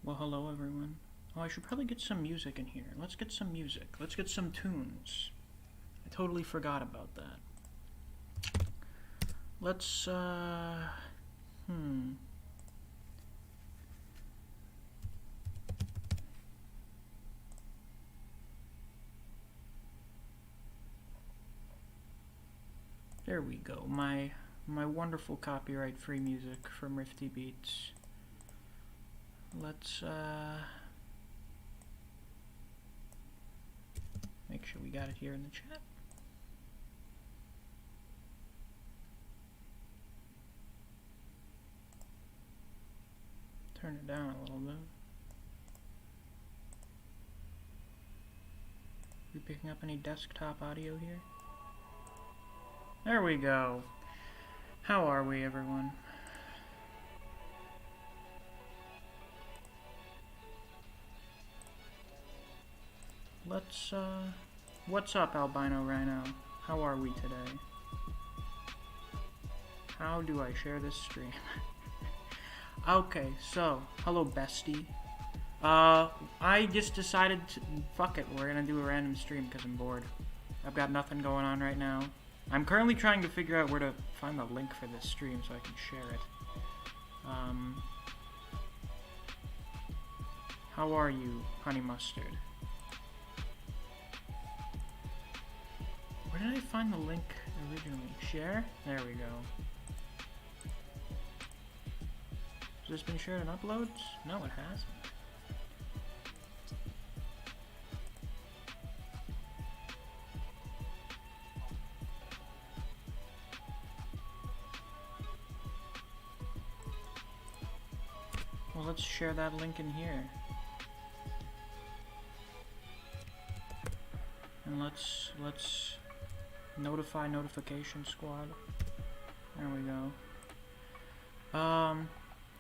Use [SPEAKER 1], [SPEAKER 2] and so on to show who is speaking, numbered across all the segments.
[SPEAKER 1] Well, hello everyone. Oh, I should probably get some music in here. Let's get some music. Let's get some tunes. I totally forgot about that. Let's, There we go. My wonderful copyright-free music from Rifty Beats. Let's, make sure we got it here in the chat. Turn it down a little bit. We picking up any desktop audio here? There we go. How are we, everyone? Let's, what's up, Albino Rhino? How are we today? How do I share this stream? Okay, so, hello, bestie. I just decided to, fuck it, we're gonna do a random stream because I'm bored. I've got nothing going on right now. I'm currently trying to figure out where to find the link for this stream so I can share it. How are you, Honey Mustard? Where did I find the link originally? Share? There we go. Has this been shared in uploads? No, it hasn't. Well, let's share that link in here. And let's notify notification squad. There we go.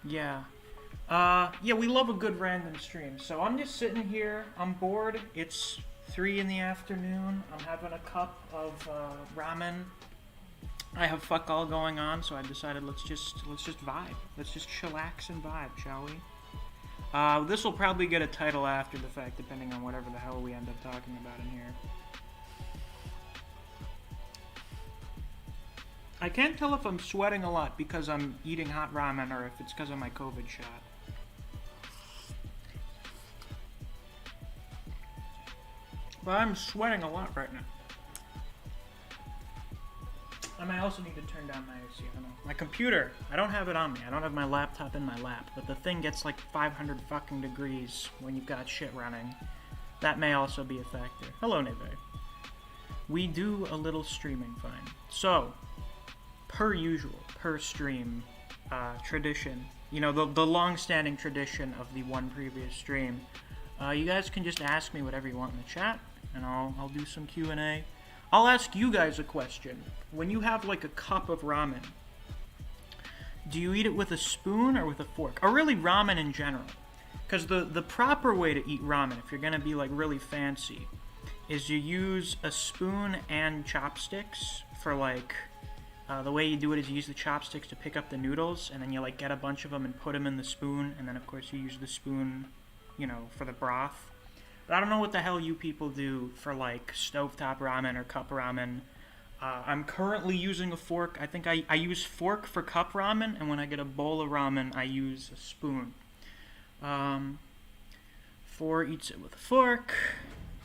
[SPEAKER 1] Yeah. Yeah, we love a good random stream. So I'm just sitting here, I'm bored, it's 3 in the afternoon, I'm having a cup of ramen. I have fuck all going on, so I decided let's just vibe. Let's just chillax and vibe, shall we? This will probably get a title after the fact, depending on whatever the hell we end up talking about in here. I can't tell if I'm sweating a lot because I'm eating hot ramen or if it's because of my COVID shot. But I'm sweating a lot right now. I might also need to turn down my AC. I don't know. My computer, I don't have it on me. I don't have my laptop in my lap, but the thing gets like 500 fucking degrees when you've got shit running. That may also be a factor. Hello, Neve. We do a little streaming fine. So, per usual, per stream tradition, you know, the long-standing tradition of the one previous stream, you guys can just ask me whatever you want in the chat, and I'll do some Q&A. I'll ask you guys a question. When you have like a cup of ramen, do you eat it with a spoon or with a fork? Or really ramen in general? Because the proper way to eat ramen, if you're gonna be like really fancy, is you use a spoon and chopsticks for like, the way you do it is you use the chopsticks to pick up the noodles, and then you like get a bunch of them and put them in the spoon, and then of course you use the spoon, you know, for the broth. But I don't know what the hell you people do for like stovetop ramen or cup ramen. I'm currently using a fork. I think I use fork for cup ramen, and when I get a bowl of ramen, I use a spoon. 4 eats it with a fork.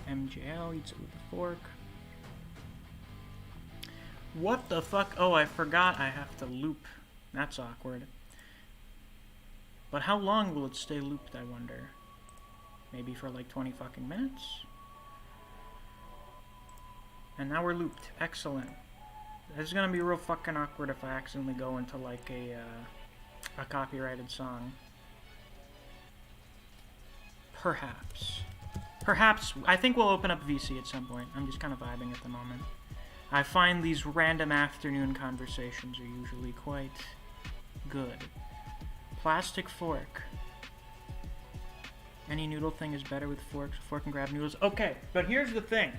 [SPEAKER 1] MJL eats it with a fork. What the fuck? Oh, I forgot I have to loop. That's awkward. But how long will it stay looped, I wonder? Maybe for like 20 fucking minutes? And now we're looped. Excellent. This is gonna be real fucking awkward if I accidentally go into like a copyrighted song. Perhaps. Perhaps. I think we'll open up VC at some point. I'm just kind of vibing at the moment. I find these random afternoon conversations are usually quite good. Plastic fork. Any noodle thing is better with forks. Fork and grab noodles. Okay, but here's the thing.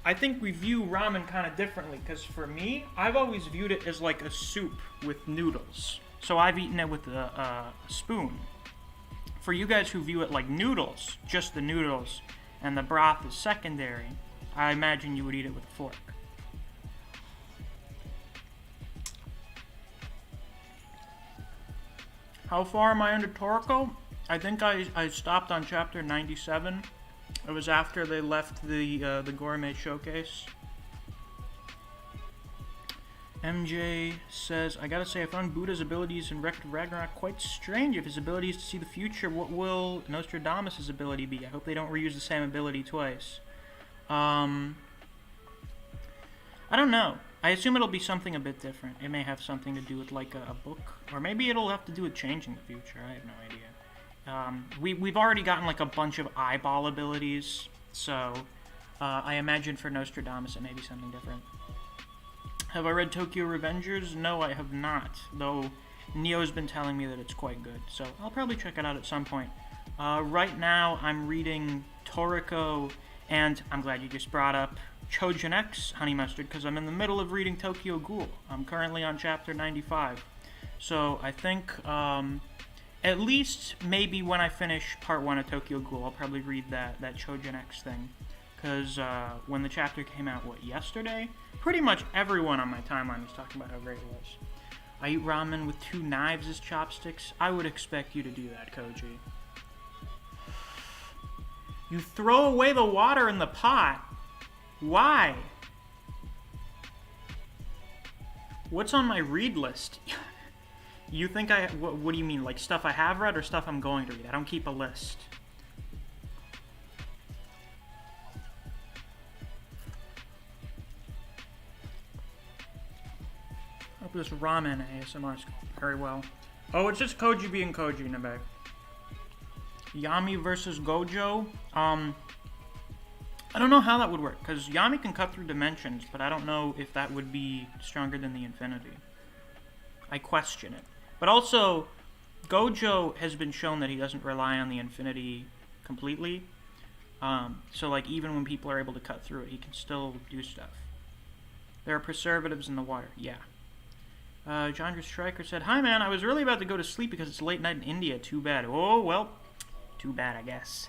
[SPEAKER 1] I think we view ramen kind of differently, because for me, I've always viewed it as like a soup with noodles. So I've eaten it with a spoon. For you guys who view it like noodles, just the noodles, and the broth is secondary, I imagine you would eat it with a fork. How far am I into Toriko? I think I stopped on chapter 97. It was after they left the gourmet showcase. MJ says, I gotta say, I found Buddha's abilities in Wrecked Ragnarok quite strange. If his ability is to see the future, what will Nostradamus' ability be? I hope they don't reuse the same ability twice. I don't know. I assume it'll be something a bit different. It may have something to do with like a book, or maybe it'll have to do with changing the future. I have no idea. We've already gotten like a bunch of eyeball abilities, so I imagine for Nostradamus it may be something different. Have I read Tokyo Revengers? No, I have not, though Neo's been telling me that it's quite good, so I'll probably check it out at some point. Right now I'm reading Toriko, and I'm glad you just brought up Chojin X Honey Mustard, because I'm in the middle of reading Tokyo Ghoul. I'm currently on chapter 95. So I think at least maybe when I finish part 1 of Tokyo Ghoul, I'll probably read that Chojin X thing. Because when the chapter came out, yesterday? Pretty much everyone on my timeline was talking about how great it was. I eat ramen with 2 knives as chopsticks. I would expect you to do that, Koji. You throw away the water in the pot. Why? What's on my read list? You think what do you mean? Like stuff I have read or stuff I'm going to read? I don't keep a list. Hope this ramen ASMR is going very well. Oh, it's just Koji being Koji, Nabe. Yami versus Gojo. I don't know how that would work, because Yami can cut through dimensions, but I don't know if that would be stronger than the Infinity. I question it. But also, Gojo has been shown that he doesn't rely on the Infinity completely. So, like, even when people are able to cut through it, he can still do stuff. There are preservatives in the water. Yeah. Jandra Stryker said, Hi, man. I was really about to go to sleep because it's late night in India. Too bad. Oh, well. Too bad, I guess.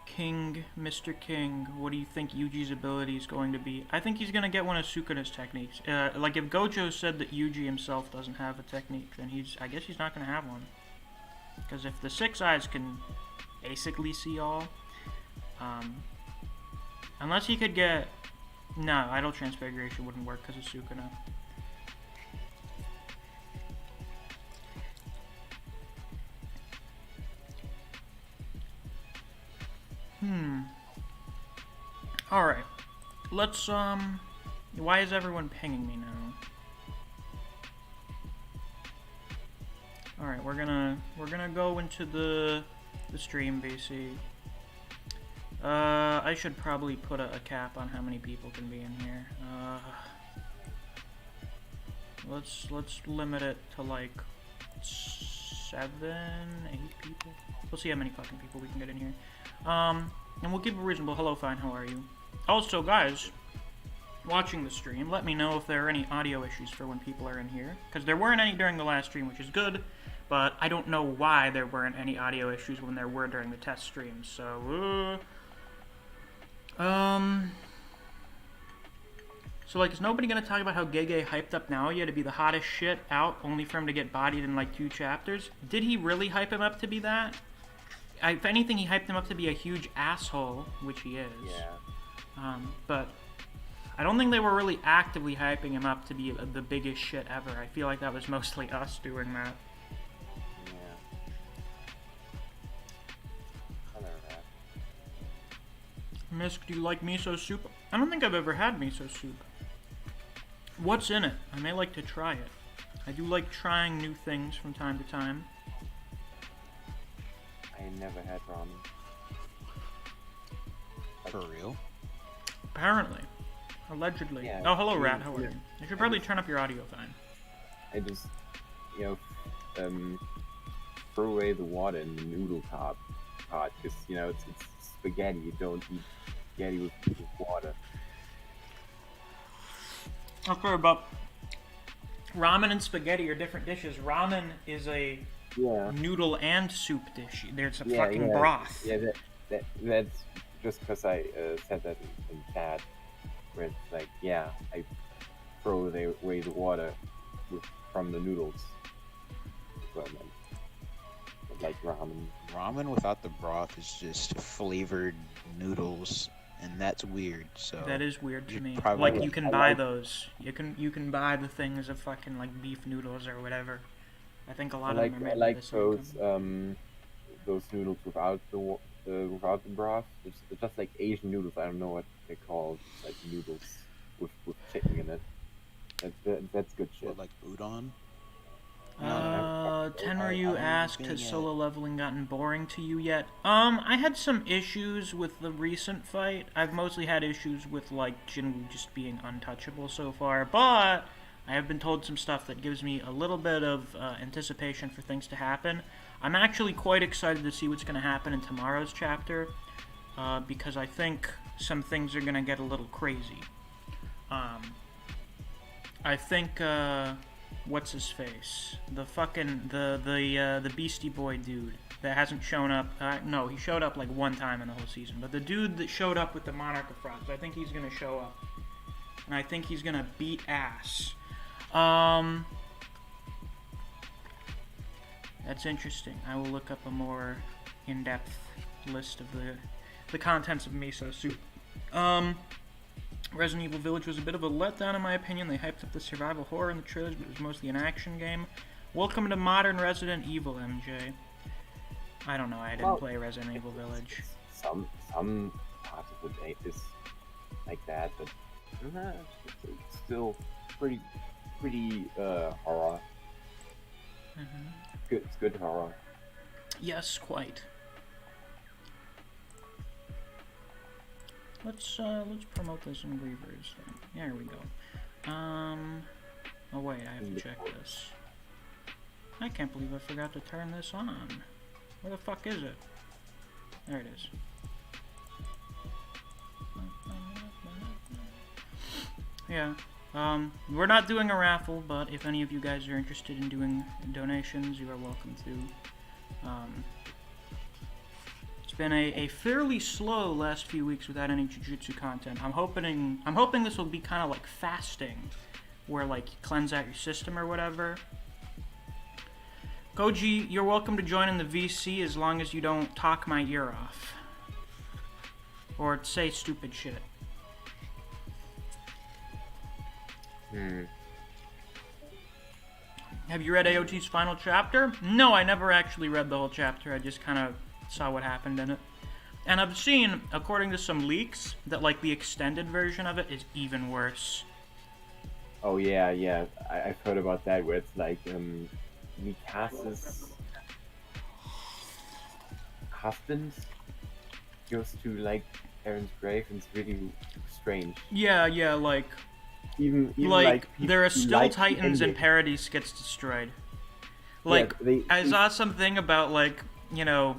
[SPEAKER 1] King, Mr. King, what do you think Yuji's ability is going to be? I think he's going to get one of Sukuna's techniques. Like, if Gojo said that Yuji himself doesn't have a technique, then I guess he's not going to have one. Because if the 6 eyes can basically see all, unless he could get... No, Idle Transfiguration wouldn't work because of Sukuna. Alright. Let's, why is everyone pinging me now? Alright, we're gonna go into the stream, VC. I should probably put a cap on how many people can be in here. Let's limit it to like 7, 8 people. We'll see how many fucking people we can get in here. And we'll keep it reasonable. Hello, fine, how are you? Also, guys, watching the stream, let me know if there are any audio issues for when people are in here. Because there weren't any during the last stream, which is good. But I don't know why there weren't any audio issues when there were during the test streams. So, So, like, is nobody gonna talk about how Gege hyped up Naoya to be the hottest shit out, only for him to get bodied in, like, 2 chapters? Did he really hype him up to be that? If anything, he hyped him up to be a huge asshole, which he is.
[SPEAKER 2] Yeah.
[SPEAKER 1] But I don't think they were really actively hyping him up to be the biggest shit ever. I feel like that was mostly us doing that. Misc, do you like miso soup? I don't think I've ever had miso soup. What's in it? I may like to try it. I do like trying new things from time to time.
[SPEAKER 2] I never had ramen.
[SPEAKER 3] For real?
[SPEAKER 1] Apparently. Allegedly.
[SPEAKER 2] Yeah,
[SPEAKER 1] oh, hello, Rat. How are you? You should probably turn up your audio fine.
[SPEAKER 2] throw away the water in the noodle pot, because it's spaghetti. You don't eat spaghetti with water.
[SPEAKER 1] Okay, but ramen and spaghetti are different dishes. Ramen is a noodle and soup dish. There's a fucking broth.
[SPEAKER 2] Yeah, that's just because I said that in chat, where it's like, I throw away the water from the noodles. That's what I meant. But like ramen.
[SPEAKER 3] Ramen without the broth is just flavored noodles, and that's weird. So
[SPEAKER 1] that is weird to me.
[SPEAKER 3] Probably,
[SPEAKER 1] like you can buy those. You can buy the things of fucking like beef noodles or whatever. I think a lot of them are made
[SPEAKER 2] I like
[SPEAKER 1] with
[SPEAKER 2] those noodles without the broth. It's just like Asian noodles. I don't know what they're called. It's like noodles with chicken in it. That's good shit.
[SPEAKER 3] What, like udon?
[SPEAKER 1] Tenryu asked, has solo leveling gotten boring to you yet? I had some issues with the recent fight. I've mostly had issues with, like, Jinwoo just being untouchable so far, but I have been told some stuff that gives me a little bit of anticipation for things to happen. I'm actually quite excited to see what's going to happen in tomorrow's chapter, because I think some things are going to get a little crazy. I think, what's his face? The fucking the Beastie Boy dude that hasn't shown up. No, he showed up like one time in the whole season. But the dude that showed up with the Monarch of Frogs, I think he's gonna show up, and I think he's gonna beat ass. That's interesting. I will look up a more in-depth list of the contents of Miso Soup. Resident Evil Village was a bit of a letdown in my opinion. They hyped up the survival horror in the trailers, but it was mostly an action game. Welcome to modern Resident Evil, MJ. I don't know, I didn't play Resident Evil Village.
[SPEAKER 2] Some parts of it is like that, but it's still pretty horror.
[SPEAKER 1] Mm-hmm.
[SPEAKER 2] It's good horror.
[SPEAKER 1] Yes, quite. Let's promote this in Grievers thing. There we go. Oh wait, I have to check this. I can't believe I forgot to turn this on. Where the fuck is it? There it is. Yeah. We're not doing a raffle, but if any of you guys are interested in doing donations, you are welcome to. It's been a fairly slow last few weeks without any Jujutsu content. I'm hoping this will be kind of like fasting, where like you cleanse out your system or whatever. Koji, you're welcome to join in the VC as long as you don't talk my ear off. Or say stupid shit. Have you read AOT's final chapter? No, I never actually read the whole chapter. I just kind of saw what happened in it. And I've seen, according to some leaks, that like the extended version of it is even worse.
[SPEAKER 2] Oh yeah. I've heard about that, where it's like Mikasa's husband goes to like Aaron's grave, and it's really strange.
[SPEAKER 1] Yeah, like
[SPEAKER 2] even
[SPEAKER 1] like there are still Titans and Paradise gets destroyed. Like I saw something about like, you know,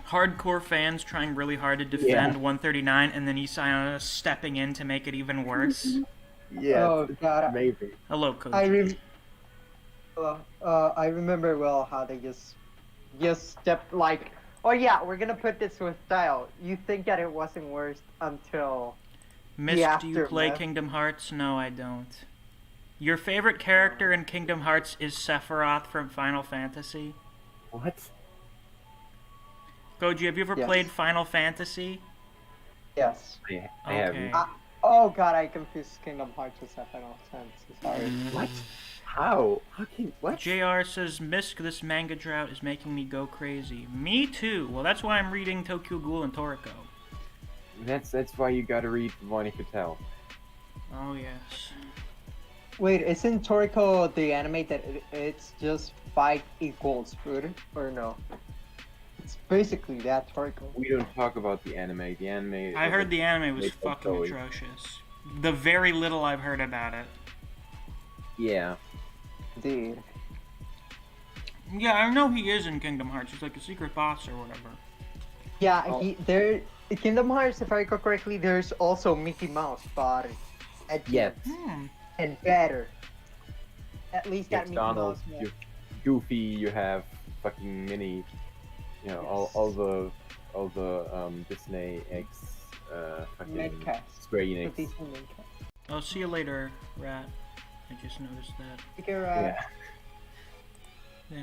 [SPEAKER 1] hardcore fans trying really hard to defend 139, and then Isayama stepping in to make it even worse.
[SPEAKER 2] Yeah.
[SPEAKER 4] Oh god.
[SPEAKER 2] Amazing.
[SPEAKER 1] Hello, Coach.
[SPEAKER 4] I remember well how they just stepped like, oh yeah, we're gonna put this with style. You think that it wasn't worse until
[SPEAKER 1] Misc, do you play Kingdom Hearts? No, I don't. Your favorite character in Kingdom Hearts is Sephiroth from Final Fantasy?
[SPEAKER 2] What?
[SPEAKER 1] Koji, have you ever played Final Fantasy?
[SPEAKER 4] Yes.
[SPEAKER 2] I haven't.
[SPEAKER 4] Oh god, I confused Kingdom Hearts with Final Fantasy. Sorry.
[SPEAKER 2] What? How? What?
[SPEAKER 1] JR says, Misc, this manga drought is making me go crazy. Me too. Well, that's why I'm reading Tokyo Ghoul and Toriko.
[SPEAKER 2] That's why you gotta read The One You Could Tell.
[SPEAKER 1] Oh, yes.
[SPEAKER 4] Wait, isn't Toriko the anime that it's just fight equals food? Or no? It's basically that, Toriko.
[SPEAKER 2] We don't talk about the anime. The anime...
[SPEAKER 1] I heard the anime was fucking atrocious. The very little I've heard about it.
[SPEAKER 2] Yeah.
[SPEAKER 4] Indeed.
[SPEAKER 1] Yeah, I know he is in Kingdom Hearts. He's like a secret boss or whatever.
[SPEAKER 4] Yeah,
[SPEAKER 2] Oh.
[SPEAKER 4] there. In Kingdom Hearts, if I recall correctly, there's also Mickey Mouse, but
[SPEAKER 2] Yes.
[SPEAKER 4] and better. At least
[SPEAKER 2] You
[SPEAKER 4] that
[SPEAKER 2] have
[SPEAKER 4] Mickey
[SPEAKER 2] Donald,
[SPEAKER 4] Mouse.
[SPEAKER 2] you have Goofy, you have fucking Minnie, you know, all the Disney X fucking
[SPEAKER 4] Midcast.
[SPEAKER 2] Square
[SPEAKER 4] The
[SPEAKER 2] Enix.
[SPEAKER 4] Disney Midcast.
[SPEAKER 1] I'll see you later, Rat. I just noticed that.
[SPEAKER 4] Figure
[SPEAKER 2] Yeah.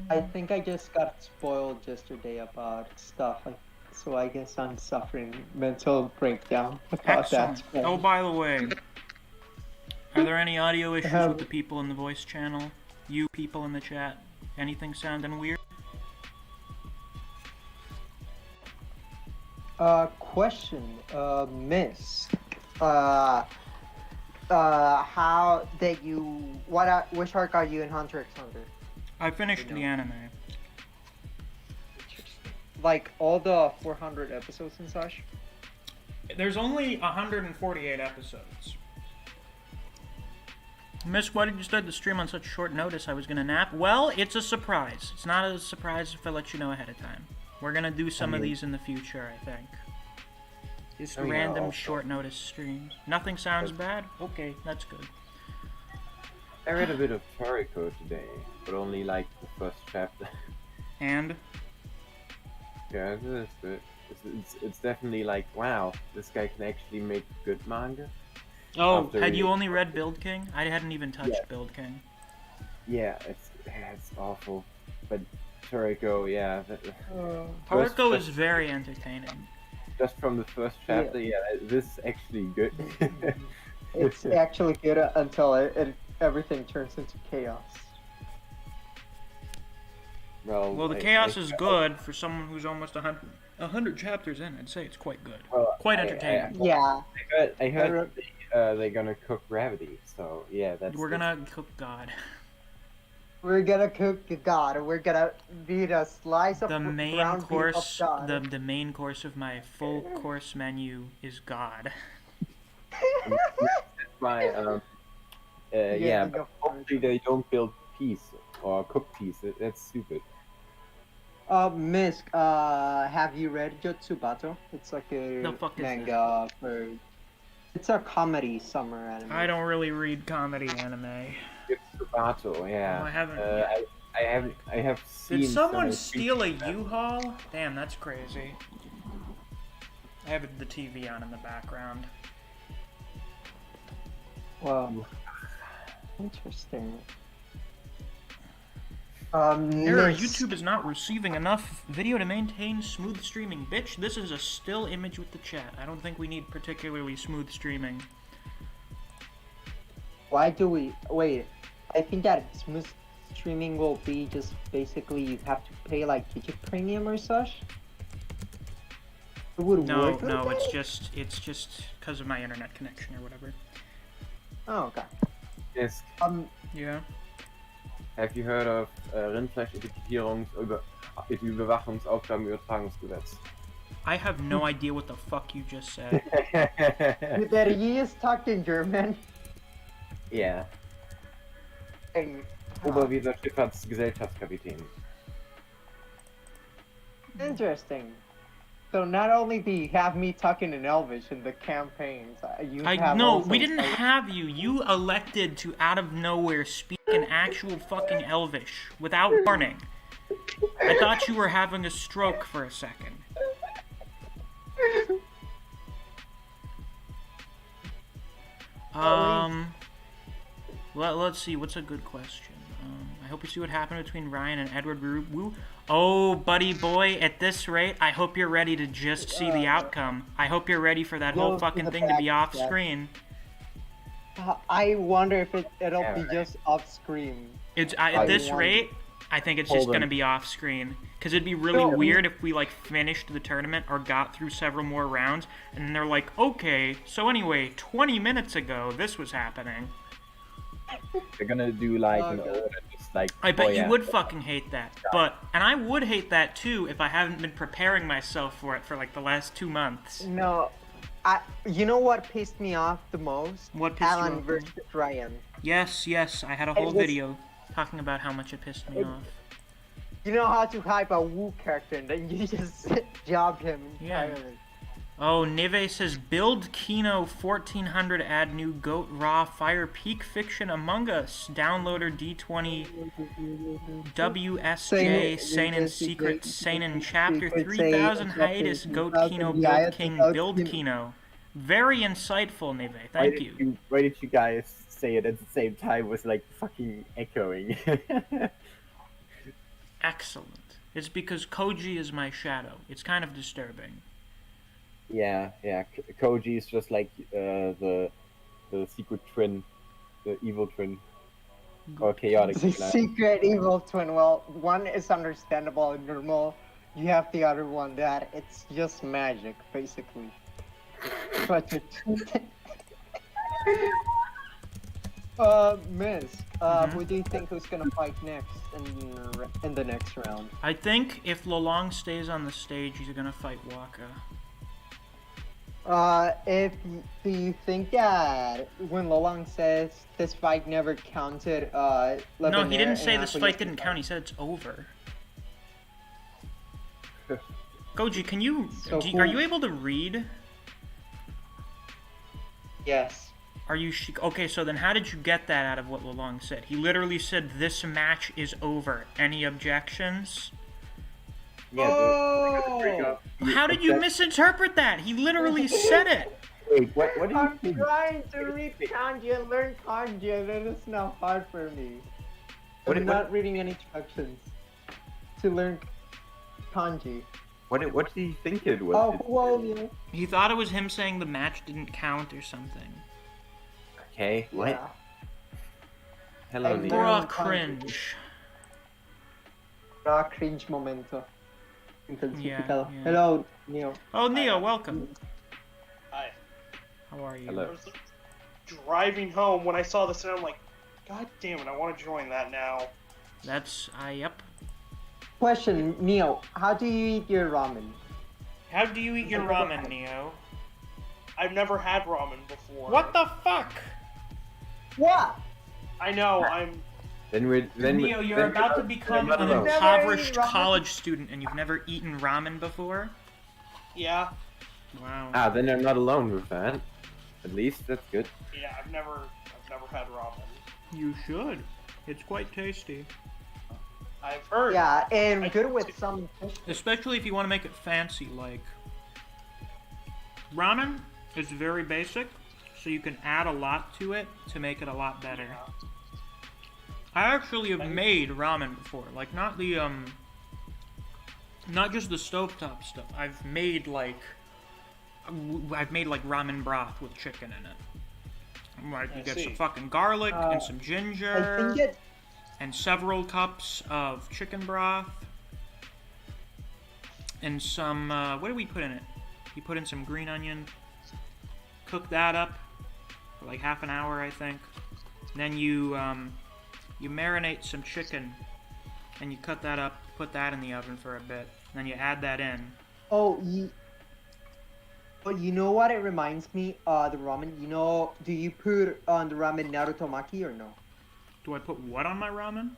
[SPEAKER 4] I think I just got spoiled yesterday about stuff, like, so I guess I'm suffering mental breakdown about that.
[SPEAKER 1] Excellent. Oh, by the way, are there any audio issues with the people in the voice channel? You people in the chat? Anything sounding weird?
[SPEAKER 4] Question, Miss. How did you? Which arc are you in Hunter x Hunter?
[SPEAKER 1] I finished the anime.
[SPEAKER 4] Like all the 400 episodes and such?
[SPEAKER 1] There's only 148 episodes. Miss, why did you start the stream on such short notice? I was gonna nap. Well, it's a surprise. It's not a surprise if I let you know ahead of time. We're gonna do some of these in the future, I think. Just random short notice streams. Nothing sounds bad? Okay, that's good.
[SPEAKER 2] I read a bit of Toriko today, but only like the first chapter.
[SPEAKER 1] And?
[SPEAKER 2] Yeah, it's good. It's definitely like, wow, this guy can actually make good manga.
[SPEAKER 1] Oh,
[SPEAKER 2] After
[SPEAKER 1] had you
[SPEAKER 2] reading-
[SPEAKER 1] only read Build King? I hadn't even touched
[SPEAKER 2] Yeah.
[SPEAKER 1] Build King.
[SPEAKER 2] Yeah, it's awful, but Toriko, yeah.
[SPEAKER 1] Toriko is very entertaining.
[SPEAKER 2] Just from the first chapter, yeah, this is actually good.
[SPEAKER 4] It's actually good until everything turns into chaos.
[SPEAKER 1] Well, the chaos is good for someone who's almost 100 chapters in. I'd say it's quite good.
[SPEAKER 2] Well,
[SPEAKER 1] Quite entertaining.
[SPEAKER 4] Yeah.
[SPEAKER 2] I heard they're gonna cook Gravity, so yeah,
[SPEAKER 1] We're gonna cook God.
[SPEAKER 4] We're gonna cook God. We're gonna eat a slice of
[SPEAKER 1] The main
[SPEAKER 4] ground beef
[SPEAKER 1] course,
[SPEAKER 4] of God.
[SPEAKER 1] the main course of my full course menu is God.
[SPEAKER 2] That's why, yeah,
[SPEAKER 4] go
[SPEAKER 2] but
[SPEAKER 4] for it.
[SPEAKER 2] hopefully they don't build peace or cook peace. That's stupid.
[SPEAKER 4] Miss, have you read Yotsubato? It's like a
[SPEAKER 1] The fuck is
[SPEAKER 4] manga for. It's a comedy summer anime.
[SPEAKER 1] I don't really read comedy anime.
[SPEAKER 2] It's Subato, yeah.
[SPEAKER 1] Oh, I haven't.
[SPEAKER 2] I have seen.
[SPEAKER 1] Did someone
[SPEAKER 2] some
[SPEAKER 1] steal a
[SPEAKER 2] features.
[SPEAKER 1] U-Haul? Damn, that's crazy. I have the TV on in the background.
[SPEAKER 4] Well, interesting.
[SPEAKER 1] Error,
[SPEAKER 4] Miss,
[SPEAKER 1] YouTube is not receiving enough video to maintain smooth streaming. Bitch, this is a still image with the chat. I don't think we need particularly smooth streaming.
[SPEAKER 4] why do we wait? I think that smooth streaming will be just basically you have to pay like Digit Premium or such. It would
[SPEAKER 1] No,
[SPEAKER 4] work.
[SPEAKER 1] no,
[SPEAKER 4] like
[SPEAKER 1] it's just because of my internet connection or whatever.
[SPEAKER 4] that? Oh, okay.
[SPEAKER 2] Yes.
[SPEAKER 1] Yeah.
[SPEAKER 2] Have you heard of Überwachungsaufgabenübertragungsgesetz?
[SPEAKER 1] I have no idea what the fuck you just said.
[SPEAKER 4] That he is talked in German.
[SPEAKER 2] Yeah.
[SPEAKER 4] And,
[SPEAKER 2] Oberwieser-Schifffahrtsgesellschaftskapitän.
[SPEAKER 4] interesting. So not only do you have me talking in Elvish in the campaigns, you have
[SPEAKER 1] No,
[SPEAKER 4] also
[SPEAKER 1] we didn't have you. You elected to out of nowhere speak in actual fucking Elvish without warning. I thought you were having a stroke for a second. Let's see. What's a good question? I hope you see what happened between Ryan and Edward Woo. Oh, buddy boy, at this rate, I hope you're ready to just see the outcome. I hope you're ready for that whole fucking thing to be off screen.
[SPEAKER 4] I wonder if it'll be just off screen.
[SPEAKER 1] At this rate, I think it's just gonna be off screen. Because it'd be really weird if we, like, finished the tournament or got through several more rounds, and they're like, okay, so anyway, 20 minutes ago, this was happening.
[SPEAKER 2] They're gonna do like an order, just like.
[SPEAKER 1] I bet you would fucking hate that. And I would hate that too if I hadn't been preparing myself for it for like the last 2 months.
[SPEAKER 4] No, You know what pissed me off the most?
[SPEAKER 1] What pissed you
[SPEAKER 4] Alan
[SPEAKER 1] off?
[SPEAKER 4] versus Ryan.
[SPEAKER 1] Yes, I had a whole
[SPEAKER 4] was-
[SPEAKER 1] video talking about how much it pissed me off.
[SPEAKER 4] You know how to hype a Wu character and then you just jobbed him
[SPEAKER 1] Yeah.
[SPEAKER 4] entirely.
[SPEAKER 1] Oh, Nive says, build Kino 1400, add new Goat Raw Fire Peak Fiction Among Us, downloader D20 WSJ, Seinen Secret, Seinen Chapter 3000 Hiatus, Goat Kino, Build King, Build Kino. Very insightful, Nive, thank you.
[SPEAKER 2] Why did you guys say it at the same time? It was like fucking echoing.
[SPEAKER 1] Excellent. It's because Koji is my shadow. It's kind of disturbing.
[SPEAKER 2] yeah. Koji is just like the secret twin, the evil twin, or chaotic
[SPEAKER 4] The
[SPEAKER 2] twin.
[SPEAKER 4] secret evil twin. Well, one is understandable and normal. You have the other one that it's just magic, basically. But Miss, who do you think who's gonna fight next in the next round?
[SPEAKER 1] I think if Lolong stays on the stage, he's gonna fight Waka.
[SPEAKER 4] Do you think that when Lolong says this fight never counted,
[SPEAKER 1] No,
[SPEAKER 4] Lebanon
[SPEAKER 1] he didn't say
[SPEAKER 4] and
[SPEAKER 1] this
[SPEAKER 4] Napoli
[SPEAKER 1] fight didn't count. He said it's over. Goji, can you?
[SPEAKER 4] So
[SPEAKER 1] Are you able to read?
[SPEAKER 4] Yes.
[SPEAKER 1] Are you okay? So then, how did you get that out of what Lolong said? He literally said, "This match is over." Any objections?
[SPEAKER 2] Yeah,
[SPEAKER 4] Oh!
[SPEAKER 1] How did you misinterpret that? He literally said it.
[SPEAKER 2] Wait, what do you
[SPEAKER 4] I'm
[SPEAKER 2] think?
[SPEAKER 4] trying to read kanji and learn kanji, and it is now hard for me.
[SPEAKER 2] What
[SPEAKER 4] I'm
[SPEAKER 2] did-
[SPEAKER 4] not reading any instructions to learn kanji.
[SPEAKER 2] What do you think it was?
[SPEAKER 4] Oh, well, you.
[SPEAKER 1] He thought it was him saying the match didn't count or something.
[SPEAKER 2] Okay, what?
[SPEAKER 4] Yeah.
[SPEAKER 2] Hello,
[SPEAKER 4] And
[SPEAKER 2] Neo.
[SPEAKER 1] Bruh, cringe.
[SPEAKER 4] Cringe momento.
[SPEAKER 1] Yeah.
[SPEAKER 4] Hello, Neo.
[SPEAKER 1] Oh, Neo, welcome.
[SPEAKER 5] Hi.
[SPEAKER 1] How are you?
[SPEAKER 5] I
[SPEAKER 2] Hello.
[SPEAKER 5] was driving home when I saw this and I'm like, God damn it, I want to join that now.
[SPEAKER 1] That's yep.
[SPEAKER 4] Question, Neo. How do you eat your ramen?
[SPEAKER 1] How do you eat your ramen, Neo?
[SPEAKER 5] I've never had ramen before.
[SPEAKER 1] What the fuck?
[SPEAKER 4] What?
[SPEAKER 5] I know, I'm...
[SPEAKER 1] Neo, you're about to become an
[SPEAKER 2] alone.
[SPEAKER 1] impoverished
[SPEAKER 4] Never eaten ramen?
[SPEAKER 1] college student and you've never eaten ramen before?
[SPEAKER 5] Yeah,
[SPEAKER 1] Wow.
[SPEAKER 2] Then I'm not alone with that. At least that's good.
[SPEAKER 5] yeah, I've never had ramen.
[SPEAKER 1] You should. It's quite tasty.
[SPEAKER 5] I've heard.
[SPEAKER 4] Yeah, and
[SPEAKER 5] I-
[SPEAKER 4] good with some fish.
[SPEAKER 1] Especially if you want to make it fancy, like... Ramen is very basic, so you can add a lot to it to make it a lot better. I actually have made ramen before, like not the not just the stovetop stuff. I've made like ramen broth with chicken in it. Like you
[SPEAKER 5] I
[SPEAKER 1] get
[SPEAKER 5] see.
[SPEAKER 1] some fucking garlic and some
[SPEAKER 4] I
[SPEAKER 1] ginger
[SPEAKER 4] think it.
[SPEAKER 1] and several cups of chicken broth and some what do we put in it? You put in some green onion, cook that up for like half an hour, I think. Then you marinate some chicken, and you cut that up, put that in the oven for a bit. Then you add that in.
[SPEAKER 4] Oh, but you know what it reminds me? The ramen. You know, do you put on the ramen Naruto maki or no?
[SPEAKER 1] Do I put what on my ramen?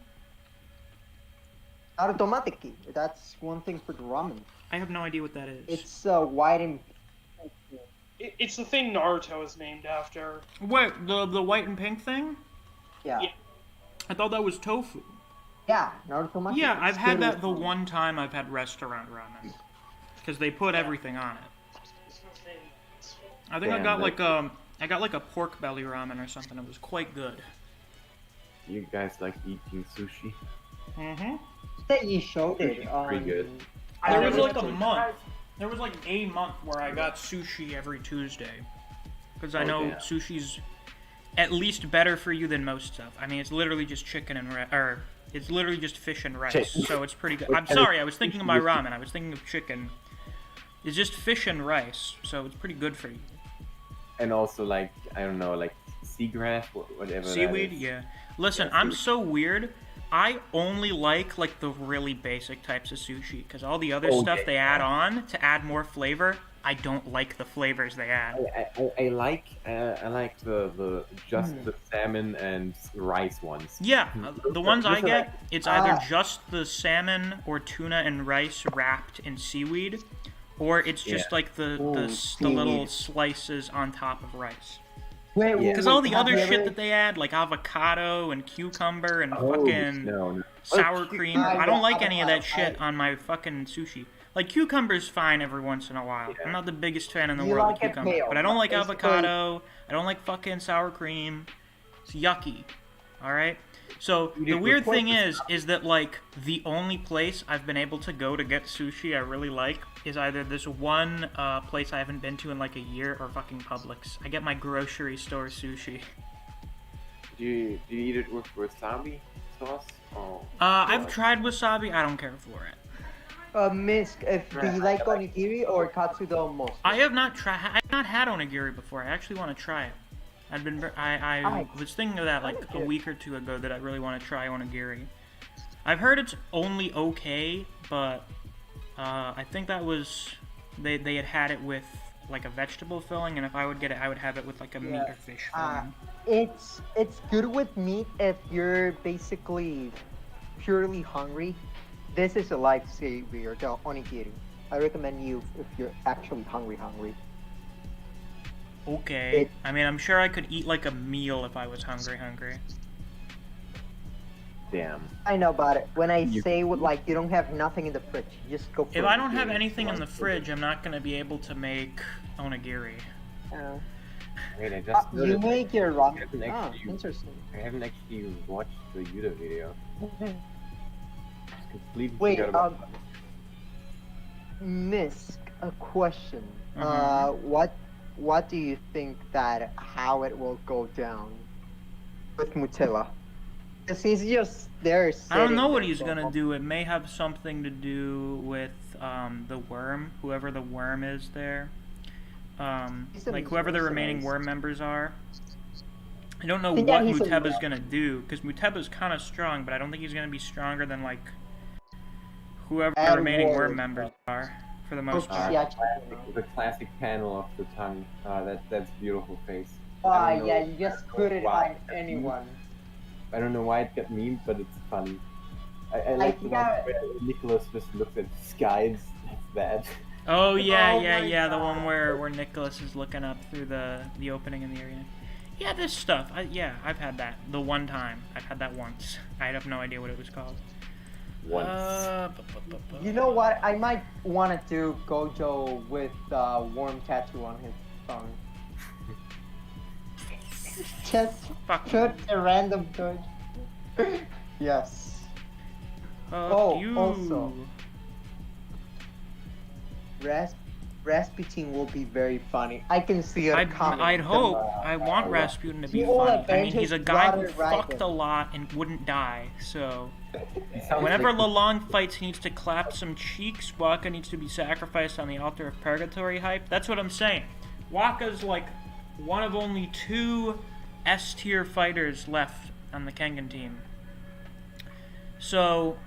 [SPEAKER 4] Naruto maki. That's one thing for the ramen.
[SPEAKER 1] I have no idea what that is.
[SPEAKER 4] It's white and.
[SPEAKER 5] It's the thing Naruto is named after.
[SPEAKER 1] Wait, the white and pink thing?
[SPEAKER 4] Yeah.
[SPEAKER 5] Yeah.
[SPEAKER 1] I thought that was tofu.
[SPEAKER 4] Yeah, Naruto maki.
[SPEAKER 1] Yeah, I've
[SPEAKER 4] It's
[SPEAKER 1] had
[SPEAKER 4] good
[SPEAKER 1] that
[SPEAKER 4] with
[SPEAKER 1] the
[SPEAKER 4] ramen.
[SPEAKER 1] one time I've had restaurant ramen. Because they put everything on it. I think I
[SPEAKER 2] Damn,
[SPEAKER 1] got like a pork belly ramen or something. It was quite good.
[SPEAKER 2] You guys like eating sushi?
[SPEAKER 1] Mm-hmm.
[SPEAKER 4] That you showed it.
[SPEAKER 2] Pretty good.
[SPEAKER 1] There
[SPEAKER 4] I
[SPEAKER 1] was
[SPEAKER 4] never
[SPEAKER 1] like a
[SPEAKER 4] went to
[SPEAKER 1] month. There was like a month where I got sushi every Tuesday. Because I
[SPEAKER 2] Oh,
[SPEAKER 1] know
[SPEAKER 2] damn.
[SPEAKER 1] sushi's at least better for you than most stuff. I mean, it's literally just chicken and or it's literally just fish and rice,
[SPEAKER 2] Chicken.
[SPEAKER 1] so it's pretty good.
[SPEAKER 2] What
[SPEAKER 1] I'm
[SPEAKER 2] kind of
[SPEAKER 1] sorry, I was thinking of my
[SPEAKER 2] sushi?
[SPEAKER 1] ramen. I was thinking of chicken. It's just fish and rice, so it's pretty good for you.
[SPEAKER 2] And also like I don't know, like seagrass, whatever. that
[SPEAKER 1] Seaweed,
[SPEAKER 2] is.
[SPEAKER 1] yeah. Listen,
[SPEAKER 2] Yeah,
[SPEAKER 1] I'm
[SPEAKER 2] seaweed.
[SPEAKER 1] so weird. I only like the really basic types of sushi because all the other
[SPEAKER 2] Oh,
[SPEAKER 1] stuff
[SPEAKER 2] yeah.
[SPEAKER 1] they add on to add more flavor, I don't like the flavors they add.
[SPEAKER 2] I like the the salmon and rice ones.
[SPEAKER 1] Yeah, the ones I
[SPEAKER 2] Those are
[SPEAKER 1] get, it's either just the salmon or tuna and rice wrapped in seaweed, or it's just like the little slices on top of rice. Because all the other shit that they add, like avocado and cucumber and fucking sour cream, I don't like any of that shit on my fucking sushi. Like, cucumber's fine every once in a while. I'm not the biggest fan in the world of cucumber. But I don't like avocado. I don't like fucking sour cream. It's yucky. Alright? So, the weird thing is that, like, the only place I've been able to go to get sushi I really like is either this one place I haven't been to in, like, a year or fucking Publix. I get my grocery store sushi.
[SPEAKER 2] Do you eat it with wasabi sauce? Oh.
[SPEAKER 1] I've tried wasabi. I don't care for it.
[SPEAKER 4] Misc, do you like onigiri or katsudon most?
[SPEAKER 1] I have not had onigiri before. I actually want to try it. I was thinking of that like a week or two ago that I really want to try onigiri. I've heard it's only okay, but I think that was they had it with like a vegetable filling, and if I would get it, I would have it with like a meat or fish filling.
[SPEAKER 4] It's good with meat if you're basically purely hungry. This is a lifesaver, the onigiri. I recommend you if you're actually hungry.
[SPEAKER 1] Okay. I mean, I'm sure I could eat like a meal if I was hungry.
[SPEAKER 2] Damn.
[SPEAKER 4] I know about it. When I say like you don't have nothing in the fridge, you just go for
[SPEAKER 1] If I don't have anything in the fridge, I'm not gonna be able to make onigiri.
[SPEAKER 2] Wait, I just
[SPEAKER 4] you make your ramen.
[SPEAKER 2] Interesting. I haven't actually watched the YouTube video. Completely
[SPEAKER 4] Wait,
[SPEAKER 2] forgot about
[SPEAKER 4] Misc, a question.
[SPEAKER 1] Mm-hmm.
[SPEAKER 4] What do you think that how it will go down with Mutilla? Because he's just there.
[SPEAKER 1] I don't know what he's gonna do. It may have something to do with the worm, whoever the worm is there. Like whoever the remaining worm members are. I don't know what Muteba's gonna do, because Muteba's kind of strong, but I don't think he's gonna be stronger than like whoever the remaining worm members are, for the most part.
[SPEAKER 2] The classic panel of the tongue. That's beautiful face.
[SPEAKER 4] Yeah, you just put it on anyone.
[SPEAKER 2] I don't know why it got memed, but it's fun. I like the one where Nicholas just looks at the skies. That's bad.
[SPEAKER 1] Oh yeah, the one where Nicholas is looking up through the opening in the area. Yeah, this stuff. I've had that. The one time. I've had that once. I have no idea what it was called.
[SPEAKER 2] Once.
[SPEAKER 4] You know what? I might want to do Gojo with worm tattoo on his tongue. Just put a random touch. Yes. Also, Rasputin will be very funny. I can see it coming.
[SPEAKER 1] I'd hope. I want Rasputin to be funny. I mean, he's a guy who fucked a lot and wouldn't die, so... Whenever Lalong fights, he needs to clap some cheeks. Waka needs to be sacrificed on the altar of purgatory hype. That's what I'm saying. Waka's like one of only 2 S-tier fighters left on the Kengan team. So,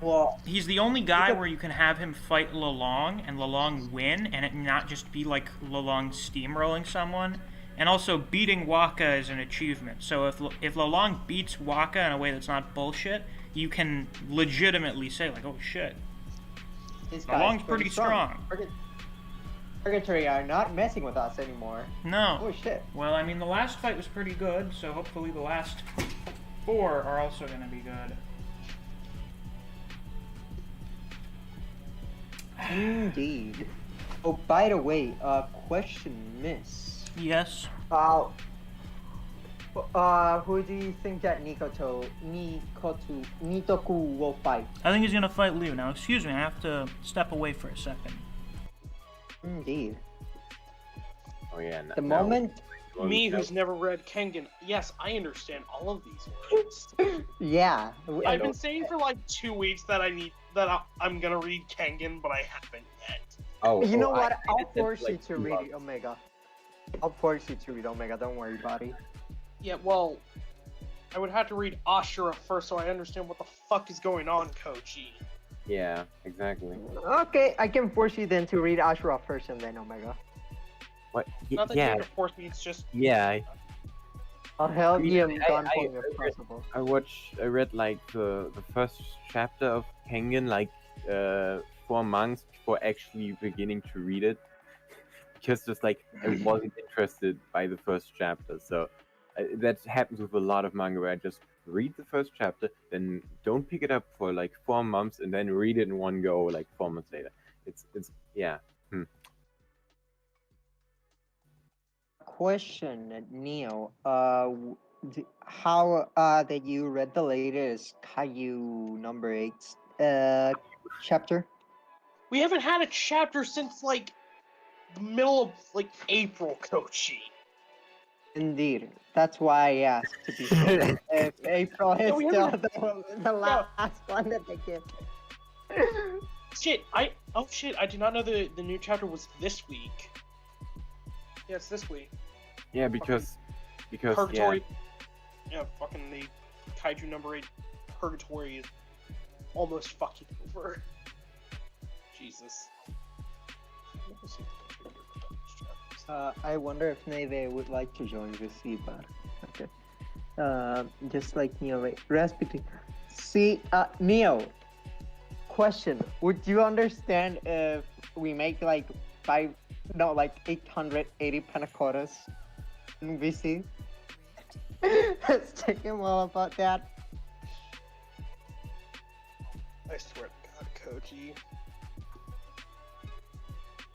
[SPEAKER 1] he's the only guy where you can have him fight Lalong and Lalong win, and it not just be like Lalong steamrolling someone. And also, beating Waka is an achievement. So if Lalong beats Waka in a way that's not bullshit, you can legitimately say, like, oh shit, Lalong's pretty strong.
[SPEAKER 4] Purgatory are not messing with us anymore.
[SPEAKER 1] No.
[SPEAKER 4] Oh shit.
[SPEAKER 1] Well, I mean, the last fight was pretty good, so hopefully the last 4 are also going to be good.
[SPEAKER 4] Indeed. Oh, by the way, question, Miss.
[SPEAKER 1] Yes.
[SPEAKER 4] Who do you think that Nitoku will fight?
[SPEAKER 1] I think he's gonna fight Liu. Now, excuse me, I have to step away for a second.
[SPEAKER 4] Indeed.
[SPEAKER 2] Oh yeah.
[SPEAKER 4] The moment.
[SPEAKER 5] Me, who's never read Kengan, yes, I understand all of these words.
[SPEAKER 4] Yeah.
[SPEAKER 5] I've been saying for like 2 weeks that I'm gonna read Kengan, but I haven't yet.
[SPEAKER 4] You know what? I'll force you to read Omega. I'll force you to read Omega. Don't worry, buddy.
[SPEAKER 5] Yeah, well, I would have to read Ashura first, so I understand what the fuck is going on, Koji.
[SPEAKER 2] Yeah, exactly.
[SPEAKER 4] Okay, I can force you then to read Ashura first and then Omega.
[SPEAKER 2] What?
[SPEAKER 5] Not that
[SPEAKER 2] Yeah,
[SPEAKER 5] you're gonna force me. It's just
[SPEAKER 2] yeah.
[SPEAKER 4] I'll help you in
[SPEAKER 2] I-
[SPEAKER 4] gunpoint if
[SPEAKER 2] I-
[SPEAKER 4] possible.
[SPEAKER 2] I read like the first chapter of Kengan like 4 months before actually beginning to read it, because just like I wasn't interested by the first chapter. So that happens with a lot of manga where I just read the first chapter, then don't pick it up for like 4 months, and then read it in one go like 4 months later. It's yeah.
[SPEAKER 4] Question, Neo. How that you read the latest Caillou number 8 chapter?
[SPEAKER 5] we haven't had a chapter since like the middle of like April, Kochi.
[SPEAKER 4] Indeed. That's why I asked to be sure. If April is
[SPEAKER 5] we
[SPEAKER 4] still
[SPEAKER 5] haven't-
[SPEAKER 4] the last one that they give.
[SPEAKER 5] Shit, I did not know the new chapter was this week. Yeah, it's this week.
[SPEAKER 2] Yeah, because yeah.
[SPEAKER 5] Purgatory. Yeah, fucking the Kaiju number 8 Purgatory is almost fucking over. Jesus. Let me see if I can figure out these chapters.
[SPEAKER 4] I wonder if Neve would like to join the CBAR. Okay. Just like Neo, right? Respecting. See, Neo. Question: would you understand if we make like 880 panna cottas in VC? Let's take him all about that.
[SPEAKER 5] I swear to God, Koji.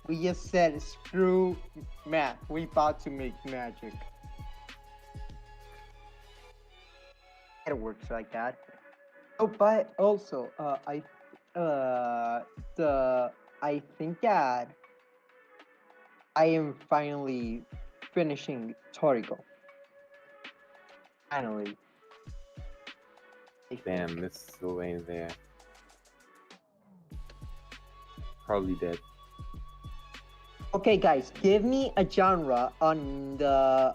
[SPEAKER 4] We just said screw math. We about to make magic. It works like that. Oh, but also, I think that I am finally finishing Torigo. Finally.
[SPEAKER 2] Damn, Miss Sylvain there. Probably dead.
[SPEAKER 4] Okay, guys, give me a genre on the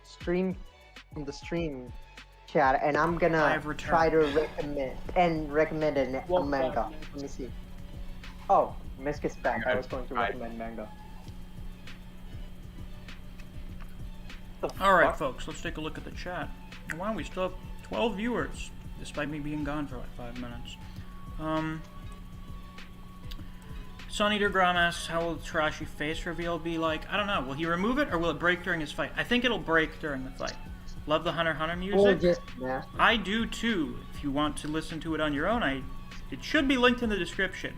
[SPEAKER 4] stream chat, and I'm gonna
[SPEAKER 1] I've returned.
[SPEAKER 4] try to recommend a
[SPEAKER 5] Well,
[SPEAKER 4] manga. Let me see. Oh, Misc is back. I was going to recommend manga.
[SPEAKER 1] All right, folks, let's take a look at the chat. Wow, we still have 12 viewers, despite me being gone for like 5 minutes. Sun Eater Grom asks, how will the Tarashi face reveal be like? I don't know. Will he remove it, or will it break during his fight? I think it'll break during the fight. Love the Hunter x Hunter music.
[SPEAKER 4] Or just master.
[SPEAKER 1] I do too. If you want to listen to it on your own, it should be linked in the description.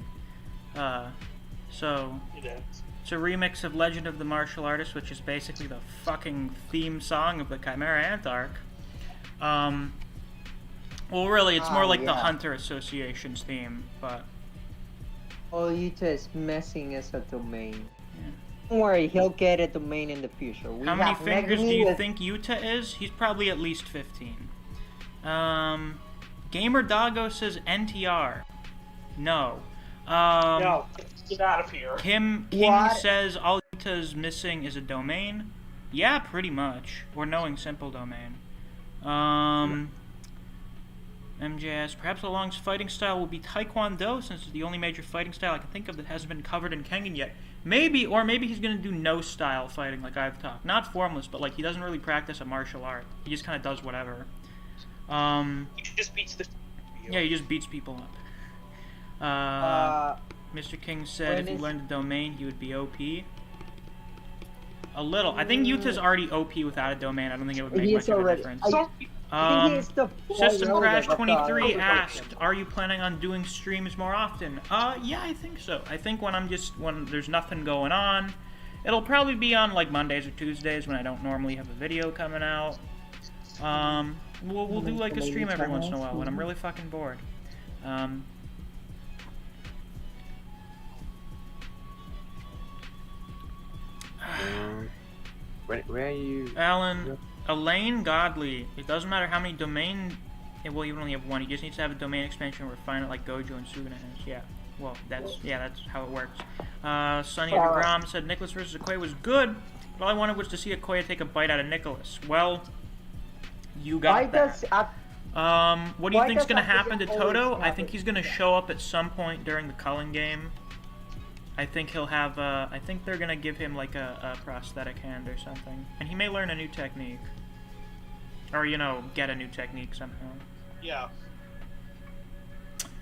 [SPEAKER 1] So
[SPEAKER 5] It is.
[SPEAKER 1] it's a remix of Legend of the Martial Artist, which is basically the fucking theme song of the Chimera Ant arc. Well, really, it's more like the
[SPEAKER 4] yeah.
[SPEAKER 1] Hunter Association's theme, but
[SPEAKER 4] Oh, Yuta is messing as a domain.
[SPEAKER 1] yeah.
[SPEAKER 4] Don't worry, he'll get a domain in the future. We
[SPEAKER 1] How many
[SPEAKER 4] have
[SPEAKER 1] fingers do
[SPEAKER 4] Megumi
[SPEAKER 1] you
[SPEAKER 4] with-
[SPEAKER 1] think Yuta is? He's probably at least 15. Gamer Doggo says NTR. No.
[SPEAKER 5] No, get out of here.
[SPEAKER 1] King
[SPEAKER 4] What?
[SPEAKER 1] says all Yuta's missing is a domain. Yeah, pretty much. Or knowing simple domain. MJS, perhaps Along's fighting style will be Taekwondo, since it's the only major fighting style I can think of that hasn't been covered in Kengan yet. Maybe, or maybe he's gonna do no style fighting like I've talked. Not formless, but like he doesn't really practice a martial art. He just kind of does whatever.
[SPEAKER 5] He just beats the.
[SPEAKER 1] Yeah, he just beats people up. Mr. King said if he learned the domain, he would be OP. A little. I think Yuta's already OP without a domain. I don't think it would make
[SPEAKER 4] He
[SPEAKER 1] much
[SPEAKER 4] is
[SPEAKER 1] of a
[SPEAKER 4] already-
[SPEAKER 1] difference.
[SPEAKER 4] I think he is the
[SPEAKER 1] System
[SPEAKER 4] full
[SPEAKER 1] Crash
[SPEAKER 4] relevant of the
[SPEAKER 1] 23
[SPEAKER 4] Cobra
[SPEAKER 1] asked,
[SPEAKER 4] Collection.
[SPEAKER 1] "Are you planning on doing streams more often?" Yeah, I think so. I think when there's nothing going on, it'll probably be on like Mondays or Tuesdays when I don't normally have a video coming out. We'll do like a stream every once in a while when I'm really fucking bored.
[SPEAKER 2] Where are you?
[SPEAKER 1] Alan, Elaine Godley. It doesn't matter how many domain. Well, you only have one. He just needs to have a domain expansion where refine it like Gojo and Suguna has. Yeah. Well, that's how it works. Sonny DeGrom said Nicholas versus Okoye was good, but all I wanted was to see Okoye take a bite out of Nicholas. Well, you got that. What do you
[SPEAKER 4] why
[SPEAKER 1] think's
[SPEAKER 4] does
[SPEAKER 1] gonna
[SPEAKER 4] Akira
[SPEAKER 1] happen to
[SPEAKER 4] always
[SPEAKER 1] Toto? I
[SPEAKER 4] have
[SPEAKER 1] think
[SPEAKER 4] it?
[SPEAKER 1] he's gonna show up at some point during the Cullen game. I think he'll have, I think they're gonna give him like a prosthetic hand or something. And he may learn a new technique. Or, you know, get a new technique somehow.
[SPEAKER 5] Yeah.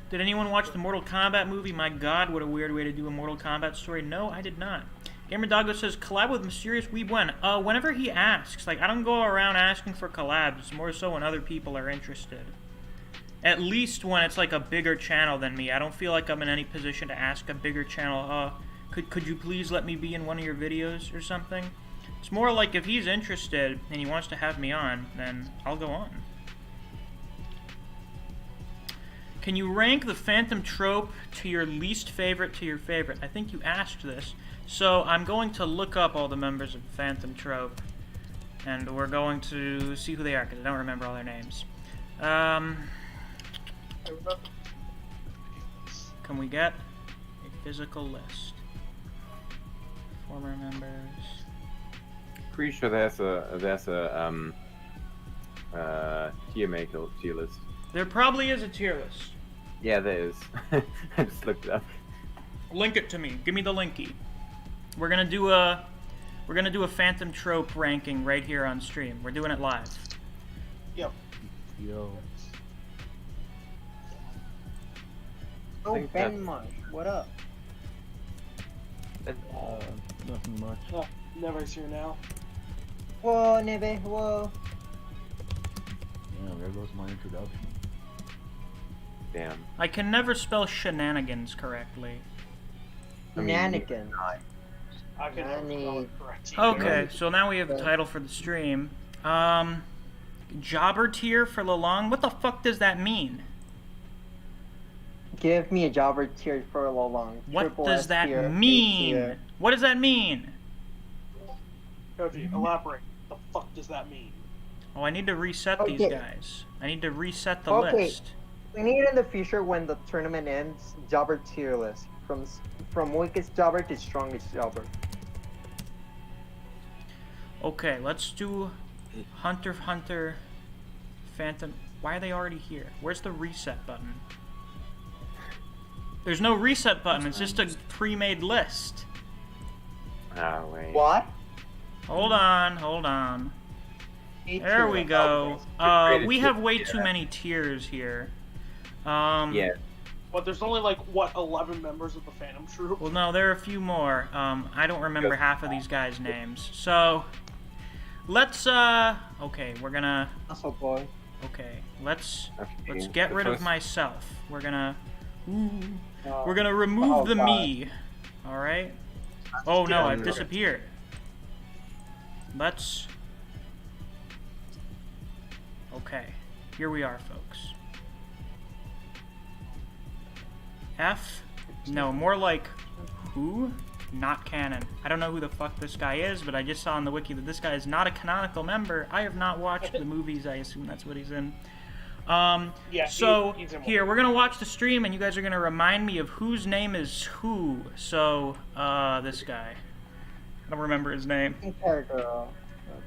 [SPEAKER 1] Did anyone watch the Mortal Kombat movie? My god, what a weird way to do a Mortal Kombat story. No, I did not. Gamer Doggo says, collab with Mysterious Weeb when? Whenever he asks. Like, I don't go around asking for collabs. It's more so when other people are interested. At least when it's like a bigger channel than me. I don't feel like I'm in any position to ask a bigger channel, could you please let me be in one of your videos or something? It's more like if he's interested and he wants to have me on, then I'll go on. Can you rank the Phantom Troupe to your least favorite to your favorite? I think you asked this. So I'm going to look up all the members of Phantom Troupe. And we're going to see who they are, because I don't remember all their names. Can we get a physical list? Former members.
[SPEAKER 2] Pretty sure there's a tier list.
[SPEAKER 1] There probably is a tier list.
[SPEAKER 2] Yeah, there is. I just looked it up.
[SPEAKER 1] Link it to me. Give me the linky. We're gonna do a Phantom Troupe ranking right here on stream. We're doing it live.
[SPEAKER 5] Yep.
[SPEAKER 3] Yo.
[SPEAKER 4] Oh,
[SPEAKER 2] think
[SPEAKER 4] Ben
[SPEAKER 2] that's-
[SPEAKER 4] Marsh, what up?
[SPEAKER 6] Nothing much.
[SPEAKER 5] Oh, Never's here now.
[SPEAKER 4] Whoa, Nebe, whoa.
[SPEAKER 6] Yeah, there goes my introduction.
[SPEAKER 2] Damn.
[SPEAKER 1] I can never spell shenanigans correctly.
[SPEAKER 2] I mean,
[SPEAKER 4] Shenanigans.
[SPEAKER 5] I can never spell it correct.
[SPEAKER 1] Okay, so now we have the title for the stream. Jobber tier for Lalong? What the fuck does that mean?
[SPEAKER 4] Give me a jobber tier for a long.
[SPEAKER 1] What
[SPEAKER 4] Triple
[SPEAKER 1] does
[SPEAKER 4] S
[SPEAKER 1] that
[SPEAKER 4] tier, A
[SPEAKER 1] mean?
[SPEAKER 4] tier.
[SPEAKER 1] What does that mean?
[SPEAKER 5] Koji, elaborate. What the fuck does that mean?
[SPEAKER 1] Oh, I need to reset these
[SPEAKER 4] Okay.
[SPEAKER 1] guys. I need to reset the
[SPEAKER 4] Okay.
[SPEAKER 1] list.
[SPEAKER 4] We need in the future when the tournament ends, jobber tier list from weakest jobber to strongest jobber.
[SPEAKER 1] Okay, let's do Hunter x Hunter Phantom. Why are they already here? Where's the reset button? There's no reset button, it's just a pre-made list.
[SPEAKER 2] Ah, wait.
[SPEAKER 4] What?
[SPEAKER 1] Hold on, hold on.
[SPEAKER 4] A
[SPEAKER 1] There
[SPEAKER 4] tier.
[SPEAKER 1] we go.
[SPEAKER 2] Create a
[SPEAKER 1] We
[SPEAKER 2] tier,
[SPEAKER 1] have way
[SPEAKER 2] yeah.
[SPEAKER 1] too many tiers here.
[SPEAKER 2] Yeah.
[SPEAKER 5] But there's only like, what, 11 members of the Phantom Troupe?
[SPEAKER 1] Well, no, there are a few more. I don't remember half of these guys' names. So, let's, okay, we're gonna,
[SPEAKER 4] Muscle boy.
[SPEAKER 1] okay, let's
[SPEAKER 2] Okay.
[SPEAKER 1] get
[SPEAKER 2] The
[SPEAKER 1] rid of
[SPEAKER 2] first-
[SPEAKER 1] myself. We're gonna,
[SPEAKER 4] Oh.
[SPEAKER 1] we're gonna remove
[SPEAKER 4] Oh,
[SPEAKER 1] the
[SPEAKER 4] God.
[SPEAKER 1] me. Alright? Oh no, I've
[SPEAKER 2] Yeah.
[SPEAKER 1] disappeared. Let's, okay, here we are, folks. F? No, more like who? Not canon. I don't know who the fuck this guy is, but I just saw on the wiki that this guy is not a canonical member. I have not watched the movies. I assume that's what he's in.
[SPEAKER 5] Yeah,
[SPEAKER 1] So
[SPEAKER 5] he's in one.
[SPEAKER 1] here we're gonna watch the stream, and you guys are gonna remind me of whose name is who. So this guy. I don't remember his name.
[SPEAKER 4] Hair girl.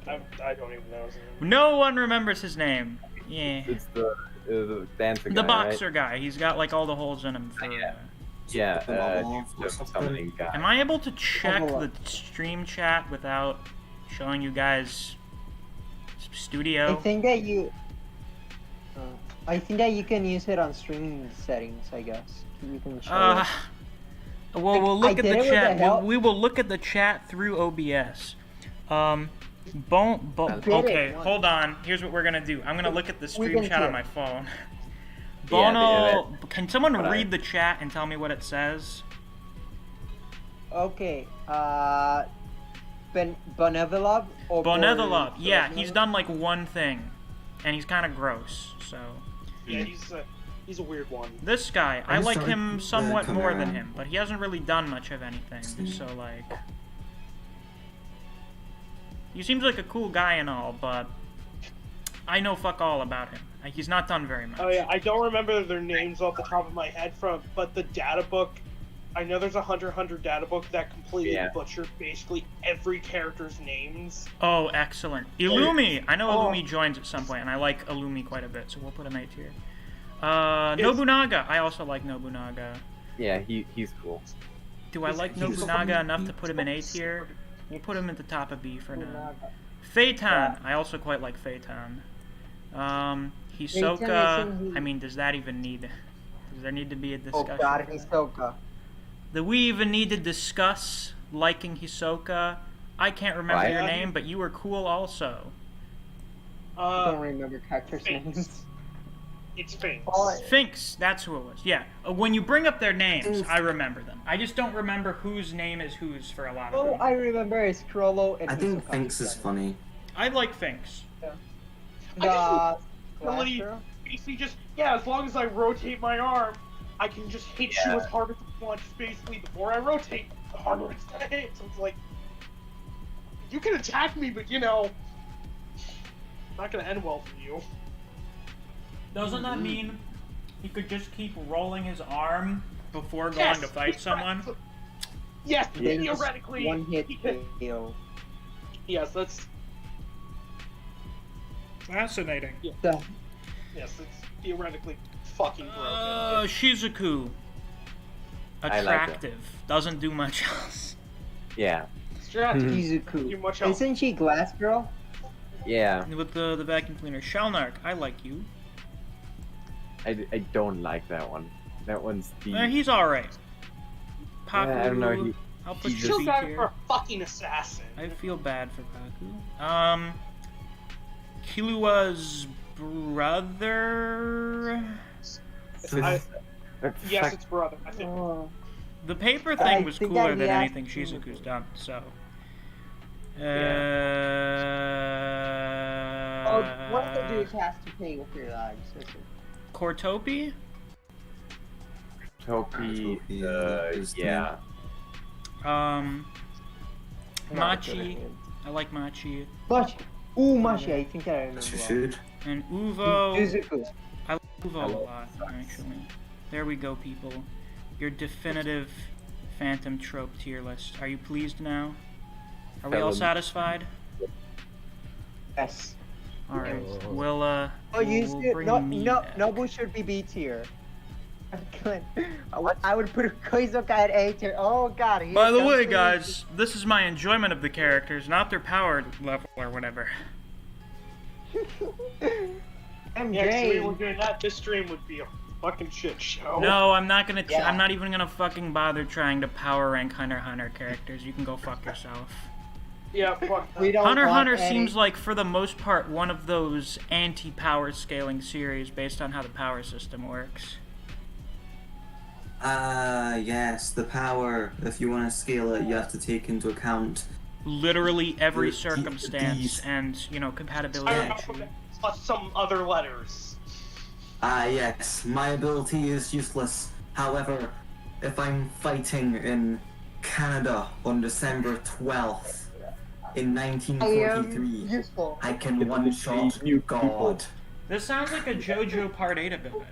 [SPEAKER 4] Okay.
[SPEAKER 5] I don't even know his name.
[SPEAKER 1] No one remembers his name. Yeah.
[SPEAKER 2] It's the dancer guy,
[SPEAKER 1] The
[SPEAKER 2] right?
[SPEAKER 1] boxer guy. He's got like all the holes in him. For,
[SPEAKER 2] Yeah, the summoning guy.
[SPEAKER 1] Am I able to check
[SPEAKER 4] Hold
[SPEAKER 1] the
[SPEAKER 4] on.
[SPEAKER 1] stream chat without showing you guys
[SPEAKER 4] I
[SPEAKER 1] studio?
[SPEAKER 4] think that you. I think that you can use it on streaming settings. I guess you can show.
[SPEAKER 1] Well, we'll
[SPEAKER 4] I
[SPEAKER 1] look at
[SPEAKER 4] did it
[SPEAKER 1] the
[SPEAKER 4] with
[SPEAKER 1] chat.
[SPEAKER 4] the help-
[SPEAKER 1] We will look at the chat through OBS.
[SPEAKER 4] did it
[SPEAKER 1] Okay,
[SPEAKER 4] once.
[SPEAKER 1] hold on. Here's what we're gonna do. I'm gonna look at the stream
[SPEAKER 4] can
[SPEAKER 1] chat on
[SPEAKER 4] hear.
[SPEAKER 1] my phone.
[SPEAKER 2] Yeah,
[SPEAKER 1] Bono, can someone
[SPEAKER 2] but
[SPEAKER 1] read the chat and tell me what it says?
[SPEAKER 4] Okay. Benevolov or
[SPEAKER 1] Bonevolov. Yeah,
[SPEAKER 4] Benevolov?
[SPEAKER 1] he's done like one thing, and he's kind of gross. So
[SPEAKER 5] Yeah, he's a weird one.
[SPEAKER 1] this guy, I
[SPEAKER 7] I'm
[SPEAKER 1] like
[SPEAKER 7] sorry,
[SPEAKER 1] him somewhat more than
[SPEAKER 7] Camara.
[SPEAKER 1] him, but he hasn't really done much of anything. So like, he seems like a cool guy and all, but I know fuck all about him. He's not done very much.
[SPEAKER 5] Oh yeah, I don't remember their names off the top of my head but the data book, I know there's a Hunter x Hunter data book that completely
[SPEAKER 2] Yeah.
[SPEAKER 5] butchered basically every character's names.
[SPEAKER 1] Oh, excellent. Illumi! I know
[SPEAKER 5] Oh.
[SPEAKER 1] Illumi joins at some point, and I like Illumi quite a bit, so we'll put him A tier. Nobunaga! I also like Nobunaga.
[SPEAKER 2] Yeah, he's cool.
[SPEAKER 1] Do I like
[SPEAKER 7] He's
[SPEAKER 1] Nobunaga
[SPEAKER 7] fucking-
[SPEAKER 1] enough to put him in A tier? We'll put him at the top of B for now.
[SPEAKER 4] Nobunaga.
[SPEAKER 1] Phaeton! I also quite like Phaeton. Hisoka,
[SPEAKER 4] isn't he-
[SPEAKER 1] I mean, does that even need... Does there need to be a
[SPEAKER 4] Oh
[SPEAKER 1] discussion?
[SPEAKER 4] god,
[SPEAKER 1] for that?
[SPEAKER 4] Hisoka.
[SPEAKER 1] Do we even need to discuss liking Hisoka? I can't remember
[SPEAKER 2] Why?
[SPEAKER 1] your name, but you were cool also.
[SPEAKER 4] I don't remember characters'
[SPEAKER 5] Sphinx.
[SPEAKER 4] names.
[SPEAKER 5] It's Sphinx.
[SPEAKER 4] Oh,
[SPEAKER 1] Sphinx, that's who it was. Yeah, when you bring up their names, I remember them. I just don't remember whose name is whose for a lot of
[SPEAKER 4] all
[SPEAKER 1] them.
[SPEAKER 4] I remember is Crollo and
[SPEAKER 7] I think
[SPEAKER 4] Hisoka.
[SPEAKER 7] Finks is funny.
[SPEAKER 1] I like Sphinx.
[SPEAKER 4] The
[SPEAKER 5] ability-
[SPEAKER 4] Glass Girl?
[SPEAKER 5] Basically just, yeah, as long as I rotate my arm, I can just hit you
[SPEAKER 2] Yeah.
[SPEAKER 5] as hard as I want. Just basically, the more I rotate, the harder it's gonna hit. So it's like, you can attack me, but you know, not gonna end well for you.
[SPEAKER 1] Doesn't that mean he could just keep rolling his arm before going to fight someone?
[SPEAKER 5] Yes,
[SPEAKER 4] Then just
[SPEAKER 5] theoretically.
[SPEAKER 4] one hit
[SPEAKER 5] he can-
[SPEAKER 4] KO.
[SPEAKER 5] Yes, that's
[SPEAKER 1] Fascinating.
[SPEAKER 4] The-
[SPEAKER 5] yes, it's theoretically fucking broken.
[SPEAKER 1] Shizuku.
[SPEAKER 2] I like her.
[SPEAKER 1] Attractive. Doesn't do much else.
[SPEAKER 2] Yeah.
[SPEAKER 5] Strategy. Too
[SPEAKER 4] Izuku.
[SPEAKER 5] much else.
[SPEAKER 4] Isn't she Glass Girl?
[SPEAKER 2] Yeah.
[SPEAKER 1] With the vacuum cleaner. Shalnark, I like you.
[SPEAKER 2] I don't like that one. That one's the.
[SPEAKER 1] He's alright. Paku,
[SPEAKER 2] I don't know.
[SPEAKER 1] I'll put
[SPEAKER 2] he's
[SPEAKER 1] you
[SPEAKER 5] Kill
[SPEAKER 1] B
[SPEAKER 5] that for
[SPEAKER 1] tier.
[SPEAKER 5] a fucking assassin.
[SPEAKER 1] I feel bad for Paku. Killua's brother.
[SPEAKER 5] Yes, it's brother. I think.
[SPEAKER 4] Oh.
[SPEAKER 1] The paper
[SPEAKER 4] I
[SPEAKER 1] thing was
[SPEAKER 4] think
[SPEAKER 1] cooler
[SPEAKER 4] I
[SPEAKER 1] than
[SPEAKER 4] asked
[SPEAKER 1] anything
[SPEAKER 4] him.
[SPEAKER 1] Shizuku's done, so.
[SPEAKER 4] Oh, what the dude has to pay with your lives?
[SPEAKER 1] Cortopi?
[SPEAKER 2] Topi.
[SPEAKER 7] Is
[SPEAKER 2] Yeah.
[SPEAKER 1] Machi. I like Machi.
[SPEAKER 4] Machi. Ooh, Machi. I think I remember.
[SPEAKER 7] As you should.
[SPEAKER 1] And Uvo.
[SPEAKER 4] Izuku.
[SPEAKER 1] I like Uvo a lot, actually. There we go, people. Your definitive Phantom Troupe tier list. Are you pleased now? Are we all satisfied?
[SPEAKER 4] Yes.
[SPEAKER 1] Alright.
[SPEAKER 6] Yes.
[SPEAKER 1] We'll,
[SPEAKER 4] Oh, you
[SPEAKER 1] we'll
[SPEAKER 4] should.
[SPEAKER 1] bring
[SPEAKER 4] No,
[SPEAKER 1] me
[SPEAKER 4] no,
[SPEAKER 1] back.
[SPEAKER 4] Nobu should be B tier. I would put Koizuka at A tier. Oh god. here
[SPEAKER 1] By the
[SPEAKER 4] comes
[SPEAKER 1] way,
[SPEAKER 4] the-
[SPEAKER 1] guys, this is my enjoyment of the characters, not their power level or whatever.
[SPEAKER 4] MJ.
[SPEAKER 5] Yeah, 'cause if we were doing that, this stream would be a fucking shit show.
[SPEAKER 1] No, I'm not gonna.
[SPEAKER 4] Yeah.
[SPEAKER 1] I'm not even gonna fucking bother trying to power rank Hunter x Hunter characters. You can go fuck yourself.
[SPEAKER 5] Yeah, fuck that.
[SPEAKER 4] We don't
[SPEAKER 1] Hunter x
[SPEAKER 4] want
[SPEAKER 1] Hunter
[SPEAKER 4] any-
[SPEAKER 1] seems like, for the most part, one of those anti-power scaling series based on how the power system works.
[SPEAKER 7] Yes, the power. If you want to scale it, you have to take into account.
[SPEAKER 1] Literally every
[SPEAKER 7] The-
[SPEAKER 1] circumstance
[SPEAKER 7] these-
[SPEAKER 1] and, you know, compatibility.
[SPEAKER 5] I
[SPEAKER 7] Yeah.
[SPEAKER 5] remember plus some other letters.
[SPEAKER 7] Yes, my ability is useless. However, if I'm fighting in Canada on December 12th in
[SPEAKER 4] I am
[SPEAKER 7] 1943,
[SPEAKER 4] useful.
[SPEAKER 7] I can one-shot God.
[SPEAKER 1] This sounds like a JoJo Part 8 ability.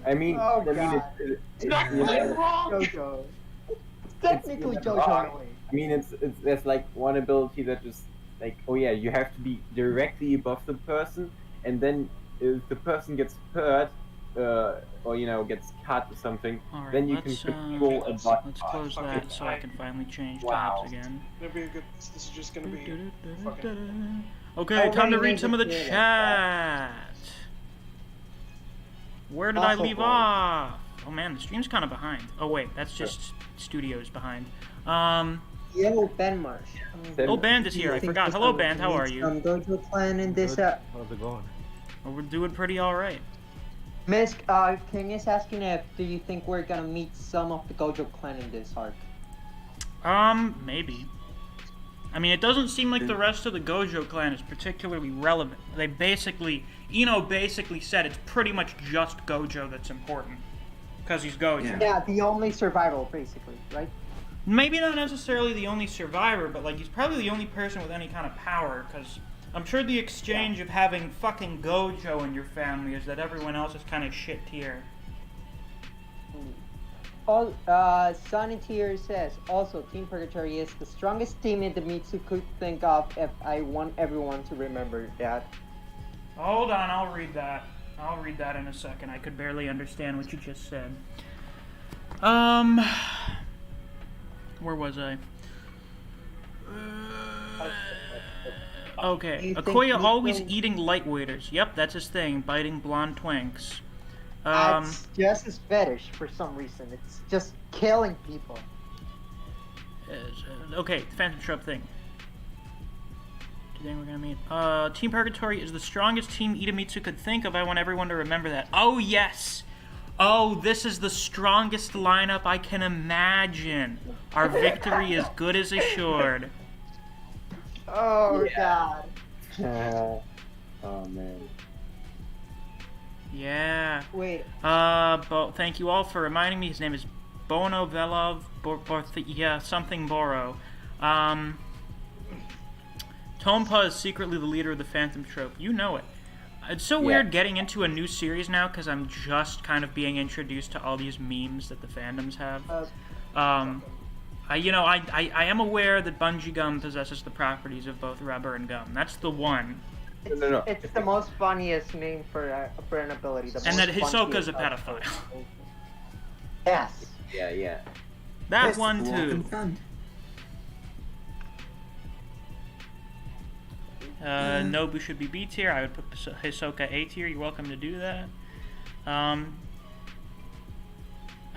[SPEAKER 2] I mean,
[SPEAKER 4] Oh,
[SPEAKER 2] I mean,
[SPEAKER 4] God.
[SPEAKER 5] It's not
[SPEAKER 2] you
[SPEAKER 5] quite
[SPEAKER 2] know,
[SPEAKER 5] wrong.
[SPEAKER 4] JoJo. It's technically
[SPEAKER 2] it's
[SPEAKER 4] JoJo.
[SPEAKER 2] wrong.
[SPEAKER 4] in a way.
[SPEAKER 2] I mean, it's there's like one ability that just like, oh yeah, you have to be directly above the person, and then if the person gets hurt, or you know gets cut or something,
[SPEAKER 1] Alright,
[SPEAKER 2] then you
[SPEAKER 1] let's,
[SPEAKER 2] can control a
[SPEAKER 1] let's
[SPEAKER 2] button.
[SPEAKER 1] close that so I can finally change
[SPEAKER 2] Wow.
[SPEAKER 1] tabs again.
[SPEAKER 5] Gonna be a good. This is just gonna be. fucking-
[SPEAKER 1] Okay, time to
[SPEAKER 4] Already
[SPEAKER 1] read some of the
[SPEAKER 4] made the
[SPEAKER 1] chat. Where did I
[SPEAKER 4] Awful
[SPEAKER 1] leave
[SPEAKER 4] boy.
[SPEAKER 1] off? Oh man, the stream's kind of behind. Oh wait, that's just studios behind.
[SPEAKER 4] Yo, Ben Marsh.
[SPEAKER 1] Oh, Band is here. I forgot. Hello, Band. How are you?
[SPEAKER 4] Dojo Clan in this.
[SPEAKER 6] Good. How's it going?
[SPEAKER 1] Well, we're doing pretty all right.
[SPEAKER 4] Misc, King is asking if do you think we're gonna meet some of the Gojo Clan in this arc?
[SPEAKER 1] Maybe. I mean, it doesn't seem like the rest of the Gojo clan is particularly relevant. They basically, Ino basically said it's pretty much just Gojo that's important. Because he's Gojo.
[SPEAKER 7] Yeah.
[SPEAKER 4] Yeah, the only survival, basically, right?
[SPEAKER 1] Maybe not necessarily the only survivor, but like he's probably the only person with any kind of power, because I'm sure the exchange of having fucking Gojo in your family is that everyone else is kind of shit tier.
[SPEAKER 4] All, Sunny Tier says, also, Team Purgatory is the strongest team in the Mitsu could think of if I want everyone to remember that.
[SPEAKER 1] Hold on, I'll read that. I'll read that in a second. I could barely understand what you just said. Where was I? Okay.
[SPEAKER 4] You think
[SPEAKER 1] Akoya
[SPEAKER 4] Nico-
[SPEAKER 1] always eating lightweighters. Yep, that's his thing. Biting blonde twinks.
[SPEAKER 4] It's just his fetish for some reason. It's just killing people.
[SPEAKER 1] Okay, Phantom Troupe thing. Do you think we're gonna meet? Team Purgatory is the strongest team Idemitsu could think of. I want everyone to remember that. Oh, yes! Oh, this is the strongest lineup I can imagine. Our victory is good as assured.
[SPEAKER 4] Oh god.
[SPEAKER 2] Oh man.
[SPEAKER 1] Yeah.
[SPEAKER 4] Wait.
[SPEAKER 1] Thank you all for reminding me. His name is Bono Velov, something Boro. Tompa is secretly the leader of the Phantom Troupe. You know it. It's so weird getting into a new series now because I'm just kind of being introduced to all these memes that the fandoms have. I am aware that Bungee Gum possesses the properties of both rubber and gum. That's the one.
[SPEAKER 2] No.
[SPEAKER 4] It's the most funniest name for an ability.
[SPEAKER 1] And that Hisoka's a pedophile.
[SPEAKER 4] Yes.
[SPEAKER 2] Yeah.
[SPEAKER 1] That
[SPEAKER 7] Yes,
[SPEAKER 1] one
[SPEAKER 7] the walking
[SPEAKER 1] too.
[SPEAKER 7] fan.
[SPEAKER 1] Nobu should be B tier. I would put Hisoka A tier. You're welcome to do that. I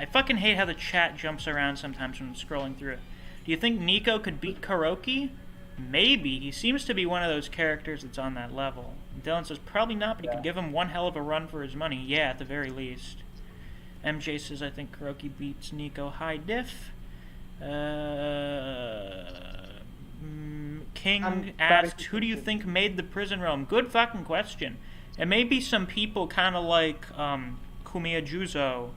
[SPEAKER 1] fucking hate how the chat jumps around sometimes when I'm scrolling through it. Do you think Nico could beat Kuroki? Maybe. He seems to be one of those characters that's on that level. Dylan says probably not, but he could give him one hell of a run for his money. Yeah, at the very least. MJ says I think Kuroki beats Nico high diff. King asked, who do you think made the prison realm? Good fucking question. It may be some people kind of like Kumiya Juzo,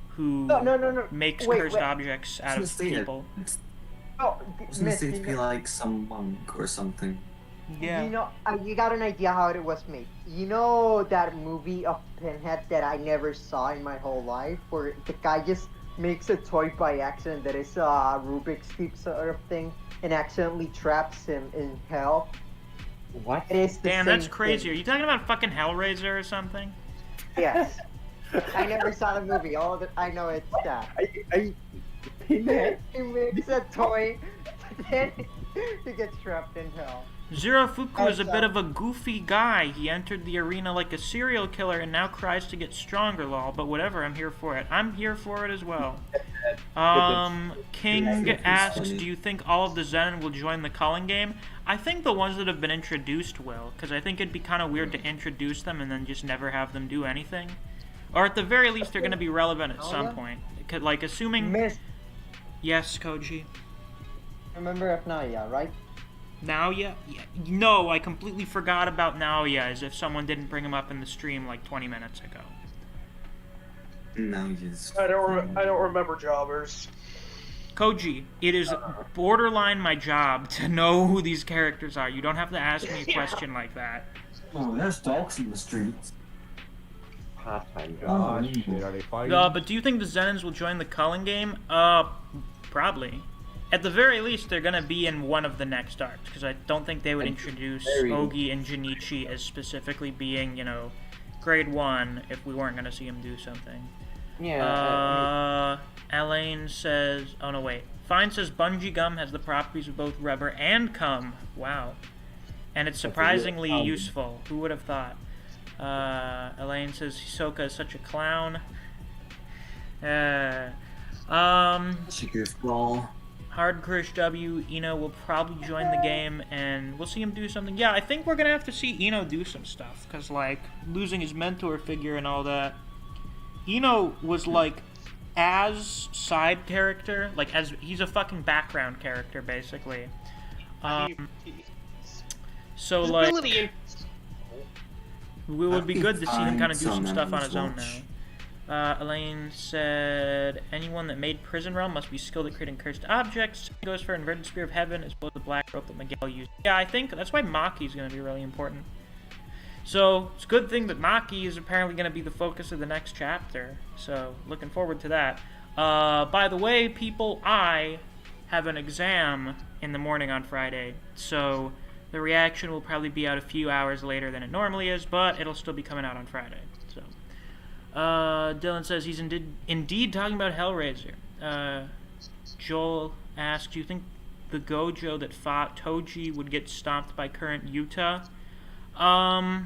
[SPEAKER 1] who
[SPEAKER 4] No.
[SPEAKER 1] makes
[SPEAKER 4] Wait,
[SPEAKER 1] cursed objects out of people.
[SPEAKER 4] Oh,
[SPEAKER 7] Wasn't
[SPEAKER 4] Miss,
[SPEAKER 7] it to be like some monk or something?
[SPEAKER 1] Yeah.
[SPEAKER 4] You know, you got an idea how it was made. You know that movie of Pinhead that I never saw in my whole life, where the guy just makes a toy by accident that is a Rubik's Cube sort of thing, and accidentally traps him in hell.
[SPEAKER 2] What?
[SPEAKER 4] It is the
[SPEAKER 1] Damn,
[SPEAKER 4] same
[SPEAKER 1] that's crazy.
[SPEAKER 4] thing.
[SPEAKER 1] Are you talking about fucking Hellraiser or something?
[SPEAKER 4] Yes. I never saw the movie. All that I know it's that. He makes a toy, then he gets trapped in hell.
[SPEAKER 1] Zirofuku is a bit of a goofy guy. He entered the arena like a serial killer and now cries to get stronger, lol. But whatever, I'm here for it. I'm here for it as well. King asks, do you think all of the Zenin will join the culling game? I think the ones that have been introduced will, because I think it'd be kind of weird to introduce them and then just never have them do anything. Or at the very least, they're going to be relevant at some point. Like, assuming...
[SPEAKER 4] Miss,
[SPEAKER 1] Yes, Koji.
[SPEAKER 4] remember of Naya, right?
[SPEAKER 1] Naoya? Yeah. No, I completely forgot about Naoya, as if someone didn't bring him up in the stream like 20 minutes ago.
[SPEAKER 7] Now just.
[SPEAKER 5] I don't remember jobbers.
[SPEAKER 1] Koji, it is borderline my job to know who these characters are. You don't have to ask me a question like that.
[SPEAKER 7] Oh, there's dogs in the streets.
[SPEAKER 2] Part-time
[SPEAKER 6] Oh,
[SPEAKER 2] job.
[SPEAKER 6] shit, are they fighting?
[SPEAKER 1] But do you think the Zenins will join the culling game? Probably. At the very least, they're gonna be in one of the next arcs, because I don't think they would introduce Ogi and Junichi as specifically being, grade 1 if we weren't gonna see him do something.
[SPEAKER 2] Yeah.
[SPEAKER 1] Elaine says, oh no wait. Fine says Bungee Gum has the properties of both rubber and cum. Wow. And it's surprisingly useful. Who would have thought? Elaine says Hisoka is such a clown.
[SPEAKER 7] She goofball.
[SPEAKER 1] Hard Crush W, Ino will probably join the game, and we'll see him do something. Yeah, I think we're gonna have to see Ino do some stuff, because, losing his mentor figure and all that. Ino was, as side character, as he's a fucking background character, basically. So,
[SPEAKER 5] His ability in-
[SPEAKER 1] it would be good to see him kind of do some
[SPEAKER 7] Some
[SPEAKER 1] stuff on his own
[SPEAKER 7] watch.
[SPEAKER 1] now. Elaine said, anyone that made Prison Realm must be skilled at creating cursed objects. Goes for Inverted Spear of Heaven as well as the black rope that Miguel used. Yeah, I think that's why Maki's going to be really important. So, it's a good thing that Maki is apparently going to be the focus of the next chapter. So, looking forward to that. By the way, people, I have an exam in the morning on Friday. So, the reaction will probably be out a few hours later than it normally is, but it'll still be coming out on Friday. So, Dylan says he's indeed talking about Hellraiser. Joel asks, do you think the Gojo that fought Toji would get stomped by current Yuta? I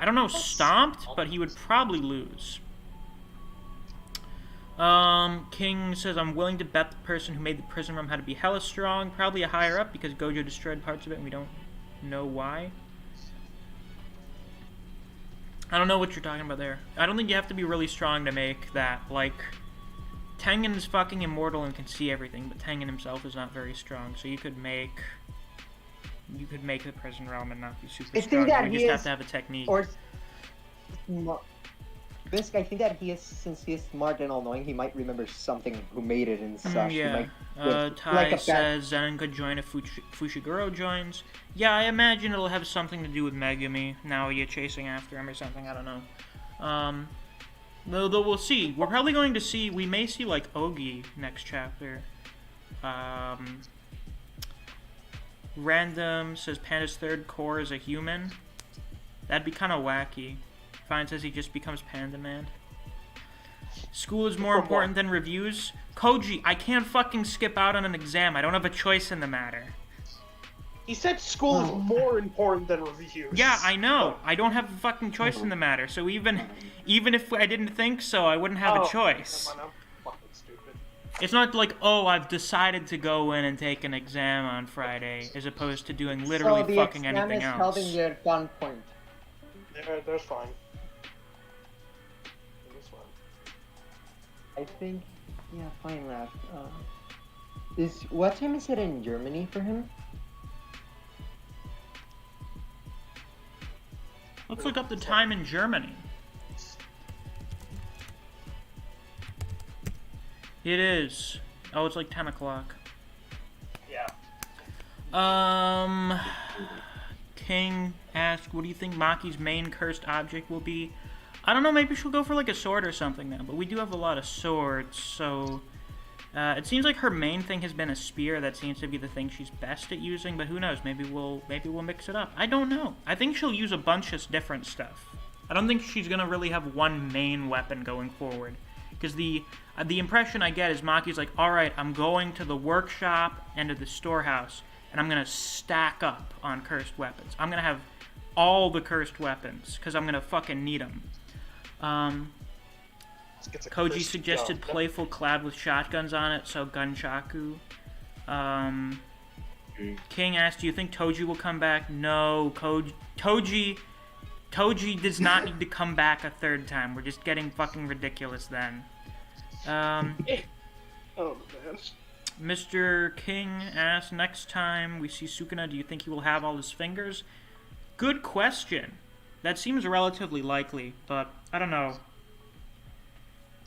[SPEAKER 1] don't know, stomped, but he would probably lose. King says, I'm willing to bet the person who made the prison room had to be hella strong, probably a higher up because Gojo destroyed parts of it and we don't know why. I don't know what you're talking about there. I don't think you have to be really strong to make that. Like, Tengen's fucking immortal and can see everything, but Tengen himself is not very strong, so you could make the prison realm and not be super strong. You just have to have a technique.
[SPEAKER 4] Or Misc, I think that since he is smart and all-knowing, he might remember something who made it and such.
[SPEAKER 1] Yeah. Tai says Zenon could join if Fushiguro joins. Yeah, I imagine it'll have something to do with Megumi. Now you're chasing after him or something, I don't know. Though we'll see. We're probably going to see, we may see like Ogi next chapter. Random says Panda's third core is a human. That'd be kind of wacky. Fine says he just becomes Panda Man. School is more important than reviews. Koji, I can't fucking skip out on an exam. I don't have a choice in the matter.
[SPEAKER 5] He said school is more important than reviews.
[SPEAKER 1] Yeah, I know. I don't have a fucking choice in the matter. So even if I didn't think so, I wouldn't have a choice.
[SPEAKER 5] I'm fucking stupid.
[SPEAKER 1] It's not like, oh, I've decided to go in and take an exam on Friday, as opposed to doing literally fucking anything else.
[SPEAKER 4] So the exam is held in your gunpoint.
[SPEAKER 5] Yeah, that's fine.
[SPEAKER 4] I think, yeah, fine, Raph. What time is it in Germany for him?
[SPEAKER 1] Let's look up the time in Germany. It is. Oh, it's like 10 o'clock.
[SPEAKER 5] Yeah.
[SPEAKER 1] King asked, what do you think Maki's main cursed object will be? I don't know, maybe she'll go for like a sword or something now, but we do have a lot of swords, so it seems like her main thing has been a spear. That seems to be the thing she's best at using, but who knows, maybe we'll mix it up. I don't know. I think she'll use a bunch of different stuff. I don't think she's gonna really have one main weapon going forward, because the impression I get is Maki's like, alright, I'm going to the workshop and to the storehouse, and I'm gonna stack up on cursed weapons. I'm gonna have all the cursed weapons, because I'm gonna fucking need them. Koji suggested playful cloud with shotguns on it, so gunchaku. King asked, do you think Toji will come back? No, Toji does not need to come back a third time. We're just getting fucking ridiculous then.
[SPEAKER 5] Oh, man.
[SPEAKER 1] Mr. King asked, next time we see Sukuna, do you think he will have all his fingers? Good question. That seems relatively likely, but I don't know.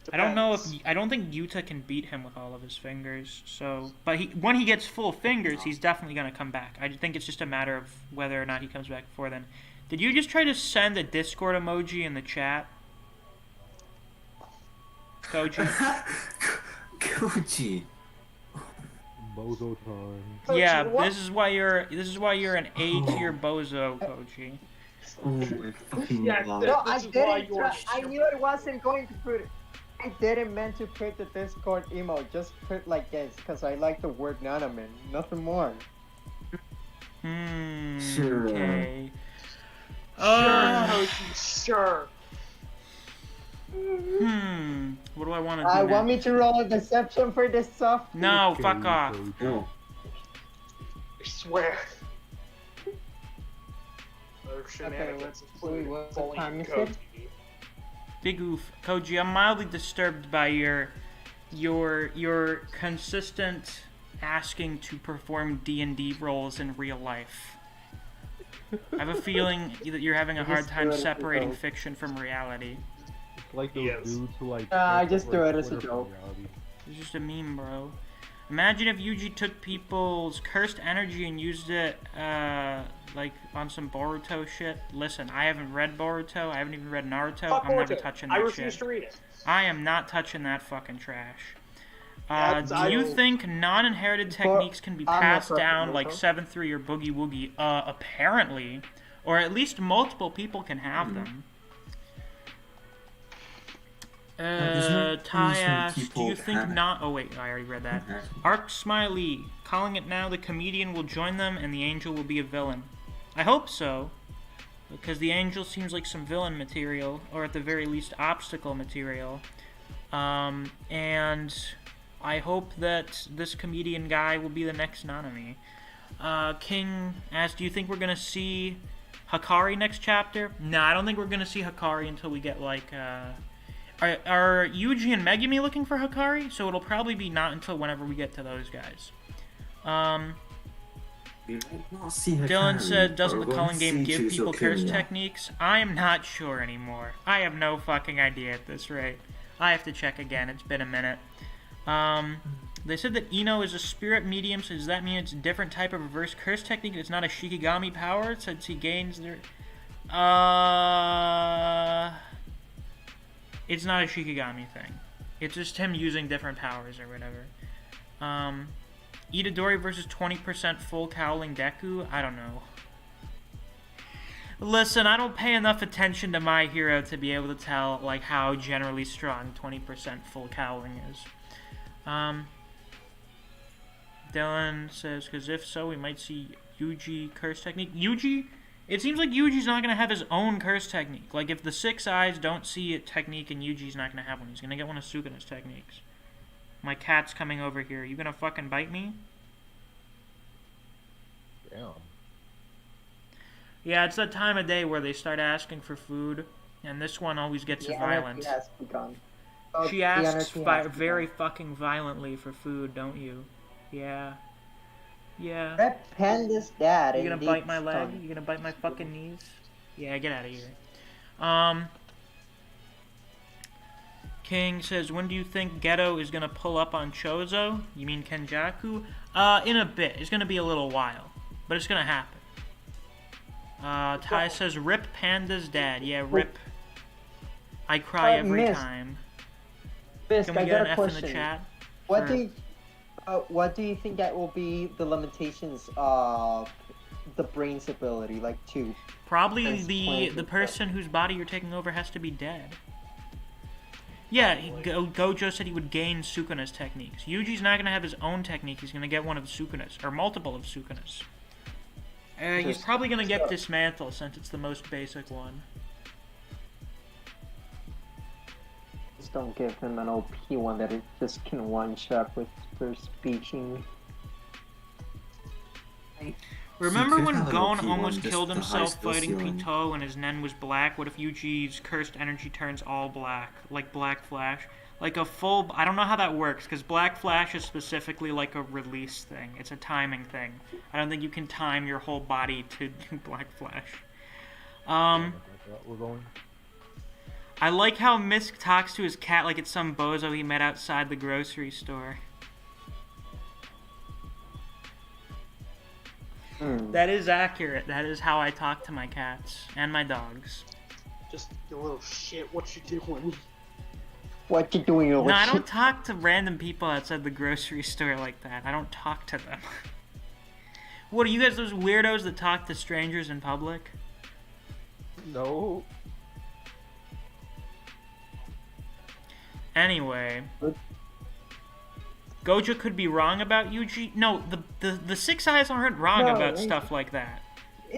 [SPEAKER 5] Depends.
[SPEAKER 1] I don't think Yuta can beat him with all of his fingers. So, but when he gets full fingers, he's definitely gonna come back. I think it's just a matter of whether or not he comes back before then. Did you just try to send a Discord emoji in the chat, Koji?
[SPEAKER 7] Koji.
[SPEAKER 6] Bozo time.
[SPEAKER 5] Koji,
[SPEAKER 1] Yeah,
[SPEAKER 5] what?
[SPEAKER 1] this is why you're an A tier bozo, Koji.
[SPEAKER 7] Oh, I fucking
[SPEAKER 5] Yeah,
[SPEAKER 7] love
[SPEAKER 4] No,
[SPEAKER 5] This
[SPEAKER 4] I
[SPEAKER 5] is why
[SPEAKER 4] didn't.
[SPEAKER 5] you're
[SPEAKER 4] I knew it wasn't going to put it. I didn't meant to put the Discord emo. Just put like this, because I like the word nanaman. Nothing more.
[SPEAKER 7] Sure.
[SPEAKER 1] Okay.
[SPEAKER 5] Sure.
[SPEAKER 1] What do I want to do
[SPEAKER 4] I
[SPEAKER 1] now?
[SPEAKER 4] want me to roll a deception for this soft.
[SPEAKER 1] No, fuck off.
[SPEAKER 7] No.
[SPEAKER 5] I swear. Other
[SPEAKER 4] Okay,
[SPEAKER 5] shenanigans
[SPEAKER 4] let's see
[SPEAKER 5] including
[SPEAKER 4] what
[SPEAKER 5] bullying
[SPEAKER 4] time is
[SPEAKER 5] Koji.
[SPEAKER 4] it.
[SPEAKER 1] Big oof. Koji, I'm mildly disturbed by your consistent asking to perform D&D roles in real life. I have a feeling that you're having a hard time separating fiction from reality.
[SPEAKER 6] It's like those
[SPEAKER 5] Yes.
[SPEAKER 6] dudes who like.
[SPEAKER 4] I
[SPEAKER 6] take
[SPEAKER 4] just
[SPEAKER 6] over
[SPEAKER 4] do it as a
[SPEAKER 6] Twitter for
[SPEAKER 4] joke.
[SPEAKER 6] reality.
[SPEAKER 1] It's just a meme, bro. Imagine if Yuji took people's cursed energy and used it, like, on some Boruto shit. Listen, I haven't read Boruto, I haven't even read Naruto,
[SPEAKER 5] Fuck
[SPEAKER 1] I'm never
[SPEAKER 5] Boruto.
[SPEAKER 1] touching
[SPEAKER 5] I
[SPEAKER 1] that
[SPEAKER 5] refuse
[SPEAKER 1] shit.
[SPEAKER 5] to read it.
[SPEAKER 1] I am not touching that fucking trash.
[SPEAKER 5] I
[SPEAKER 1] Do you
[SPEAKER 5] will-
[SPEAKER 1] think non-inherited techniques can be
[SPEAKER 4] I'm not
[SPEAKER 1] passed
[SPEAKER 4] touching
[SPEAKER 1] down like
[SPEAKER 4] Boruto.
[SPEAKER 1] 7-3 or Boogie Woogie? Apparently. Or at least multiple people can have them.
[SPEAKER 7] there's no
[SPEAKER 1] Ty
[SPEAKER 7] reason to
[SPEAKER 1] asked,
[SPEAKER 7] keep
[SPEAKER 1] do you
[SPEAKER 7] old
[SPEAKER 1] think
[SPEAKER 7] Hannah.
[SPEAKER 1] not... Oh, wait, I already read that.
[SPEAKER 7] Okay.
[SPEAKER 1] Arc Smiley, calling it now, the comedian will join them and the angel will be a villain. I hope so, because the angel seems like some villain material, or at the very least obstacle material. And I hope that this comedian guy will be the next Nanami. King asked, do you think we're going to see Hakari next chapter? No, I don't think we're going to see Hakari until we get, like, Are Yuji and Megumi looking for Hakari? So it'll probably be not until whenever we get to those guys.
[SPEAKER 7] We might not see her
[SPEAKER 1] Dylan
[SPEAKER 7] carry,
[SPEAKER 1] said, doesn't
[SPEAKER 7] but
[SPEAKER 1] the
[SPEAKER 7] we're
[SPEAKER 1] calling
[SPEAKER 7] going
[SPEAKER 1] game
[SPEAKER 7] to see
[SPEAKER 1] give people curse
[SPEAKER 7] Chuzo-Kinya.
[SPEAKER 1] techniques? I'm not sure anymore. I have no fucking idea at this rate. I have to check again. It's been a minute. They said that Ino is a spirit medium, so does that mean it's a different type of reverse curse technique? It's not a Shikigami power, since he gains their... It's not a Shikigami thing. It's just him using different powers or whatever. Itadori versus 20% full cowling Deku? I don't know. Listen, I don't pay enough attention to My Hero to be able to tell, like, how generally strong 20% full cowling is. Dylan says, because if so, we might see Yuji curse technique. Yuji? It seems like Yuji's not going to have his own curse technique. Like, if the 6 eyes don't see a technique and Yuji's not going to have one, he's going to get one of Sukuna's techniques. My cat's coming over here. You going to fucking bite me?
[SPEAKER 6] Damn.
[SPEAKER 1] Yeah, it's that time of day where they start asking for food, and this one always gets violent.
[SPEAKER 4] Has begun.
[SPEAKER 1] She asks very fucking violently for food, don't you? Yeah. Yeah.
[SPEAKER 4] Rep Panda's dad.
[SPEAKER 1] You gonna
[SPEAKER 4] indeed
[SPEAKER 1] bite my leg?
[SPEAKER 4] stunned.
[SPEAKER 1] You gonna bite my fucking knees? Yeah, get out of here. King says, when do you think Geto is gonna pull up on Chozo? You mean Kenjaku? In a bit. It's gonna be a little while. But it's gonna happen. Ty says, rip Panda's dad. Yeah, rip. I cry every
[SPEAKER 4] Misc.
[SPEAKER 1] time.
[SPEAKER 4] Misc,
[SPEAKER 1] Can we
[SPEAKER 4] I
[SPEAKER 1] get
[SPEAKER 4] got
[SPEAKER 1] an
[SPEAKER 4] a
[SPEAKER 1] F in
[SPEAKER 4] question.
[SPEAKER 1] the chat?
[SPEAKER 4] What
[SPEAKER 1] for-
[SPEAKER 4] do you think that will be the limitations of the brain's ability, like to?
[SPEAKER 1] Probably
[SPEAKER 4] transplant
[SPEAKER 1] the
[SPEAKER 4] and
[SPEAKER 1] person whose body you're taking over has to be dead. Yeah, Gojo said he would gain Sukuna's techniques. Yuji's not going to have his own technique. He's going to get one of Sukuna's, or multiple of Sukuna's. He's
[SPEAKER 4] Just-
[SPEAKER 1] probably going to get Dismantle, since it's the most basic one.
[SPEAKER 4] Just don't give him an OP one that it just can one shot with first speaking.
[SPEAKER 1] Remember
[SPEAKER 7] could
[SPEAKER 1] when
[SPEAKER 7] have an
[SPEAKER 1] Gon
[SPEAKER 7] OP
[SPEAKER 1] almost
[SPEAKER 7] one, just
[SPEAKER 1] killed
[SPEAKER 7] the
[SPEAKER 1] himself
[SPEAKER 7] high skill
[SPEAKER 1] fighting
[SPEAKER 7] ceiling.
[SPEAKER 1] Pito and his Nen was black? What if Yuji's cursed energy turns all black? Like Black Flash? Like a full... I don't know how that works, because Black Flash is specifically like a release thing. It's a timing thing. I don't think you can time your whole body to do Black Flash.
[SPEAKER 6] We're going.
[SPEAKER 1] I like how Misc talks to his cat like it's some bozo he met outside the grocery store. That is accurate. That is how I talk to my cats and my dogs.
[SPEAKER 5] Just you little shit. What you doing?
[SPEAKER 4] What you doing over
[SPEAKER 1] No, I don't talk to random people outside the grocery store like that. I don't talk to them. What, are you guys those weirdos that talk to strangers in public?
[SPEAKER 6] No.
[SPEAKER 1] Anyway. Gojo could be wrong about Yuji. No, the 6 eyes aren't wrong
[SPEAKER 4] No,
[SPEAKER 1] about
[SPEAKER 4] they-
[SPEAKER 1] stuff like that.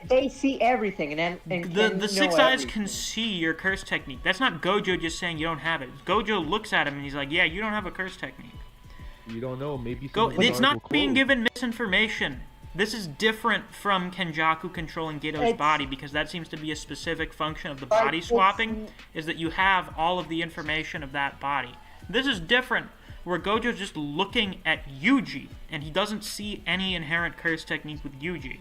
[SPEAKER 4] They see everything, and
[SPEAKER 1] The 6 eyes can see your curse technique. That's not Gojo just saying you don't have it. Gojo looks at him and he's like, yeah, you don't have a curse technique.
[SPEAKER 6] You don't know. Maybe
[SPEAKER 1] It's
[SPEAKER 6] stars
[SPEAKER 1] not
[SPEAKER 6] will
[SPEAKER 1] being
[SPEAKER 6] close.
[SPEAKER 1] given misinformation. This is different from Kenjaku controlling Geto's
[SPEAKER 4] It's-
[SPEAKER 1] body, because that seems to be a specific function of the
[SPEAKER 4] But
[SPEAKER 1] body
[SPEAKER 4] it's-
[SPEAKER 1] swapping, is that you have all of the information of that body. This is different, where Gojo's just looking at Yuji, and he doesn't see any inherent curse technique with Yuji.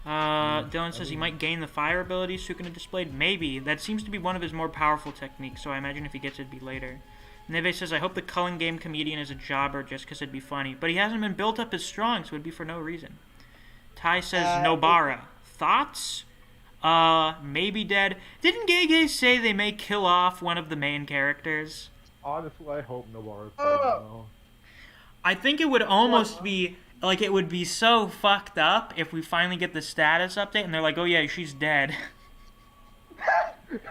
[SPEAKER 1] Dylan says he might gain the fire ability Sukuna displayed. Maybe. That seems to be one of his more powerful techniques, so I imagine if he gets it, it'd be later. Neve says, I hope the culling game comedian is a jobber just because it'd be funny. But he hasn't been built up as strong, so it'd be for no reason. Ty says, Nobara. Thoughts? Maybe dead. Didn't Gege say they may kill off one of the main characters?
[SPEAKER 6] Honestly, I hope Nobara's dead now.
[SPEAKER 1] I think it would almost be... Like, it would be so fucked up if we finally get the status update and they're like, oh yeah, she's dead.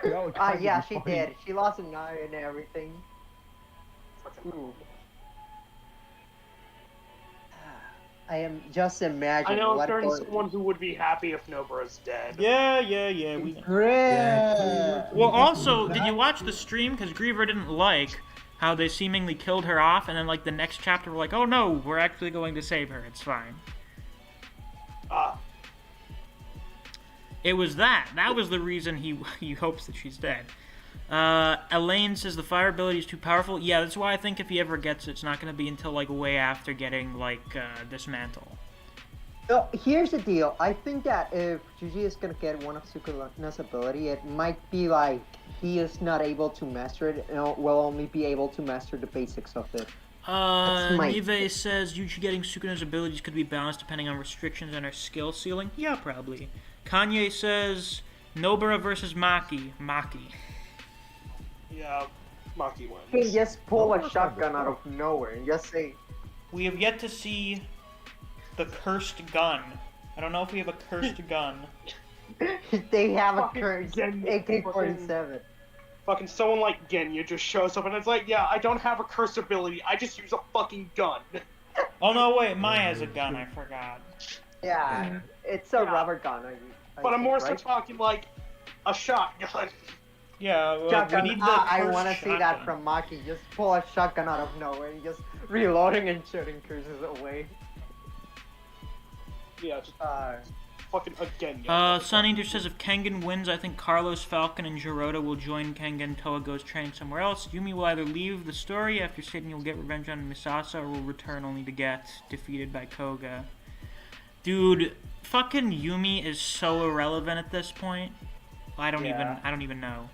[SPEAKER 6] That would kinda
[SPEAKER 4] Yeah,
[SPEAKER 6] be
[SPEAKER 4] she
[SPEAKER 6] funny.
[SPEAKER 4] did. She lost an eye and everything. Ooh. I am just
[SPEAKER 5] I
[SPEAKER 4] imagining
[SPEAKER 5] know
[SPEAKER 4] what
[SPEAKER 5] there's
[SPEAKER 4] goes-
[SPEAKER 5] someone who would be happy if Nobara's dead.
[SPEAKER 1] Yeah. We.
[SPEAKER 4] Great.
[SPEAKER 1] Well, also, did you watch the stream? Because Griever didn't like how they seemingly killed her off, and then like the next chapter, we're like, oh no, we're actually going to save her. It's fine. It was that. That was the reason he hopes that she's dead. Elaine says the fire ability is too powerful. Yeah, that's why I think if he ever gets it, it's not going to be until like way after getting like dismantle.
[SPEAKER 4] So here's the deal. I think that if Juji is gonna get one of Sukuna's ability, it might be like he is not able to master it, and will only be able to master the basics of it.
[SPEAKER 1] Nive says Yuji getting Sukuna's abilities could be balanced depending on restrictions on her skill ceiling. Yeah, probably. Kanye says Nobara versus Maki.
[SPEAKER 5] Yeah, Maki
[SPEAKER 4] You
[SPEAKER 5] wins.
[SPEAKER 4] can just pull a shotgun out of nowhere and just say,
[SPEAKER 1] We have yet to see the cursed gun. I don't know if we have a cursed gun.
[SPEAKER 4] they have a
[SPEAKER 5] Fucking
[SPEAKER 4] curse
[SPEAKER 5] Genya,
[SPEAKER 4] AK-47.
[SPEAKER 5] Fucking someone like Genya just shows up and it's like, yeah, I don't have a curse ability, I just use a fucking gun.
[SPEAKER 1] Oh no, wait, Maya has a gun, I forgot.
[SPEAKER 4] Yeah, it's a
[SPEAKER 5] Yeah.
[SPEAKER 4] rubber gun.
[SPEAKER 5] But I'm more so
[SPEAKER 4] right?
[SPEAKER 5] talking like a shotgun.
[SPEAKER 1] Yeah, well,
[SPEAKER 4] Shotgun.
[SPEAKER 1] we need the
[SPEAKER 4] I
[SPEAKER 1] cursed
[SPEAKER 4] want to see that
[SPEAKER 1] shotgun.
[SPEAKER 4] from Maki. Just pull a shotgun out of nowhere and just reloading and shooting curses away.
[SPEAKER 5] Yeah, just fucking a Genya.
[SPEAKER 1] Suneater says if Kengan wins, I think Carlos, Falcon, and Giroda will join Kengan. Toa goes training somewhere else. Yumi will either leave the story after stating he'll get revenge on Misasa, or will return only to get defeated by Koga. Dude, fucking Yumi is so irrelevant at this point. I don't even know.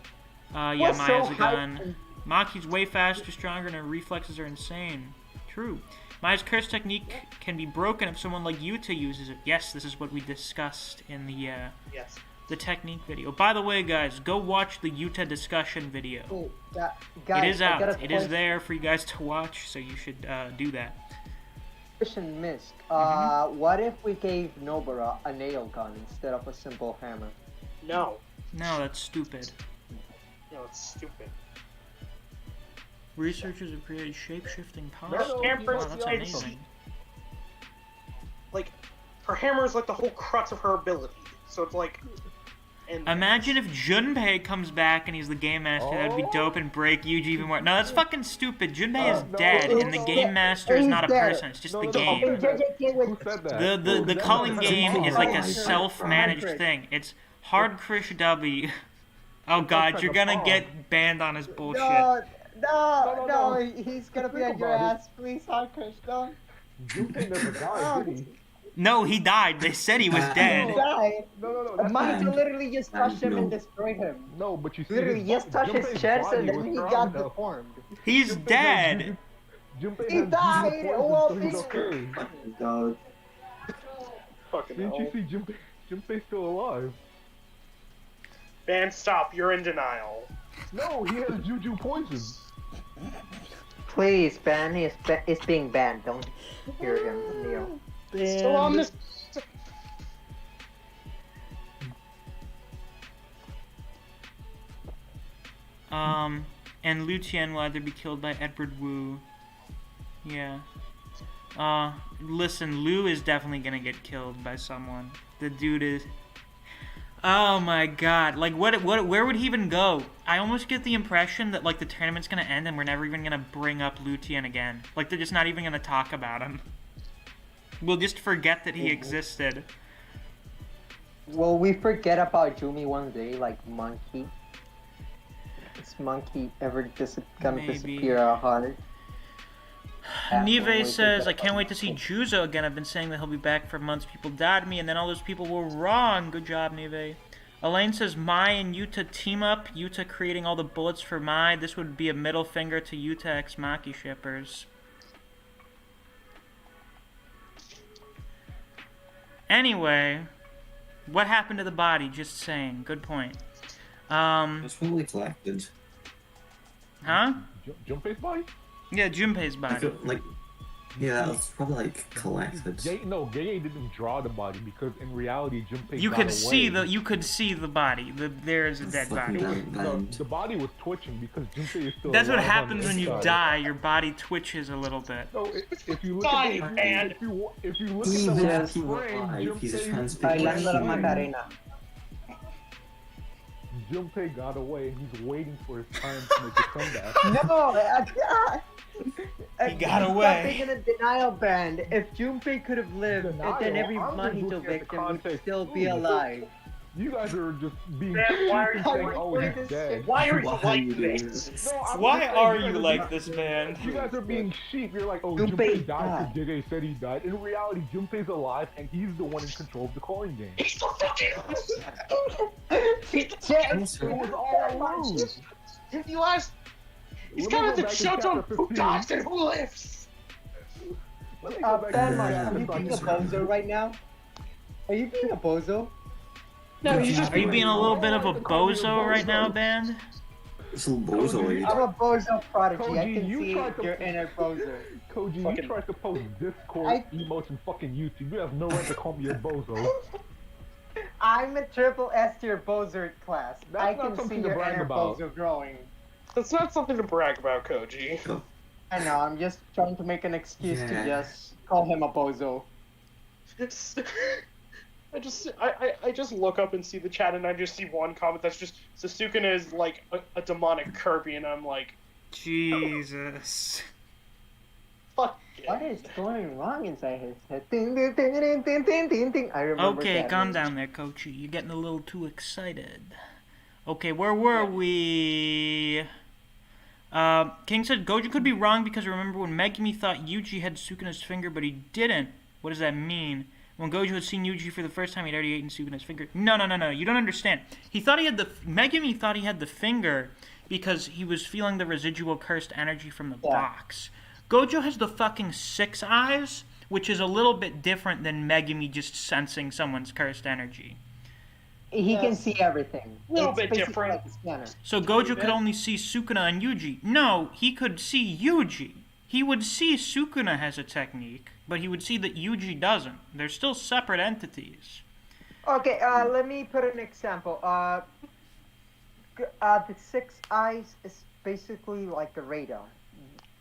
[SPEAKER 1] Yeah,
[SPEAKER 4] What's
[SPEAKER 1] Maya's
[SPEAKER 4] so
[SPEAKER 1] a gun. Maki's way faster, stronger, and her reflexes are insane. True. Maya's curse technique can be broken if someone like Yuta uses it. Yes, this is what we discussed in the
[SPEAKER 5] Yes.
[SPEAKER 1] the technique video. By the way, guys, go watch the Yuta discussion video.
[SPEAKER 4] Oh, guys,
[SPEAKER 1] It is
[SPEAKER 4] I got
[SPEAKER 1] out.
[SPEAKER 4] a
[SPEAKER 1] It is
[SPEAKER 4] question.
[SPEAKER 1] there for you guys to watch, so you should do that.
[SPEAKER 4] Question, Misc.
[SPEAKER 1] Mm-hmm.
[SPEAKER 4] What if we gave Nobara a nail gun instead of a simple hammer?
[SPEAKER 5] No.
[SPEAKER 1] No, that's stupid.
[SPEAKER 5] No, it's stupid.
[SPEAKER 1] Researchers have created shape-shifting
[SPEAKER 6] No,
[SPEAKER 1] powers.
[SPEAKER 6] no,
[SPEAKER 5] Can't
[SPEAKER 1] Wow, that's
[SPEAKER 5] precise-
[SPEAKER 1] amazing.
[SPEAKER 5] Like, her hammer is like the whole crux of her ability. So it's like... And
[SPEAKER 1] Imagine if Junpei comes back and he's the game master. That would be dope and break Yuji even more. No, that's fucking stupid. Junpei is
[SPEAKER 6] no,
[SPEAKER 1] dead,
[SPEAKER 6] no,
[SPEAKER 1] and the
[SPEAKER 6] no.
[SPEAKER 1] game master is
[SPEAKER 4] He's
[SPEAKER 1] not a
[SPEAKER 4] dead.
[SPEAKER 1] person. It's just
[SPEAKER 6] No,
[SPEAKER 1] the
[SPEAKER 6] no, no.
[SPEAKER 1] game.
[SPEAKER 6] Who said that?
[SPEAKER 1] The culling game is like a self-managed
[SPEAKER 4] Hard
[SPEAKER 1] thing. It's hard Krish W. Oh god, you're gonna get banned on his bullshit.
[SPEAKER 4] No, he's gonna be on your
[SPEAKER 6] about it.
[SPEAKER 4] ass. Please, Harkush, don't.
[SPEAKER 6] Junpei never died, did he?
[SPEAKER 1] No, he died. They said he was
[SPEAKER 4] He
[SPEAKER 1] dead.
[SPEAKER 4] died.
[SPEAKER 6] No.
[SPEAKER 4] Maki literally just touched him and destroyed him.
[SPEAKER 6] No, but you see,
[SPEAKER 4] Literally
[SPEAKER 6] his
[SPEAKER 4] just touched his
[SPEAKER 6] Junpei's
[SPEAKER 4] chest and
[SPEAKER 6] body
[SPEAKER 4] then
[SPEAKER 6] was
[SPEAKER 4] he
[SPEAKER 6] strong
[SPEAKER 4] got
[SPEAKER 6] enough.
[SPEAKER 4] deformed.
[SPEAKER 1] He's dead.
[SPEAKER 6] Junpei
[SPEAKER 4] He
[SPEAKER 6] had
[SPEAKER 4] died.
[SPEAKER 6] juju
[SPEAKER 4] Well,
[SPEAKER 6] poison, so he's okay.
[SPEAKER 7] Dog.
[SPEAKER 5] fucking
[SPEAKER 6] Didn't you
[SPEAKER 5] hell.
[SPEAKER 6] see Junpei's still alive?
[SPEAKER 5] Ban, stop, you're in denial.
[SPEAKER 6] No, he has juju poison.
[SPEAKER 4] Please, ban is being banned. Don't hear him, Neo.
[SPEAKER 5] Still on this...
[SPEAKER 1] And Liu Tian will either be killed by Edward Wu. Yeah. Listen, Liu is definitely gonna get killed by someone. The dude is... Oh my god. Like, where would he even go? I almost get the impression that, like, the tournament's gonna end and we're never even gonna bring up Liu Tian again. Like, they're just not even gonna talk about him. We'll just forget that he existed.
[SPEAKER 4] Will we forget about Jumi one day, like Monkey? Is Monkey ever gonna
[SPEAKER 1] Maybe.
[SPEAKER 4] disappear our heart?
[SPEAKER 1] Nive says, I can't wait to see Juzo again. I've been saying that he'll be back for months. People doubted me, and then all those people were wrong. Good job, Nive. Elaine says, Mai and Yuta team up. Yuta creating all the bullets for Mai. This would be a middle finger to Yuta x Maki shippers. Anyway, what happened to the body? Just saying. Good point.
[SPEAKER 7] It's fully collected.
[SPEAKER 1] Huh?
[SPEAKER 6] Junpei's body?
[SPEAKER 1] Yeah, Junpei's
[SPEAKER 7] I
[SPEAKER 1] body.
[SPEAKER 7] feel like Yeah, that was probably like collected.
[SPEAKER 6] Gay didn't draw the body because in reality, Junpei
[SPEAKER 1] You
[SPEAKER 6] got
[SPEAKER 1] could
[SPEAKER 6] away.
[SPEAKER 1] see the body. There is a dead
[SPEAKER 7] Fucking
[SPEAKER 1] body.
[SPEAKER 7] damn.
[SPEAKER 6] The body was twitching because Junpei is still
[SPEAKER 1] That's what
[SPEAKER 6] alive on
[SPEAKER 1] happens
[SPEAKER 6] the
[SPEAKER 1] when you
[SPEAKER 6] inside.
[SPEAKER 1] die. Your body twitches a little bit.
[SPEAKER 6] No, if you look
[SPEAKER 5] Die,
[SPEAKER 6] at
[SPEAKER 5] man.
[SPEAKER 6] if you look
[SPEAKER 7] Even
[SPEAKER 6] at
[SPEAKER 7] if
[SPEAKER 6] the
[SPEAKER 7] he
[SPEAKER 6] last frame,
[SPEAKER 7] alive, he's a trans
[SPEAKER 4] Bailando la
[SPEAKER 7] human.
[SPEAKER 4] Macarena.
[SPEAKER 6] Junpei got away and he's waiting for his time to make a comeback.
[SPEAKER 4] No,
[SPEAKER 1] He got
[SPEAKER 4] stop
[SPEAKER 1] away.
[SPEAKER 4] being in a denial band. If Junpei could have lived,
[SPEAKER 6] Denial?
[SPEAKER 4] then every
[SPEAKER 6] I'm just
[SPEAKER 4] Mahito
[SPEAKER 6] looking at the
[SPEAKER 4] victim would
[SPEAKER 6] context
[SPEAKER 4] still be
[SPEAKER 6] too.
[SPEAKER 4] alive.
[SPEAKER 6] You guys are just being
[SPEAKER 5] Man, why are
[SPEAKER 6] stupid
[SPEAKER 5] you
[SPEAKER 6] saying,
[SPEAKER 5] like
[SPEAKER 6] oh,
[SPEAKER 4] this
[SPEAKER 6] he's dead.
[SPEAKER 5] Why are you
[SPEAKER 7] Why
[SPEAKER 5] like
[SPEAKER 7] you doing
[SPEAKER 5] this?
[SPEAKER 6] No, I'm
[SPEAKER 1] Why
[SPEAKER 6] just saying,
[SPEAKER 1] are
[SPEAKER 6] you
[SPEAKER 1] you
[SPEAKER 6] guys
[SPEAKER 1] like
[SPEAKER 6] being-
[SPEAKER 1] this, man?
[SPEAKER 6] You guys are being sheep. You're like, oh,
[SPEAKER 4] Junpei
[SPEAKER 6] Junpei died
[SPEAKER 4] died.
[SPEAKER 6] because Jigga said he died. In reality, Junpei's alive and he's the one in control of the calling game.
[SPEAKER 5] He's so fucking
[SPEAKER 4] Yes.
[SPEAKER 6] It was all Luz.
[SPEAKER 5] If you ask, he's
[SPEAKER 6] Let me
[SPEAKER 5] kind
[SPEAKER 6] go
[SPEAKER 5] of the
[SPEAKER 6] back to
[SPEAKER 5] judge on
[SPEAKER 6] chapter
[SPEAKER 5] who
[SPEAKER 6] 15.
[SPEAKER 5] dies and who lives.
[SPEAKER 6] Let me go back to
[SPEAKER 4] Ben,
[SPEAKER 6] chapter
[SPEAKER 4] are you
[SPEAKER 6] 15.
[SPEAKER 4] being a bozo right now? Are you being a bozo?
[SPEAKER 5] No, he's just
[SPEAKER 1] Are you being a little bit of a bozo right now, Band?
[SPEAKER 7] It's a little bozoid.
[SPEAKER 4] I'm a bozo prodigy. I
[SPEAKER 6] Koji,
[SPEAKER 4] can
[SPEAKER 6] you
[SPEAKER 4] see
[SPEAKER 6] tried to-
[SPEAKER 4] your inner bozo.
[SPEAKER 6] Koji,
[SPEAKER 5] Fucking-
[SPEAKER 6] you tried to post Discord
[SPEAKER 4] I-
[SPEAKER 6] emotes and fucking YouTube. You have no right to call me a bozo.
[SPEAKER 4] I'm a triple S tier bozo class.
[SPEAKER 6] That's
[SPEAKER 4] I
[SPEAKER 6] not
[SPEAKER 4] can see
[SPEAKER 6] something to
[SPEAKER 4] your
[SPEAKER 6] brag
[SPEAKER 4] inner
[SPEAKER 6] about.
[SPEAKER 4] bozo growing.
[SPEAKER 5] That's not something to brag about, Koji.
[SPEAKER 4] I know, I'm just trying to make an excuse to
[SPEAKER 7] Yeah.
[SPEAKER 4] just call him a bozo.
[SPEAKER 5] I just look up and see the chat and I just see one comment that's just Sasukuna is like a demonic Kirby and I'm like,
[SPEAKER 1] Jesus.
[SPEAKER 5] fuck
[SPEAKER 4] What
[SPEAKER 5] it.
[SPEAKER 4] is going wrong inside his head? Ding, ding, ding, ding, ding, ding, ding, ding. I remember
[SPEAKER 1] Okay,
[SPEAKER 4] that
[SPEAKER 1] calm
[SPEAKER 4] name.
[SPEAKER 1] down there, Kochi. You're getting a little too excited. Okay, where were we? King said Gojo could be wrong because remember when Megumi thought Yuji had Sukuna's finger, but he didn't. What does that mean? When Gojo had seen Yuji for the first time, he'd already eaten Sukuna's finger. No. You don't understand. He thought he had Megumi thought he had the finger because he was feeling the residual cursed energy from the box. Gojo has the fucking 6 eyes, which is a little bit different than Megumi just sensing someone's cursed energy.
[SPEAKER 4] He can see everything.
[SPEAKER 5] Little
[SPEAKER 4] It's
[SPEAKER 5] bit
[SPEAKER 4] basically
[SPEAKER 5] different.
[SPEAKER 4] like a scanner.
[SPEAKER 1] So Gojo could only see Sukuna and Yuji. No, he could see Yuji. He would see Sukuna has a technique, but he would see that Yuji doesn't. They're still separate entities.
[SPEAKER 4] Okay, let me put an example. The 6 eyes is basically like a radar.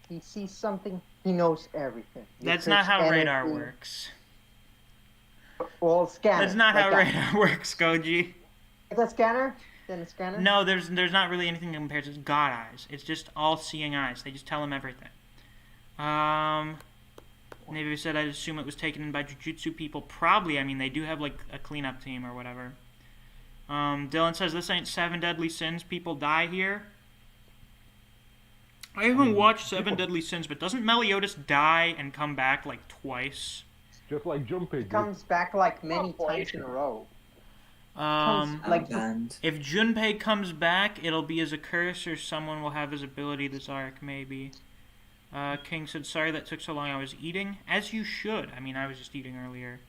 [SPEAKER 4] He sees something, he knows everything. He
[SPEAKER 1] That's not
[SPEAKER 4] search
[SPEAKER 1] how radar
[SPEAKER 4] anything.
[SPEAKER 1] works.
[SPEAKER 4] Well, scanner.
[SPEAKER 1] That's not
[SPEAKER 4] like
[SPEAKER 1] how
[SPEAKER 4] that.
[SPEAKER 1] radar works, Goji.
[SPEAKER 4] Is that scanner? Then a scanner?
[SPEAKER 1] No, there's not really anything compared to God eyes. It's just all-seeing eyes. They just tell him everything. Maybe said I'd assume it was taken in by Jujutsu people. Probably. I mean, they do have like a cleanup team or whatever. Dylan says this ain't 7 Deadly Sins. People die here. I haven't watched 7 Deadly Sins, but doesn't Meliodas die and come back like twice?
[SPEAKER 6] Just like Junpei
[SPEAKER 4] He
[SPEAKER 6] did.
[SPEAKER 4] comes back like many
[SPEAKER 5] Oh, boy.
[SPEAKER 4] times in a row.
[SPEAKER 7] Like,
[SPEAKER 1] If Junpei comes back, it'll be as a curse, or someone will have his ability this arc, maybe. King said, sorry that took so long, I was eating. As you should. I mean, I was just eating earlier.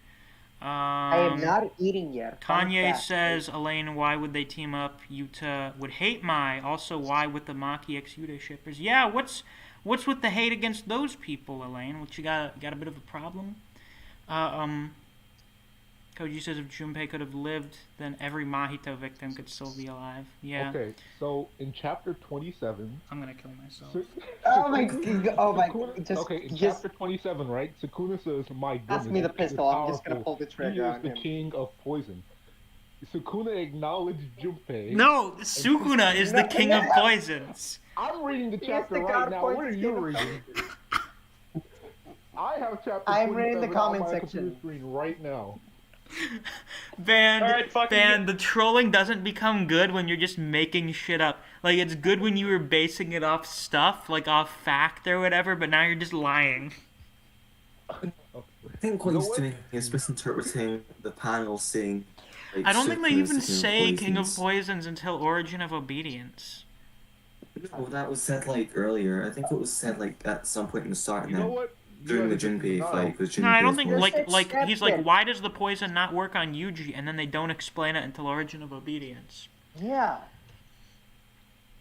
[SPEAKER 4] I am not eating yet. Fun
[SPEAKER 1] Kanye
[SPEAKER 4] fact.
[SPEAKER 1] says, Elaine, why would they team up? Yuta would hate Mai. Also, why with the Maki x Yuta shippers? Yeah, what's with the hate against those people, Elaine? What, you got a bit of a problem? Koji says if Junpei could have lived, then every Mahito victim could still be alive. Yeah.
[SPEAKER 6] Okay, so in chapter 27...
[SPEAKER 1] I'm gonna kill myself.
[SPEAKER 4] Oh my god! Oh my!
[SPEAKER 6] Okay, in
[SPEAKER 4] Just
[SPEAKER 6] chapter 27, right? Sukuna says, my goodness,
[SPEAKER 4] pass me the
[SPEAKER 6] this kid is
[SPEAKER 4] pistol. I'm just gonna
[SPEAKER 6] powerful.
[SPEAKER 4] pull the
[SPEAKER 6] He
[SPEAKER 4] trigger
[SPEAKER 6] is
[SPEAKER 4] on
[SPEAKER 6] the
[SPEAKER 4] him.
[SPEAKER 6] king of poison. Sukuna acknowledged Junpei.
[SPEAKER 1] No, Sukuna is the
[SPEAKER 4] No,
[SPEAKER 1] king
[SPEAKER 4] no.
[SPEAKER 1] of poisons.
[SPEAKER 6] I'm reading the
[SPEAKER 4] He is
[SPEAKER 6] chapter
[SPEAKER 4] the
[SPEAKER 6] right
[SPEAKER 4] god
[SPEAKER 6] now.
[SPEAKER 4] poison
[SPEAKER 6] What are you
[SPEAKER 4] king of
[SPEAKER 6] reading? I have chapter
[SPEAKER 4] I'm
[SPEAKER 6] 27
[SPEAKER 4] reading the
[SPEAKER 6] on
[SPEAKER 4] comment
[SPEAKER 6] my
[SPEAKER 4] section.
[SPEAKER 6] computer screen right now.
[SPEAKER 5] Alright, fucking
[SPEAKER 1] Van, the trolling doesn't become good when you're just making shit up. Like, it's good when you were basing it off stuff, like off fact or whatever, but now you're just lying.
[SPEAKER 7] I think what
[SPEAKER 6] You know
[SPEAKER 7] he's
[SPEAKER 6] what?
[SPEAKER 7] doing is misinterpreting the panel saying. Like,
[SPEAKER 1] I don't think they
[SPEAKER 7] Sukuna's
[SPEAKER 1] even
[SPEAKER 7] the king of
[SPEAKER 1] say King of
[SPEAKER 7] Poisons.
[SPEAKER 1] Poisons until Origin of Obedience.
[SPEAKER 7] No, that was said like earlier. I think it was said like at some point in the start, and
[SPEAKER 6] You know
[SPEAKER 7] then
[SPEAKER 6] what?
[SPEAKER 7] during the
[SPEAKER 6] You guys are
[SPEAKER 7] Junpei
[SPEAKER 6] denial.
[SPEAKER 7] fight with Junpei.
[SPEAKER 1] No, I don't think,
[SPEAKER 7] was-
[SPEAKER 1] like
[SPEAKER 4] Just
[SPEAKER 1] he's like,
[SPEAKER 4] accept it.
[SPEAKER 1] why does the poison not work on Yuji? And then they don't explain it until Origin of Obedience.
[SPEAKER 4] Yeah.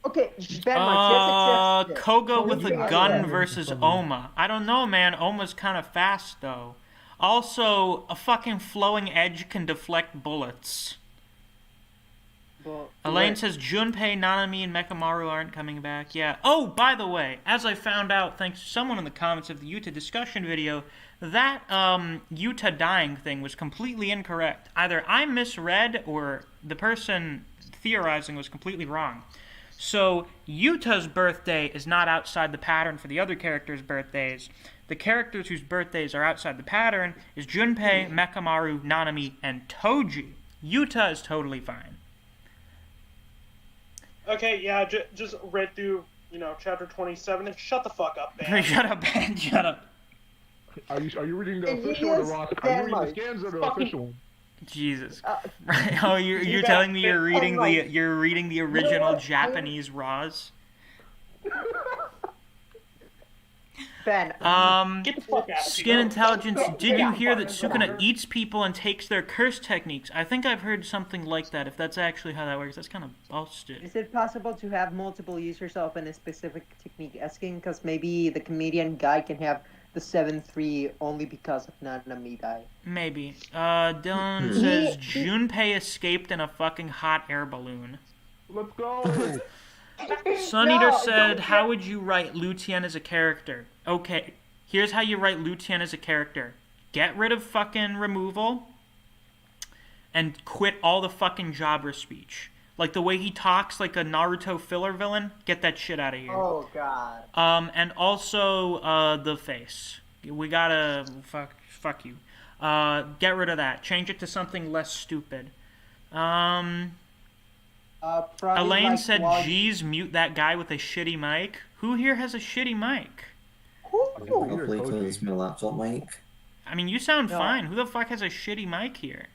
[SPEAKER 4] Okay, Benmark, just accept
[SPEAKER 1] Koga with a
[SPEAKER 4] Yeah.
[SPEAKER 1] gun versus Oma. I don't know, man. Oma's kind of fast, though. Also, a fucking flowing edge can deflect bullets. Elaine says Junpei, Nanami, and Mekamaru aren't coming back. Yeah. Oh, by the way, as I found out thanks to someone in the comments of the Yuta discussion video, that Yuta dying thing was completely incorrect. Either I misread or the person theorizing was completely wrong. So, Yuta's birthday is not outside the pattern for the other characters' birthdays. The characters whose birthdays are outside the pattern is Junpei, Mekamaru, Nanami, and Toji. Yuta is totally fine.
[SPEAKER 5] Okay, yeah, just read through, chapter 27 and shut the fuck up, man.
[SPEAKER 1] Shut up, Ben. Shut up.
[SPEAKER 6] Are you reading the
[SPEAKER 4] It
[SPEAKER 6] official or the
[SPEAKER 4] is
[SPEAKER 6] Ross? Are you reading the
[SPEAKER 4] Denmark.
[SPEAKER 6] scans or the
[SPEAKER 5] Fucking-
[SPEAKER 6] official one?
[SPEAKER 1] Jesus. Right. Oh, you're telling me you're reading the original Japanese Raws?
[SPEAKER 4] Ben.
[SPEAKER 5] Get the fuck out of
[SPEAKER 1] Skin
[SPEAKER 5] here.
[SPEAKER 1] Intelligence, did you hear that Sukuna eats people and takes their curse techniques? I think I've heard something like that. If that's actually how that works, that's kind of busted.
[SPEAKER 4] Is it possible to have multiple users of a specific technique asking? Because maybe the comedian guy can have the 7-3 only because of Nanami die.
[SPEAKER 1] Maybe. Dylan says Junpei escaped in a fucking hot air balloon.
[SPEAKER 6] Let's go.
[SPEAKER 1] Sun Eater said, how would you write Lutien as a character? Okay, here's how you write Lutien as a character. Get rid of fucking removal and quit all the fucking jobber speech. Like the way he talks like a Naruto filler villain, get that shit out of here.
[SPEAKER 4] Oh god.
[SPEAKER 1] And also the face. We gotta fuck you. Get rid of that. Change it to something less stupid.
[SPEAKER 4] Probably
[SPEAKER 1] Elaine
[SPEAKER 4] like
[SPEAKER 1] said,
[SPEAKER 4] while-
[SPEAKER 1] geez, mute that guy with a shitty mic. Who here has a shitty mic?
[SPEAKER 7] Probably because my laptop mic.
[SPEAKER 1] I mean, you sound
[SPEAKER 4] No.
[SPEAKER 1] fine. Who the fuck has a shitty mic here?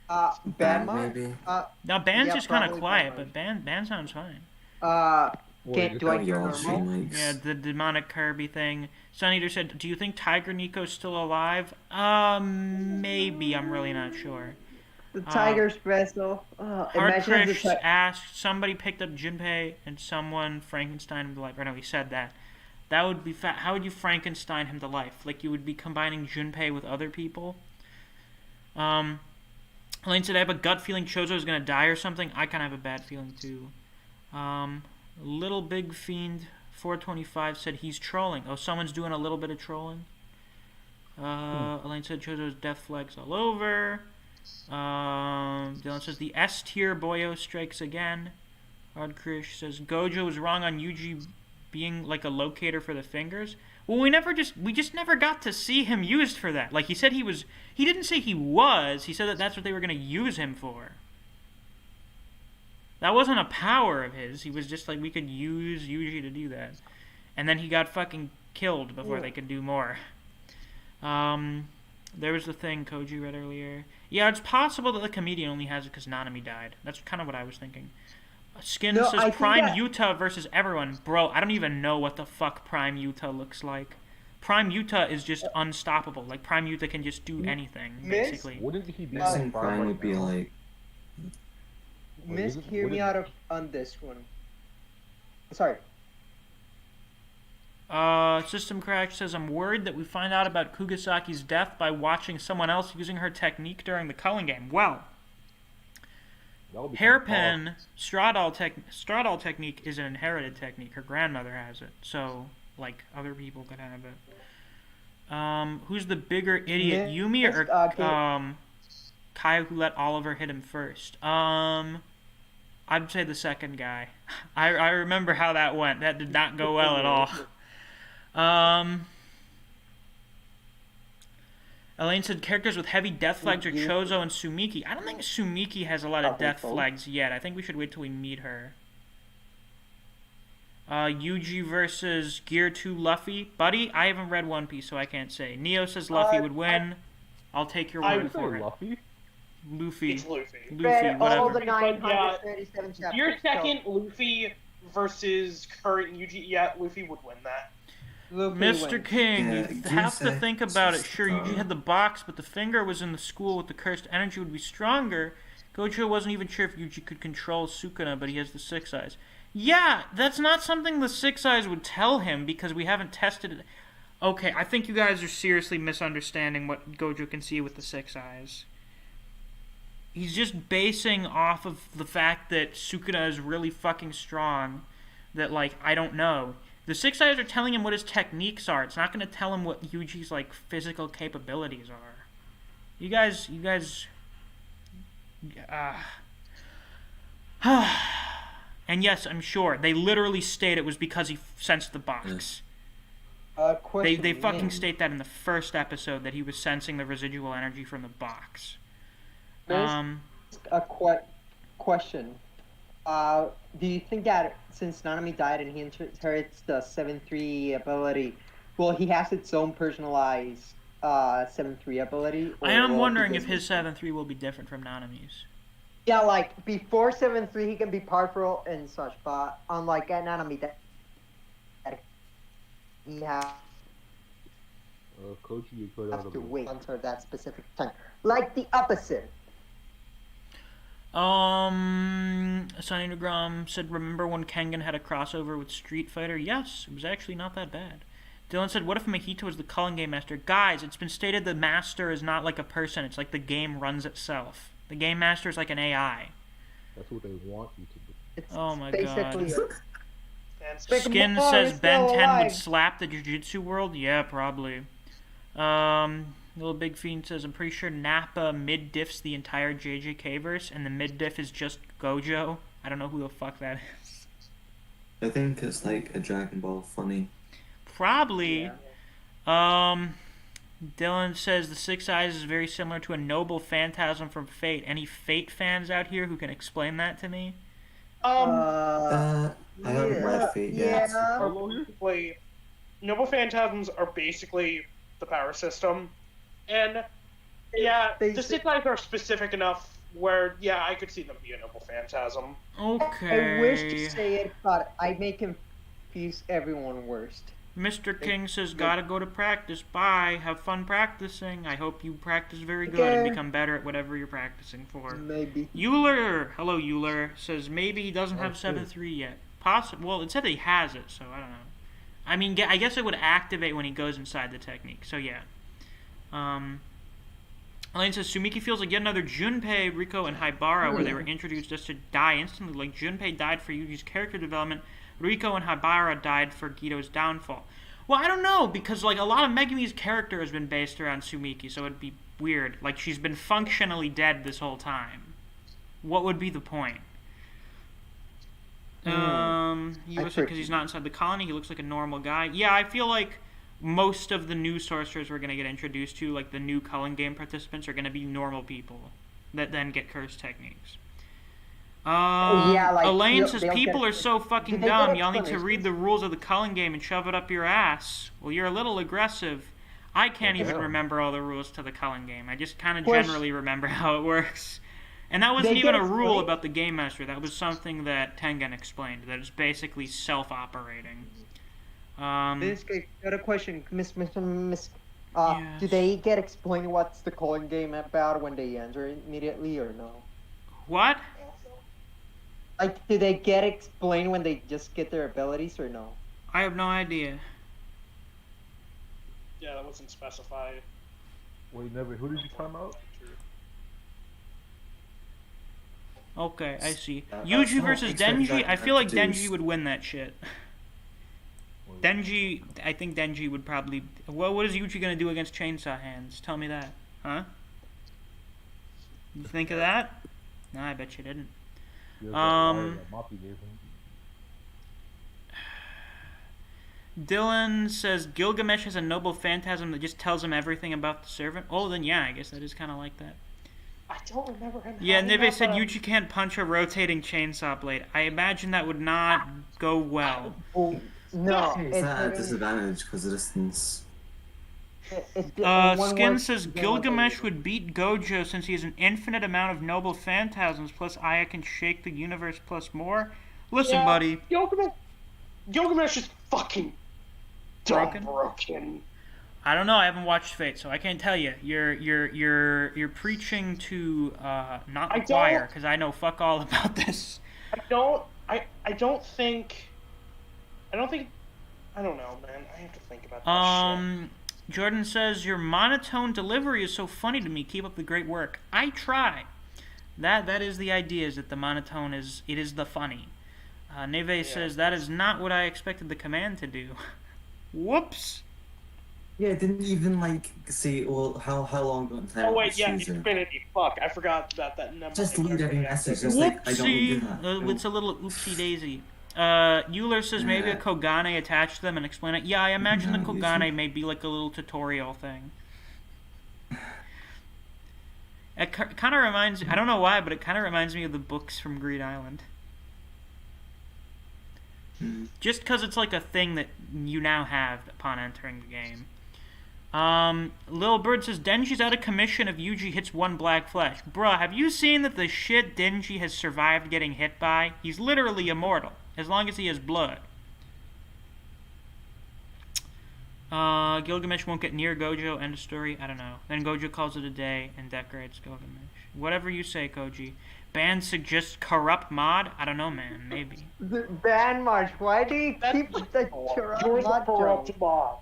[SPEAKER 7] Band,
[SPEAKER 4] Benmark?
[SPEAKER 7] maybe.
[SPEAKER 1] Now, Band's
[SPEAKER 4] Yeah,
[SPEAKER 1] just kind of
[SPEAKER 4] probably
[SPEAKER 1] quiet,
[SPEAKER 4] Bandmark.
[SPEAKER 1] but Band sounds fine.
[SPEAKER 4] Can't do I hear
[SPEAKER 7] Your stream
[SPEAKER 4] normal?
[SPEAKER 7] mics.
[SPEAKER 1] Yeah, the demonic Kirby thing. Sun Eater said, do you think Tiger Nico's still alive? Maybe. I'm really not sure.
[SPEAKER 4] The tiger's vessel.
[SPEAKER 1] Hard
[SPEAKER 4] Imagine the
[SPEAKER 1] Krish asked, somebody picked up Junpei and someone Frankenstein him to life. Or no, he said that. That would be how would you Frankenstein him to life? Like you would be combining Junpei with other people? Elaine said, I have a gut feeling Chozo's gonna die or something. I kind of have a bad feeling too. Little Big Fiend 425 said he's trolling. Oh, someone's doing a little bit of trolling. Elaine said Chozo's death flags all over. Dylan says the S tier Boyo strikes again. Hard Krish says Gojo was wrong on Yuji being like a locator for the fingers. Well, we just never got to see him used for that. Like he said he didn't say he was. He said that that's what they were going to use him for. That wasn't a power of his. He was just like, we could use Yuji to do that. And then he got fucking killed before they could do more. There was the thing Koji read earlier. Yeah, it's possible that the comedian only has it because Nanami died. That's kind of what I was thinking. Skin
[SPEAKER 4] No, I
[SPEAKER 1] says
[SPEAKER 4] think
[SPEAKER 1] Prime
[SPEAKER 4] that-
[SPEAKER 1] Yuta versus everyone. Bro, I don't even know what the fuck Prime Yuta looks like. Prime Yuta is just unstoppable. Like, Prime Yuta can just do anything,
[SPEAKER 4] Miss?
[SPEAKER 1] basically.
[SPEAKER 6] Wouldn't he be
[SPEAKER 7] Missing
[SPEAKER 6] on fire
[SPEAKER 7] Prime
[SPEAKER 6] right
[SPEAKER 7] would be
[SPEAKER 6] now?
[SPEAKER 7] like.
[SPEAKER 4] Miss,
[SPEAKER 6] What is it?
[SPEAKER 4] hear
[SPEAKER 6] What
[SPEAKER 4] me
[SPEAKER 6] is
[SPEAKER 4] out on this one. Sorry.
[SPEAKER 1] System Crash says, I'm worried that we find out about Kugasaki's death by watching someone else using her technique during the culling game. Well,
[SPEAKER 6] That would be
[SPEAKER 1] hairpin straw doll technique is an inherited technique. Her grandmother has it, so like other people could have it. Who's the bigger idiot,
[SPEAKER 4] Miss-
[SPEAKER 1] Yumi or
[SPEAKER 4] okay.
[SPEAKER 1] Kaya, who let Oliver hit him first? I'd say the second guy. I remember how that went. That did not go well at all. Elaine said characters with heavy death flags are Chozo and Sumiki. I don't think Sumiki has a lot of death flags yet. I think we should wait till we meet her. Yuji versus Gear 2 Luffy. Buddy, I haven't read One Piece, so I can't say. Neo says Luffy would win. I'll take your
[SPEAKER 5] I
[SPEAKER 1] word
[SPEAKER 5] would
[SPEAKER 1] for
[SPEAKER 6] Say
[SPEAKER 1] it.
[SPEAKER 6] Luffy?
[SPEAKER 1] Luffy.
[SPEAKER 5] It's Luffy.
[SPEAKER 1] Luffy,
[SPEAKER 4] Read all the
[SPEAKER 1] whatever.
[SPEAKER 4] 937 chapters.
[SPEAKER 5] Your second, Luffy versus current Yuji. Yeah, Luffy would win that.
[SPEAKER 4] Luffy
[SPEAKER 1] Mr.
[SPEAKER 4] wins.
[SPEAKER 1] King,
[SPEAKER 7] Yeah,
[SPEAKER 1] you
[SPEAKER 7] you
[SPEAKER 1] have to
[SPEAKER 7] say
[SPEAKER 1] think
[SPEAKER 7] it's
[SPEAKER 1] about it.
[SPEAKER 7] just,
[SPEAKER 1] Sure, Yuji had the box, but the finger was in the school with the cursed energy would be stronger. Gojo wasn't even sure if Yuji could control Sukuna, but he has the 6 eyes. Yeah, that's not something the Six Eyes would tell him because we haven't tested it. Okay, I think you guys are seriously misunderstanding what Gojo can see with the Six Eyes. He's just basing off of the fact that Sukuna is really fucking strong. That, like, I don't know. The Six Eyes are telling him what his techniques are. It's not going to tell him what Yuji's, like, physical capabilities are. You guys... And yes, I'm sure. They literally state it was because he sensed the box.
[SPEAKER 4] Question.
[SPEAKER 1] They fucking state that in the first episode, that he was sensing the residual energy from the box.
[SPEAKER 4] There's a question. Do you think that since Nanami died and he inherits the 7-3 ability, well, he has its own personalized 7-3 ability?
[SPEAKER 1] I am wondering if his 7-3 will be different from Nanami's.
[SPEAKER 4] Yeah, like, before 7-3 he can be powerful and such, but unlike at Nanami, that he has
[SPEAKER 6] Coach, you put out
[SPEAKER 4] to wait until that specific time. Like the opposite.
[SPEAKER 1] Sunny DeGrom said, remember when Kengan had a crossover with Street Fighter? Yes, it was actually not that bad. Dylan said, what if Mahito was the Culling Game Master? Guys, it's been stated the Master is not like a person. It's like the game runs itself. The Game Master is like an AI.
[SPEAKER 6] That's what they want you to do.
[SPEAKER 4] It's
[SPEAKER 1] Oh my
[SPEAKER 4] basically
[SPEAKER 1] god.
[SPEAKER 5] And
[SPEAKER 1] Skin says Ben 10 would slap the Jiu-Jitsu world? Yeah, probably. Little Big Fiend says, I'm pretty sure Nappa mid-diffs the entire JJK verse, and the mid-diff is just Gojo. I don't know who the fuck that is.
[SPEAKER 7] I think it's like a Dragon Ball funny.
[SPEAKER 1] Probably.
[SPEAKER 4] Yeah.
[SPEAKER 1] Dylan says the Six Eyes is very similar to a noble phantasm from Fate. Any Fate fans out here who can explain that to me?
[SPEAKER 7] I haven't read Fate yet.
[SPEAKER 5] Basically, Noble Phantasms are basically the power system. And, yeah, the Six Eyes are specific enough where, yeah, I could see them be a Noble Phantasm.
[SPEAKER 1] Okay.
[SPEAKER 4] I wish to say it, but I may confuse everyone worst.
[SPEAKER 1] Mr. King says, gotta go to practice. Bye. Have fun practicing. I hope you practice very good and become better at whatever you're practicing for.
[SPEAKER 4] Maybe.
[SPEAKER 1] Euler, hello Euler, says maybe he doesn't have 7-3 yet. Well, it said that he has it, so I don't know. I mean, I guess it would activate when he goes inside the technique, so yeah. Elaine says, Sumiki feels like yet another Junpei, Riko, and Haibara where they were introduced just to die instantly. Like Junpei died for Yuji's character development, Riko and Haibara died for Gito's downfall. Well, I don't know, because like a lot of Megumi's character has been based around Sumiki, so it'd be weird. Like she's been functionally dead this whole time. What would be the point? He looks like because he's not inside the colony, he looks like a normal guy. Yeah, I feel like most of the new sorcerers we're going to get introduced to, like the new Culling Game participants, are going to be normal people that then get curse techniques.
[SPEAKER 4] Yeah, like,
[SPEAKER 1] Elaine says,
[SPEAKER 4] they'll
[SPEAKER 1] people
[SPEAKER 4] get-
[SPEAKER 1] are so fucking
[SPEAKER 4] Did they
[SPEAKER 1] dumb,
[SPEAKER 4] get
[SPEAKER 1] y'all need to
[SPEAKER 4] explanations?
[SPEAKER 1] read the rules of the Culling Game and shove it up your ass. Well, you're a little aggressive. I can't even remember all the rules to the Culling Game. I just kind of
[SPEAKER 4] Push.
[SPEAKER 1] generally remember how it works. And that wasn't
[SPEAKER 4] They
[SPEAKER 1] even
[SPEAKER 4] get
[SPEAKER 1] a rule
[SPEAKER 4] explained?
[SPEAKER 1] about the Game Master. That was something that Tengen explained, that it's basically self-operating.
[SPEAKER 4] This guy got a question, Miss.
[SPEAKER 1] Yes.
[SPEAKER 4] Do they get explained what's the calling game about when they enter immediately or no?
[SPEAKER 1] What?
[SPEAKER 4] Like, do they get explained when they just get their abilities or no?
[SPEAKER 1] I have no idea.
[SPEAKER 5] Yeah, that wasn't specified.
[SPEAKER 6] Wait, never. Who did you time out?
[SPEAKER 1] Okay, I see.
[SPEAKER 7] That's
[SPEAKER 1] Yuji
[SPEAKER 7] not
[SPEAKER 1] versus
[SPEAKER 7] expected
[SPEAKER 1] Denji?
[SPEAKER 7] that
[SPEAKER 1] I feel like
[SPEAKER 7] introduced.
[SPEAKER 1] Denji would win that shit. Denji, I think Denji would probably... Well, what is Yuji gonna do against Chainsaw Hands? Tell me that. Huh? You think of that? No, I bet you didn't.
[SPEAKER 6] Yeah, that Moppi gave him.
[SPEAKER 1] Dylan says, Gilgamesh has a noble phantasm that just tells him everything about the servant. Oh, then yeah, I guess that is kind of like that.
[SPEAKER 5] I don't remember him.
[SPEAKER 1] Yeah,
[SPEAKER 5] having
[SPEAKER 1] Nive
[SPEAKER 5] that,
[SPEAKER 1] said
[SPEAKER 5] but,
[SPEAKER 1] Yuji can't punch a rotating chainsaw blade. I imagine that would not go well.
[SPEAKER 4] Oh, no.
[SPEAKER 7] Is that a disadvantage because of distance?
[SPEAKER 1] Skin says Gilgamesh would beat Gojo since he has an infinite amount of noble phantasms, plus Aya can shake the universe plus more. Listen,
[SPEAKER 5] Yeah.
[SPEAKER 1] buddy.
[SPEAKER 5] Gilgamesh is fucking broken.
[SPEAKER 1] I don't know. I haven't watched Fate, so I can't tell you. You're preaching to not the
[SPEAKER 5] I
[SPEAKER 1] choir
[SPEAKER 5] don't-
[SPEAKER 1] because I know fuck all about this.
[SPEAKER 5] I don't I don't know, man. I have to think about that shit.
[SPEAKER 1] Jordan says your monotone delivery is so funny to me. Keep up the great work. I try. That is the idea. Is that the monotone is the funny. Neve says that is not what I expected the command to do. Whoops.
[SPEAKER 7] Yeah, it didn't even like say, well, how long on time.
[SPEAKER 5] Oh wait, yeah, Infinity. Fuck, I forgot about that number.
[SPEAKER 7] Just delete every message. Just like I don't do that.
[SPEAKER 1] It's a little oopsie daisy. Euler says maybe a Kogane attached to them and explain it. Yeah, I imagine the Kogane may be like a little tutorial thing. It kind of reminds, I don't know why, but it kind of reminds me of the books from Greed Island. Just because it's like a thing that you now have upon entering the game. Lil Bird says, Denji's out of commission if Yuji hits one black flesh. Bruh, have you seen that the shit Denji has survived getting hit by? He's literally immortal, as long as he has blood. Gilgamesh won't get near Gojo, end of story, I don't know. Then Gojo calls it a day and decorates Gilgamesh. Whatever you say, Koji. Ban suggests corrupt mod? I don't know, man, maybe.
[SPEAKER 4] Ban Marsh, why do you keep the corrupt mod?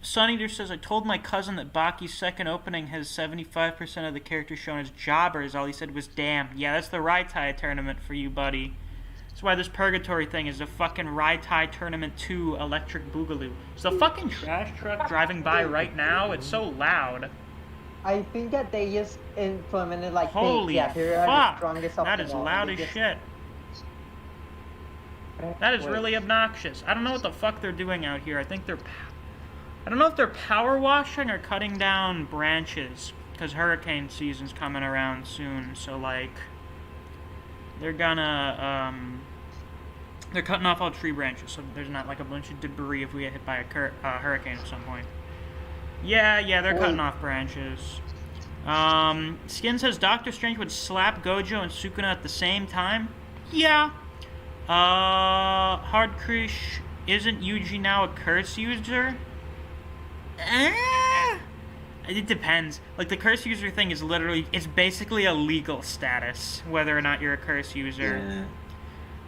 [SPEAKER 1] Sun Eater says, I told my cousin that Baki's second opening has 75% of the characters shown as jobbers. All he said was, damn. Yeah, that's the Raitai tournament for you, buddy. That's why this Purgatory thing is a fucking Raitai Tournament 2 Electric Boogaloo. It's a fucking trash truck driving by right now. It's so loud.
[SPEAKER 4] I think that they just implemented like,
[SPEAKER 1] holy
[SPEAKER 4] here are the strongest of
[SPEAKER 1] that is loud as shit. That is really obnoxious. I don't know what the fuck they're doing out here. I think they're... I don't know if they're power washing or cutting down branches. Because hurricane season's coming around soon. So, like... They're gonna... They're cutting off all tree branches. So there's not, like, a bunch of debris if we get hit by a hurricane at some point. Yeah, they're cutting off branches. Skin says Doctor Strange would slap Gojo and Sukuna at the same time. Yeah. Hard Krish, isn't Yuji now a curse user? It depends. Like, the curse user thing is literally, it's basically a legal status, whether or not you're a curse user.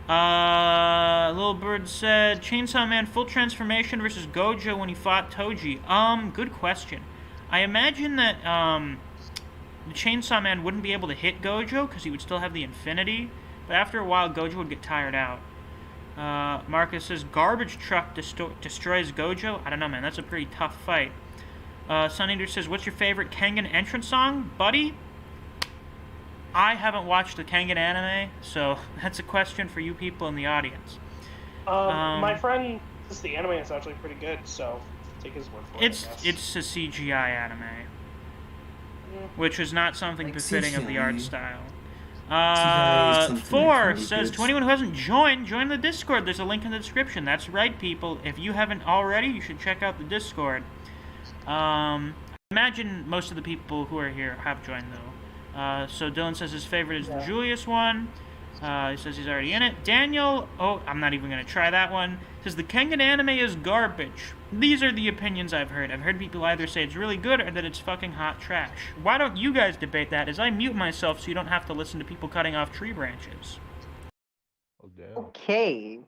[SPEAKER 1] Yeah. Little Bird said, Chainsaw Man full transformation versus Gojo when he fought Toji. Good question. I imagine that, the Chainsaw Man wouldn't be able to hit Gojo, because he would still have the Infinity. But after a while, Gojo would get tired out. Marcus says, garbage truck destroys Gojo? I don't know, man. That's a pretty tough fight. Sun Eater says, what's your favorite Kengan entrance song? Buddy? I haven't watched the Kengan anime, so that's a question for you people in the audience.
[SPEAKER 5] My friend says the anime is actually pretty good, so take his word for it.
[SPEAKER 1] It's a CGI anime. Which is not something like befitting CGI. Of the art style. Thor says, to anyone who hasn't join the Discord. There's a link in the description. That's right, people. If you haven't already, you should check out the Discord. Imagine most of the people who are here have joined, though. So Dylan says his favorite is the Julius one. He says he's already in it. Daniel, I'm not even going to try that one, says the Kengan anime is garbage. These are the opinions I've heard. I've heard people either say it's really good or that it's fucking hot trash. Why don't you guys debate that as I mute myself so you don't have to listen to people cutting off tree branches?
[SPEAKER 6] Oh, damn.
[SPEAKER 4] Okay.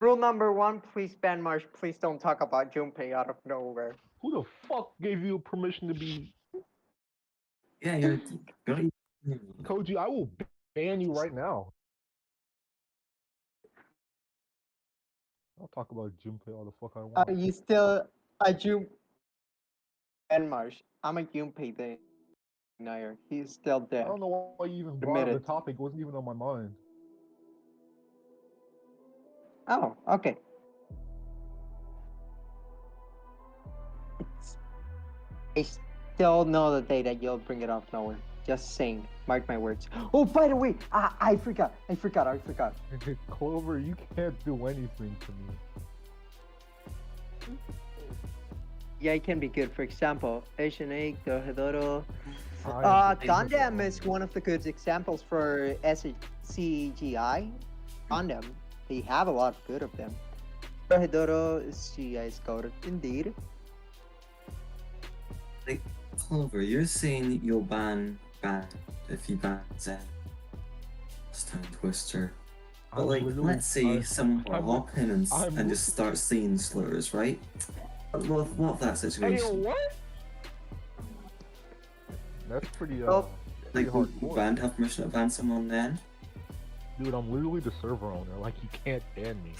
[SPEAKER 4] Rule number 1, please ban Marsh. Please don't talk about Junpei out of nowhere.
[SPEAKER 6] Who the fuck gave you permission to be...
[SPEAKER 7] Yeah, you're...
[SPEAKER 6] Koji, I will ban you right now. I'll talk about Junpei all the fuck I want.
[SPEAKER 4] Are you still a Junpei? Ben Marsh, I'm a Junpei denier. He's still dead.
[SPEAKER 6] I don't know why you even brought up the topic. It wasn't even on my mind.
[SPEAKER 4] Oh, okay. I still know the day that you'll bring it off nowhere. Just saying. Mark my words. Oh, by the way, I forgot.
[SPEAKER 6] Clover, you can't do anything to me.
[SPEAKER 4] Yeah, it can be good. For example, Asian Egg, Dojadoro. Gundam is one of the good examples for CGI. Gundam. They have a lot of good of them. Dojadoro is CGI is coded, indeed.
[SPEAKER 7] Like, Clover, you're saying you'll ban if you ban Zen, Tongue Twister. But
[SPEAKER 6] I'm
[SPEAKER 7] like,
[SPEAKER 6] literally-
[SPEAKER 7] let's say someone were to
[SPEAKER 6] I'm-
[SPEAKER 7] hop in and,
[SPEAKER 6] I'm
[SPEAKER 7] and just start saying slurs, right? What if that
[SPEAKER 6] Hey,
[SPEAKER 7] situation?
[SPEAKER 6] what? That's pretty
[SPEAKER 4] Oh.
[SPEAKER 6] pretty
[SPEAKER 7] Like, would
[SPEAKER 6] hardcore.
[SPEAKER 7] band have permission to ban someone then?
[SPEAKER 6] Dude, I'm literally the server owner. Like, you can't ban me.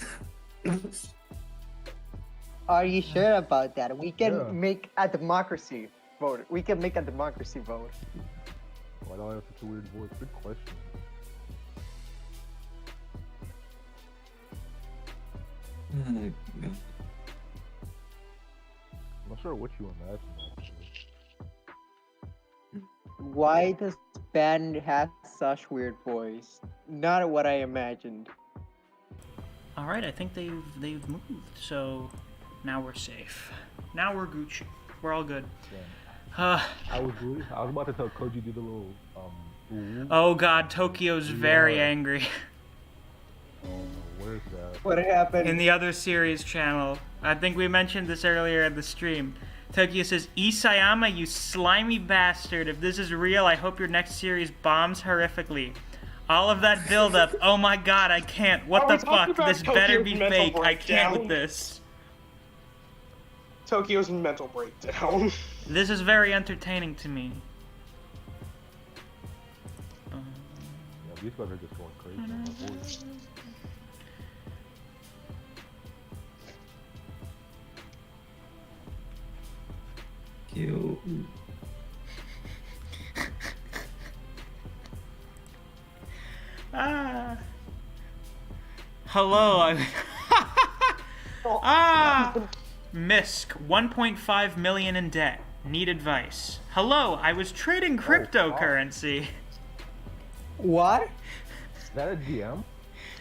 [SPEAKER 4] Are you sure about that? We can
[SPEAKER 6] Yeah.
[SPEAKER 4] make a democracy vote. We can make a democracy vote.
[SPEAKER 6] Why do I have such a weird voice? Good question.
[SPEAKER 7] Oh, God.
[SPEAKER 6] I'm not sure what you imagine. Actually.
[SPEAKER 4] Why does Ben have such weird voice? Not what I imagined.
[SPEAKER 1] All right, I think they've moved, so now we're safe. Now we're Gucci. We're all good.
[SPEAKER 6] I was about to tell Koji do the little ooh.
[SPEAKER 1] Oh God, Tokyo's very
[SPEAKER 6] Yeah.
[SPEAKER 1] angry.
[SPEAKER 6] Oh, where's that?
[SPEAKER 4] What happened?
[SPEAKER 1] In the other series channel, I think we mentioned this earlier in the stream. Tokyo says, Isayama, you slimy bastard. If this is real, I hope your next series bombs horrifically. All of that build-up. Oh my God, I can't. What
[SPEAKER 5] Are
[SPEAKER 1] the
[SPEAKER 5] we talking
[SPEAKER 1] fuck?
[SPEAKER 5] about
[SPEAKER 1] This better
[SPEAKER 5] Tokyo's
[SPEAKER 1] be
[SPEAKER 5] mental
[SPEAKER 1] fake. I can't with
[SPEAKER 5] breakdown?
[SPEAKER 1] this.
[SPEAKER 5] Tokyo's mental breakdown.
[SPEAKER 1] This is very entertaining to me.
[SPEAKER 6] Yeah, these guys are just going crazy on my voice.
[SPEAKER 7] Cute.
[SPEAKER 1] Ah. Hello. Ah. Misc, 1.5 million in debt. Need advice. Hello, I was trading cryptocurrency.
[SPEAKER 4] What?
[SPEAKER 6] Is that a DM?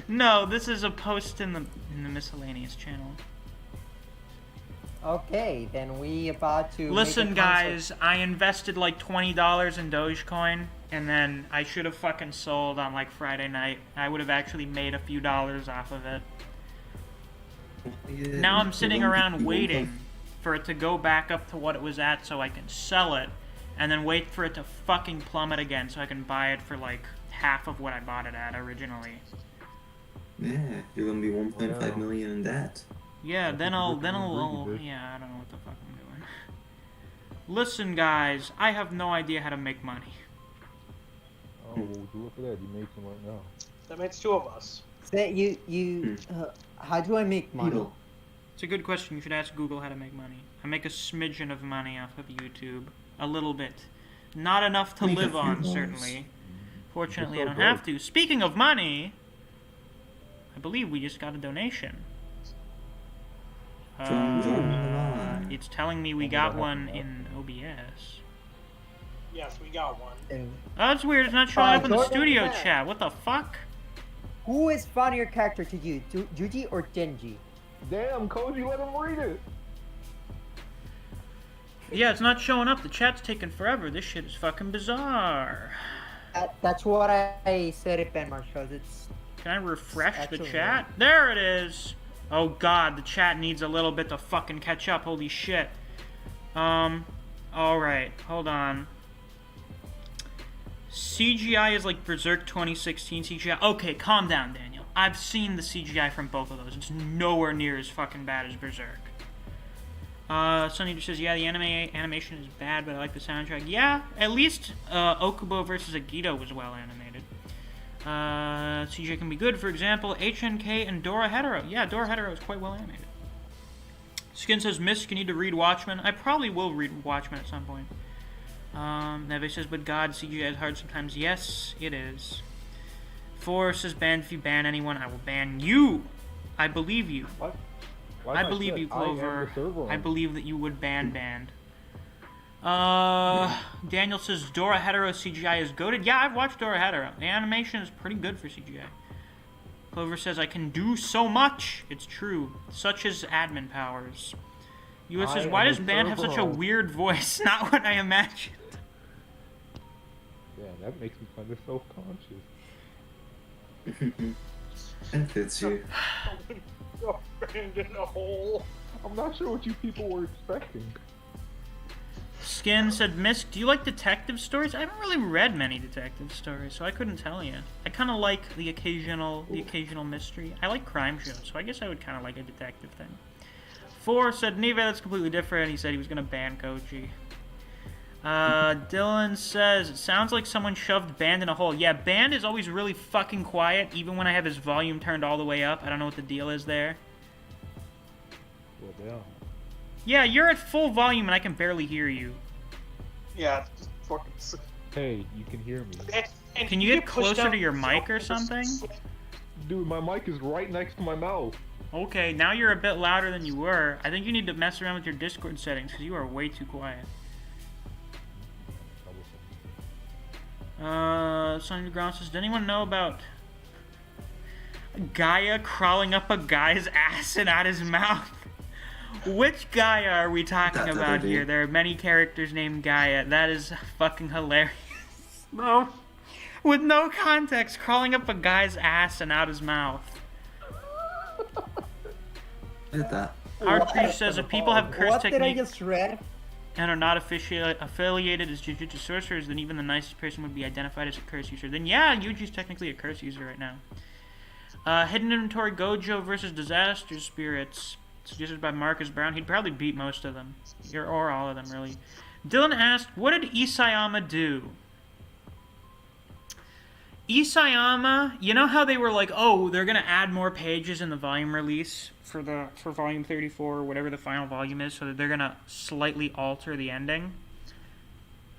[SPEAKER 1] No, this is a post in the miscellaneous channel.
[SPEAKER 4] Okay, then we about to.
[SPEAKER 1] Listen, guys, I invested like $20 in Dogecoin, and then I should have fucking sold on like Friday night. I would have actually made a few dollars off of it. Now I'm sitting around waiting for it to go back up to what it was at so I can sell it, and then wait for it to fucking plummet again so I can buy it for like half of what I bought it at originally.
[SPEAKER 7] Yeah, you're gonna be 1.5
[SPEAKER 6] Yeah.
[SPEAKER 7] million in debt.
[SPEAKER 1] Yeah, then I'll, yeah, I don't know what the fuck I'm doing. Listen, guys, I have no idea how to make money.
[SPEAKER 6] Oh, well, do it for that. You made some right now.
[SPEAKER 5] That makes two of us.
[SPEAKER 4] Say how do I make money?
[SPEAKER 7] Beetle.
[SPEAKER 1] It's a good question. You should ask Google how to make money. I make a smidgen of money off of YouTube. A little bit. Not enough to
[SPEAKER 7] Make a
[SPEAKER 1] live
[SPEAKER 7] few
[SPEAKER 1] on,
[SPEAKER 7] dollars.
[SPEAKER 1] certainly. Fortunately, I
[SPEAKER 6] You're
[SPEAKER 1] don't
[SPEAKER 6] so
[SPEAKER 1] have to. Speaking of money, I believe we just got a donation. It's telling me we got one in OBS.
[SPEAKER 5] Yes, we got one.
[SPEAKER 4] And
[SPEAKER 1] Oh, that's weird. It's not showing up in the
[SPEAKER 4] Jordan,
[SPEAKER 1] studio
[SPEAKER 4] yeah.
[SPEAKER 1] chat. What the fuck?
[SPEAKER 4] who is funnier character to you, Juji or Denji?
[SPEAKER 6] Damn, Koji, let him read it.
[SPEAKER 1] Yeah, it's not showing up. The chat's taking forever. This shit is fucking bizarre.
[SPEAKER 4] That's what I said at Ben Marshall. It's
[SPEAKER 1] Can I refresh the
[SPEAKER 4] Actually,
[SPEAKER 1] chat? There it is. Oh god, the chat needs a little bit to fucking catch up. Holy shit. Alright, hold on. CGI is like Berserk 2016 CGI. Okay, calm down, Daniel. I've seen the CGI from both of those. It's nowhere near as fucking bad as Berserk. Sonny just says, yeah, the animation is bad, but I like the soundtrack. Yeah, at least Okubo versus Agito was well animated. CGI can be good. For example, HNK and Dora Hetero. Yeah, Dora Hetero is quite well animated. Skin says, Misc, you need to read Watchmen. I probably will read Watchmen at some point. Neve says, but God, CGI is hard sometimes. Yes, it is. 4 says, banned if you ban anyone, I will ban you. I believe you.
[SPEAKER 6] What?
[SPEAKER 1] I believe you, Clover. I believe that you would ban banned. Daniel says Dora Hetero CGI is goated. Yeah, I've watched Dora Hetero. The animation is pretty good for CGI. Clover says I can do so much. It's true, such as admin powers. US says, why does Ban have such a weird voice? Not what I imagined.
[SPEAKER 6] Yeah, that makes me kind of self-conscious.
[SPEAKER 7] It fits you.
[SPEAKER 5] Banned in a hole.
[SPEAKER 6] I'm not sure what you people were expecting.
[SPEAKER 1] Skin said, Misc, do you like detective stories? I haven't really read many detective stories, so I couldn't tell you. I kind of like the occasional mystery. I like crime shows, so I guess I would kind of like a detective thing. 4 said, Neve, that's completely different. He said he was going to ban Koji. Dylan says, it sounds like someone shoved Band in a hole. Yeah, Band is always really fucking quiet, even when I have his volume turned all the way up. I don't know what the deal is there.
[SPEAKER 6] Well, damn.
[SPEAKER 1] Yeah, you're at full volume and I can barely hear you.
[SPEAKER 5] Yeah, just fucking.
[SPEAKER 6] Hey, you can hear me.
[SPEAKER 5] And
[SPEAKER 1] Can you get closer to your mic or something?
[SPEAKER 6] Dude, my mic is right next to my mouth.
[SPEAKER 1] Okay, now you're a bit louder than you were. I think you need to mess around with your Discord settings because you are way too quiet. Sonny DeGrom says, did anyone know about Gaia crawling up a guy's ass and out his mouth? Which Gaia are we talking about here? There are many characters named Gaia. That is fucking hilarious. No. With no context, crawling up a guy's ass and out his mouth.
[SPEAKER 7] Did that.
[SPEAKER 1] Artpriest says if people have curse
[SPEAKER 4] What
[SPEAKER 1] technique
[SPEAKER 4] did I just read?
[SPEAKER 1] and are not affiliated as Jujutsu sorcerers, then even the nicest person would be identified as a curse user. Then yeah, Yuji's technically a curse user right now. Hidden Inventory Gojo versus Disaster Spirits, suggested by Marcus Brown. He'd probably beat most of them, or all of them, really. Dylan asked, what did Isayama do? Isayama, you know how they were like, oh, they're gonna add more pages in the volume release for volume 34 or whatever the final volume is, so that they're gonna slightly alter the ending?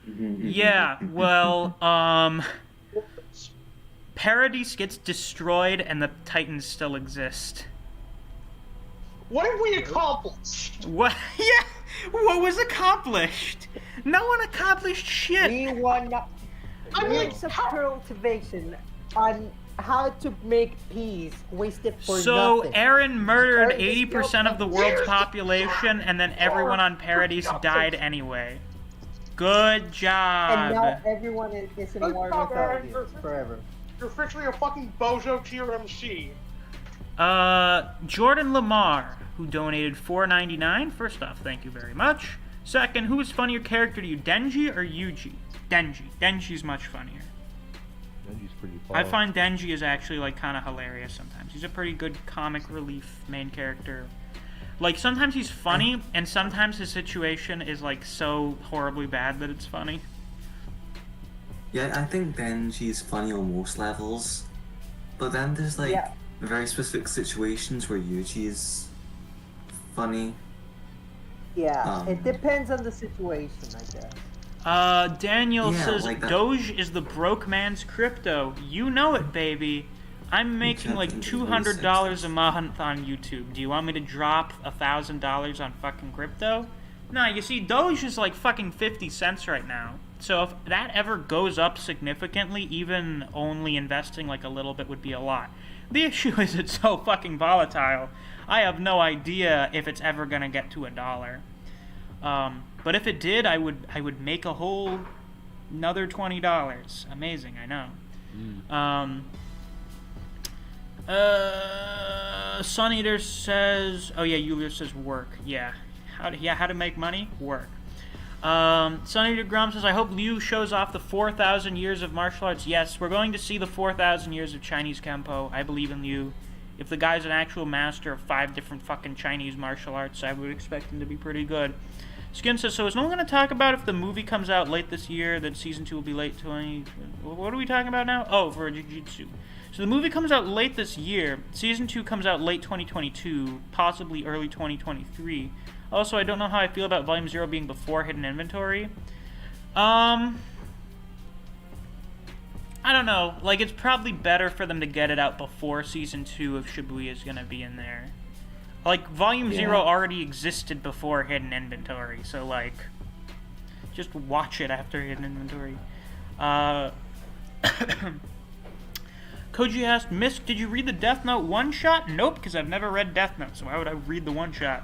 [SPEAKER 1] Yeah, well, Paradise gets destroyed and the Titans still exist.
[SPEAKER 5] What have we accomplished?
[SPEAKER 1] What? Yeah, what was accomplished? No one accomplished shit.
[SPEAKER 4] We won weeks of cultivation on how to make peace wasted for
[SPEAKER 1] So
[SPEAKER 4] nothing.
[SPEAKER 1] Eren murdered
[SPEAKER 4] Paradise
[SPEAKER 1] 80% of the world's population, and then everyone on Paradise died anyway. Good job.
[SPEAKER 4] And now everyone is in war with Eldians forever.
[SPEAKER 5] You're officially a fucking Bojo tier MC.
[SPEAKER 1] Jordan Lamar, who donated $4.99. First off, thank you very much. Second, who is funnier character to you, Denji or Yuji? Denji. Denji's much funnier.
[SPEAKER 6] Denji's pretty fun.
[SPEAKER 1] I find Denji is actually, like, kind of hilarious sometimes. He's a pretty good comic relief main character. Like, sometimes he's funny, and sometimes his situation is, like, so horribly bad that it's funny.
[SPEAKER 7] Yeah, I think Denji's funny on most levels, but then there's like very specific situations where Yuji's funny.
[SPEAKER 4] Yeah, it depends on the situation, I guess.
[SPEAKER 1] Daniel says,
[SPEAKER 7] like that.
[SPEAKER 1] Doge is the broke man's crypto. You know it, baby. I'm making like $200 a month on YouTube. Do you want me to drop $1,000 on fucking crypto? No, you see, Doge is like fucking 50 cents right now. So if that ever goes up significantly, even only investing like a little bit would be a lot. The issue is it's so fucking volatile. I have no idea if it's ever gonna get to $1. But if it did, I would make a whole another $20. Amazing, I know. Sun Eater says, oh yeah, Yulia says work. Yeah, how to make money? Work. Sun Eater Grum says, I hope Liu shows off the 4,000 years of martial arts. Yes, we're going to see the 4,000 years of Chinese Kempo. I believe in Liu. If the guy's an actual master of 5 different fucking Chinese martial arts, I would expect him to be pretty good. Skin says, so is no one going to talk about if the movie comes out late this year, that season 2 will be late 20... What are we talking about now? Oh, for Jiu-Jitsu. So the movie comes out late this year. Season 2 comes out late 2022, possibly early 2023. Also, I don't know how I feel about Volume 0 being before Hidden Inventory. I don't know. Like, it's probably better for them to get it out before Season 2 if Shibuya is going to be in there. Like, Volume 0 already existed before Hidden Inventory, so, like, just watch it after Hidden Inventory. Koji asked, Misc, did you read the Death Note one-shot? Nope, because I've never read Death Note, so why would I read the one-shot?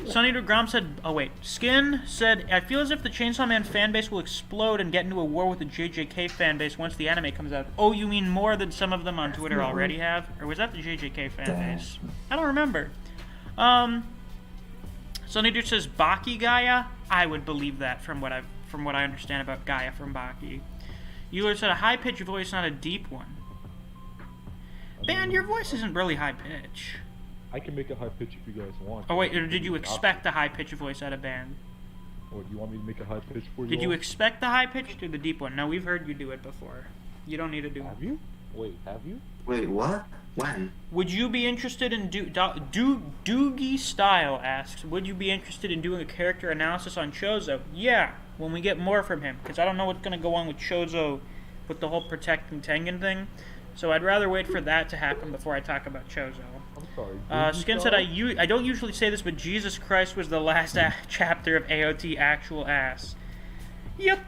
[SPEAKER 1] Sunny to Grom said, oh wait, Skin said, I feel as if the Chainsaw Man fanbase will explode and get into a war with the JJK fanbase once the anime comes out. Oh, you mean more than some of them on Twitter already have? Or was that the JJK fanbase? I don't remember. Sunny Dude says, Baki Gaia? I would believe that from what I understand about Gaia from Baki. Euler said a high-pitched voice, not a deep one. Band, your voice isn't really high-pitched.
[SPEAKER 6] I can make it high pitch if you guys want.
[SPEAKER 1] Oh wait, or did you expect the high-pitched voice out of Band?
[SPEAKER 6] Or do you want me to make it high pitch for you?
[SPEAKER 1] Did you expect the high-pitched or the deep one? No, we've heard you do it before. You don't need to do it.
[SPEAKER 6] Have you? Wait, have you?
[SPEAKER 7] Wait, what? When?
[SPEAKER 1] Would you be interested in Doogie Style asks, would you be interested in doing a character analysis on Chozo? Yeah, when we get more from him, because I don't know what's going to go on with Chozo with the whole protecting Tengen thing. So I'd rather wait for that to happen before I talk about Chozo.
[SPEAKER 6] I'm sorry.
[SPEAKER 1] Skin said, I don't usually say this, but Jesus Christ was the last chapter of AOT actual ass. Yep.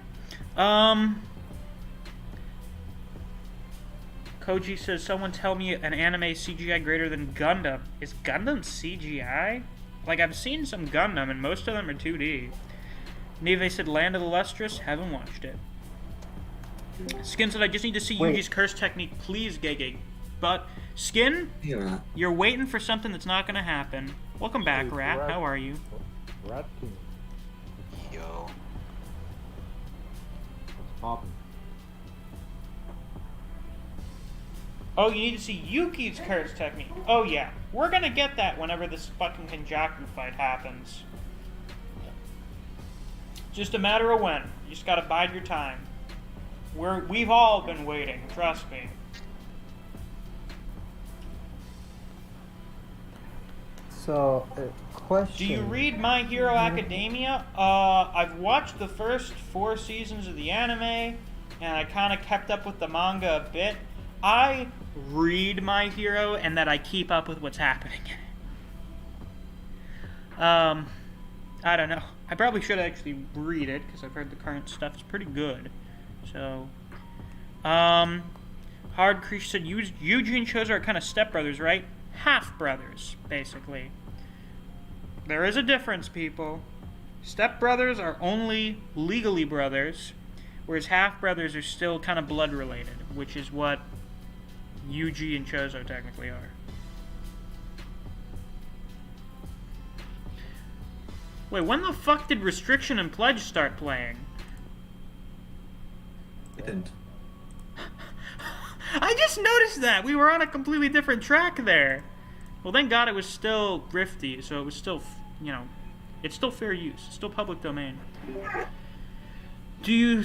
[SPEAKER 1] Koji says, someone tell me an anime CGI greater than Gundam. Is Gundam CGI? Like, I've seen some Gundam, and most of them are 2D. Neve said, Land of the Lustrous. Haven't watched it. Skin said, I just need to see Yuji's curse technique, please, Gege. But, Skin,
[SPEAKER 7] Yeah.
[SPEAKER 1] you're waiting for something that's not going to happen. Welcome back,
[SPEAKER 6] Hey,
[SPEAKER 1] Rat.
[SPEAKER 6] Rat.
[SPEAKER 1] How are you?
[SPEAKER 6] Rat King.
[SPEAKER 3] Yo.
[SPEAKER 6] What's poppin'?
[SPEAKER 1] Oh, you need to see Yuki's curse technique. Oh, yeah. We're going to get that whenever this fucking Kenjaku fight happens. Just a matter of when. You just gotta bide your time. We've all been waiting, trust me.
[SPEAKER 4] So, question.
[SPEAKER 1] Do you read My Hero Academia? I've watched the first 4 seasons of the anime, and I kind of kept up with the manga a bit. I read My Hero, and that I keep up with what's happening. I don't know. I probably should actually read it, because I've heard the current stuff is pretty good. So, Hard Creature said, Yuji and Chozo are kind of stepbrothers, right? Half-brothers, basically. There is a difference, people. Stepbrothers are only legally brothers, whereas half-brothers are still kind of blood-related, which is what Yuji and Chozo technically are. Wait, when the fuck did Restriction and Pledge start playing?
[SPEAKER 7] It didn't.
[SPEAKER 1] I just noticed that! We were on a completely different track there. Well, thank God it was still Rifty, so it was still, you know, it's still fair use. It's still public domain. Do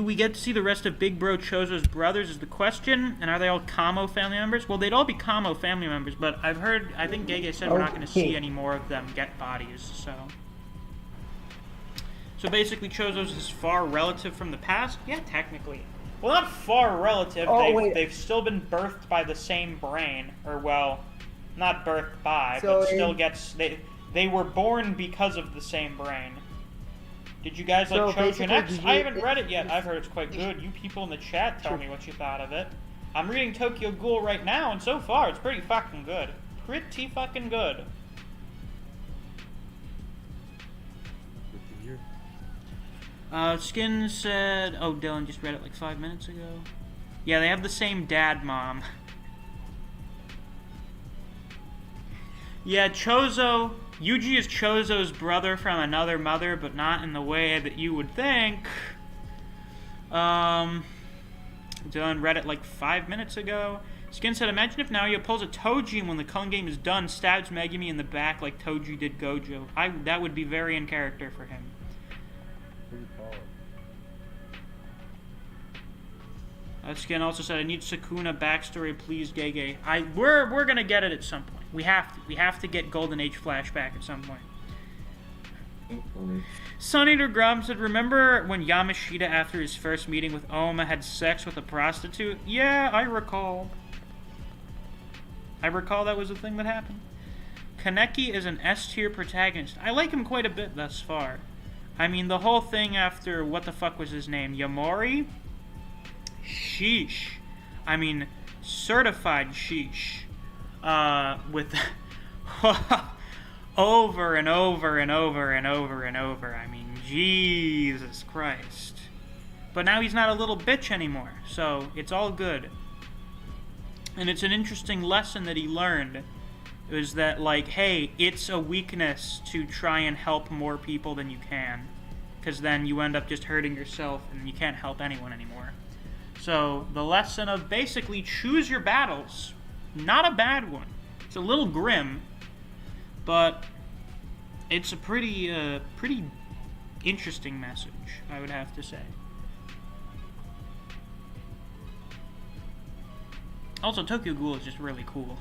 [SPEAKER 1] we get to see the rest of Big Bro Chozo's brothers is the question? And are they all Kamo family members? Well, they'd all be Kamo family members, but I think Gege said we're not going to see any more of them get bodies, so. So basically Chozo's his far relative from the past? Yeah, technically. Well, not far relative. They've still been birthed by the same brain, or well, not birthed by,
[SPEAKER 4] So
[SPEAKER 1] but still gets they were born because of the same brain. Did you guys like Trojan X? I haven't read it yet. I've heard it's quite good. You people in the chat tell me what you thought of it. I'm reading Tokyo Ghoul right now, and so far it's pretty fucking good. Pretty fucking good.
[SPEAKER 6] Good to hear.
[SPEAKER 1] Skin said, oh, Dylan just read it like 5 minutes ago. Yeah, they have the same dad, mom. Yeah, Yuji is Chozo's brother from another mother, but not in the way that you would think. Dylan read it like 5 minutes ago. Skin said, imagine if Naoya pulls a Toji and when the Kullen game is done, stabs Megumi in the back like Toji did Gojo. That would be very in character for him. Skin also said, I need Sukuna backstory, please, Gege. We're gonna get it at some point. We have to get Golden Age flashback at some point. Sun Eater Grum said, remember when Yamashita, after his first meeting with Oma, had sex with a prostitute? Yeah, I recall. That was a thing that happened. Kaneki is an S-tier protagonist. I like him quite a bit thus far. I mean, the whole thing after, what the fuck was his name? Yamori? Sheesh. I mean, certified sheesh. With over and over and over and over and over. I mean, Jesus Christ. But now he's not a little bitch anymore, so it's all good. And it's an interesting lesson that he learned It was that, like, hey, it's a weakness to try and help more people than you can. Because then you end up just hurting yourself and you can't help anyone anymore. So, the lesson of basically choose your battles. Not a bad one. It's a little grim, but it's a pretty interesting message, I would have to say. Also, Tokyo Ghoul is just really cool.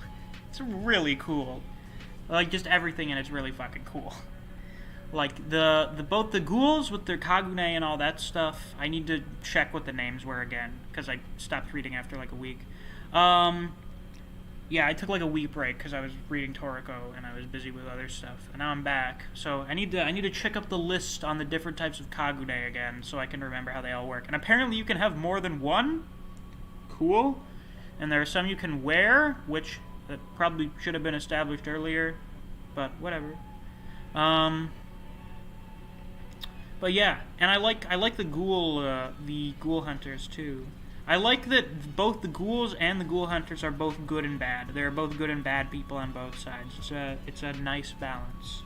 [SPEAKER 1] It's really cool. Like, just everything in it's really fucking cool. Like, both the ghouls with their Kagune and all that stuff, I need to check what the names were again, because I stopped reading after like a week. Yeah, I took like a week break because I was reading Toriko and I was busy with other stuff, and now I'm back. So I need to check up the list on the different types of Kagune again, so I can remember how they all work. And apparently you can have more than one. Cool. And there are some you can wear, which that probably should have been established earlier, but whatever. But yeah, and I like the ghoul hunters too. I like that both the ghouls and the ghoul hunters are both good and bad. There are both good and bad people on both sides. It's a nice balance.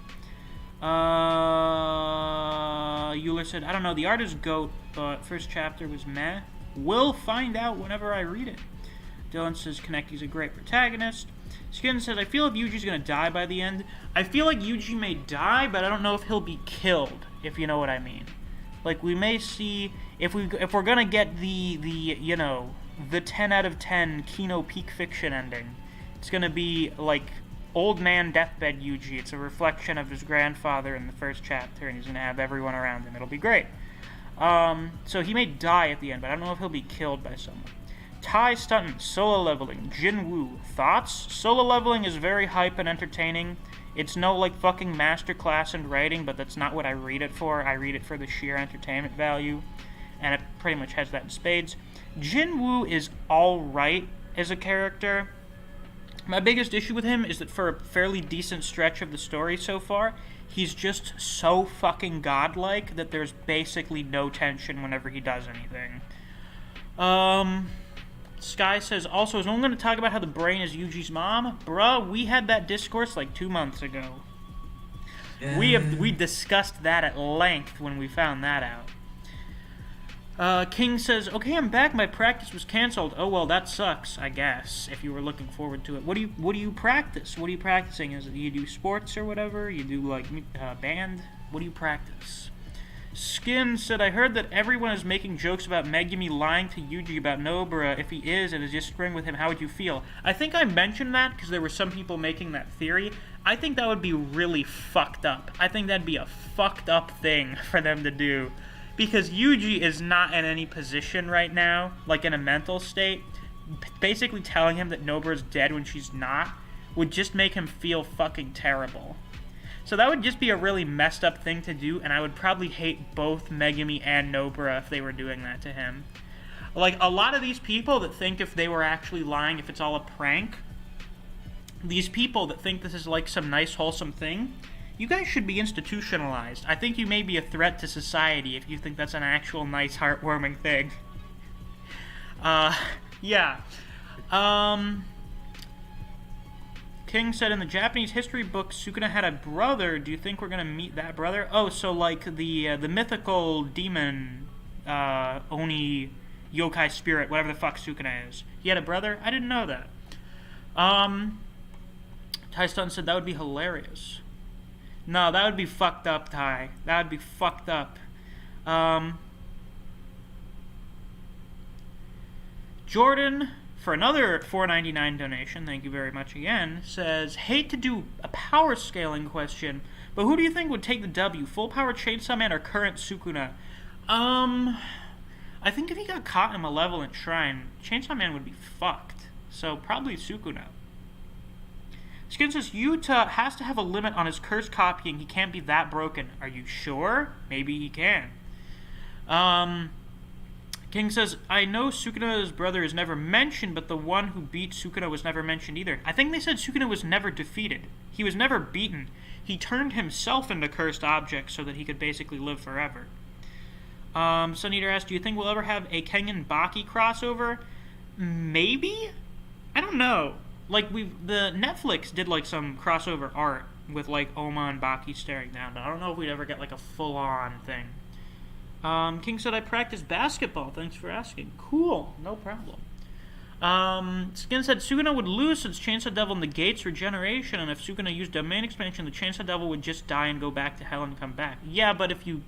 [SPEAKER 1] Euler said, I don't know, the art is goat, but first chapter was meh. We'll find out whenever I read it. Dylan says Kaneki's a great protagonist. Skin says, I feel if Yuji's gonna die by the end. I feel like Yuji may die, but I don't know if he'll be killed, if you know what I mean. Like, we may see, if we're gonna get the 10 out of 10 Kino peak fiction ending, it's gonna be like old man deathbed Yuji. It's a reflection of his grandfather in the first chapter, and he's gonna have everyone around him. It'll be great. So he may die at the end, but I don't know if he'll be killed by someone. Tai Stunton, solo leveling, Jin Woo, thoughts? Solo leveling is very hype and entertaining. It's no, like, fucking masterclass in writing, but that's not what I read it for. I read it for the sheer entertainment value, and it pretty much has that in spades. Jin Woo is alright as a character. My biggest issue with him is that for a fairly decent stretch of the story so far, he's just so fucking godlike that there's basically no tension whenever he does anything. Sky says, also, is no one going to talk about how the brain is Yuji's mom? Bruh, we had that discourse like 2 months ago. Yeah. We discussed that at length when we found that out. King says, okay, I'm back. My practice was canceled. Oh, well, that sucks, I guess, if you were looking forward to it. What do you practice? What are you practicing? Is it you do sports or whatever? You do, like, band? What do you practice? Skin said, I heard that everyone is making jokes about Megumi lying to Yuji about Nobara. If he is and is just screwing with him, how would you feel? I think I mentioned that because there were some people making that theory. I think that would be really fucked up. I think that'd be a fucked up thing for them to do. Because Yuji is not in any position right now, like in a mental state. Basically telling him that Nobara's dead when she's not would just make him feel fucking terrible. So that would just be a really messed up thing to do, and I would probably hate both Megumi and Nobara if they were doing that to him. Like, a lot of these people that think if they were actually lying, if it's all a prank, these people that think this is like some nice, wholesome thing, you guys should be institutionalized. I think you may be a threat to society if you think that's an actual nice, heartwarming thing. Yeah. King said, in the Japanese history book, Sukuna had a brother. Do you think we're going to meet that brother? Oh, so like the mythical demon, Oni, yokai spirit, whatever the fuck Sukuna is. He had a brother? I didn't know that. Tai Stun said, that would be hilarious. No, that would be fucked up, Tai. That would be fucked up. Jordan, for another $4.99 donation, thank you very much again, says, hate to do a power scaling question, but who do you think would take the W, Full Power Chainsaw Man or current Sukuna? I think if he got caught in a Malevolent Shrine, Chainsaw Man would be fucked. So probably Sukuna. Skin says, Yuta has to have a limit on his curse copying. He can't be that broken. Are you sure? Maybe he can. King says, I know Sukuna's brother is never mentioned, but the one who beat Sukuna was never mentioned either. I think they said Sukuna was never defeated. He was never beaten. He turned himself into cursed objects so that he could basically live forever. Sun Eater asked, do you think we'll ever have a Kengan Baki crossover? Maybe? I don't know. like the Netflix did like some crossover art with like Oma and Baki staring down, but I don't know if we'd ever get like a full-on thing. King said I practice basketball. Thanks for asking. Cool, no problem. Skin said Suguna would lose since Chainsaw Devil negates regeneration, and if Suguna used domain expansion, the Chainsaw Devil would just die and go back to hell and come back. Yeah, but if you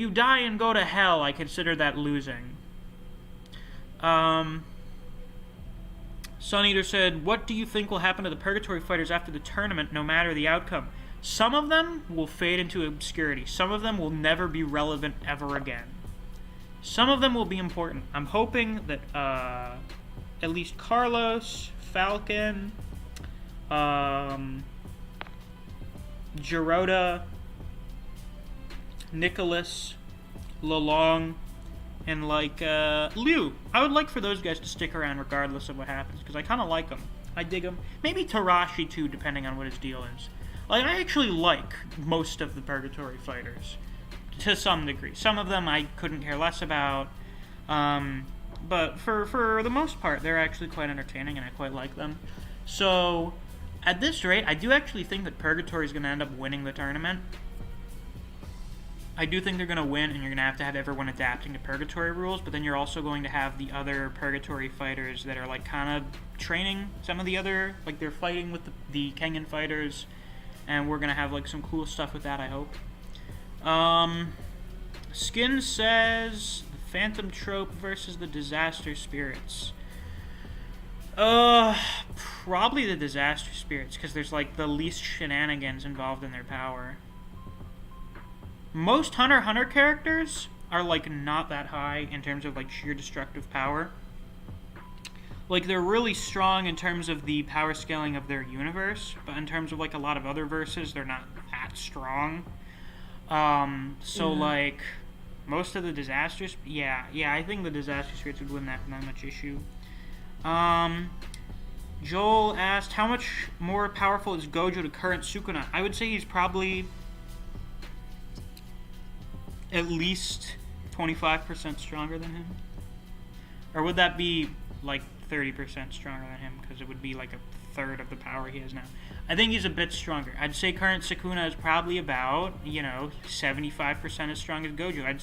[SPEAKER 1] die and go to hell, I consider that losing. Sun Eater said, what do you think will happen to the Purgatory fighters after the tournament, no matter the outcome? Some of them will fade into obscurity. Some of them will never be relevant ever again. Some of them will be important. I'm hoping that at least Carlos, Falcon, Giroda, Nicholas, Lolong, and like Liu. I would like for those guys to stick around regardless of what happens, because I kind of like them. I dig them. Maybe Tarashi too, depending on what his deal is. Like, I actually like most of the Purgatory fighters, to some degree. Some of them I couldn't care less about, but for the most part, they're actually quite entertaining, and I quite like them. So, at this rate, I do actually think that Purgatory is going to end up winning the tournament. I do think they're going to win, and you're going to have everyone adapting to Purgatory rules, but then you're also going to have the other Purgatory fighters that are, like, kind of training some of the other, like, they're fighting with the Kengan fighters, and we're going to have, like, some cool stuff with that, I hope. Skin says the Phantom Troupe versus the Disaster Spirits. Probably the Disaster Spirits, because there's, like, the least shenanigans involved in their power. Most Hunter x Hunter characters are, like, not that high in terms of, like, sheer destructive power. Like, they're really strong in terms of the power scaling of their universe, but in terms of, like, a lot of other verses, they're not that strong. Like, most of the disasters, yeah, I think the Disaster Spirits would win that without much issue. Joel asked, how much more powerful is Gojo to current Sukuna? I would say he's probably at least 25% stronger than him. Or would that be, like, 30% stronger than him, because it would be, like, a third of the power he has now. I think he's a bit stronger. I'd say current Sukuna is probably about, 75% as strong as Gojo.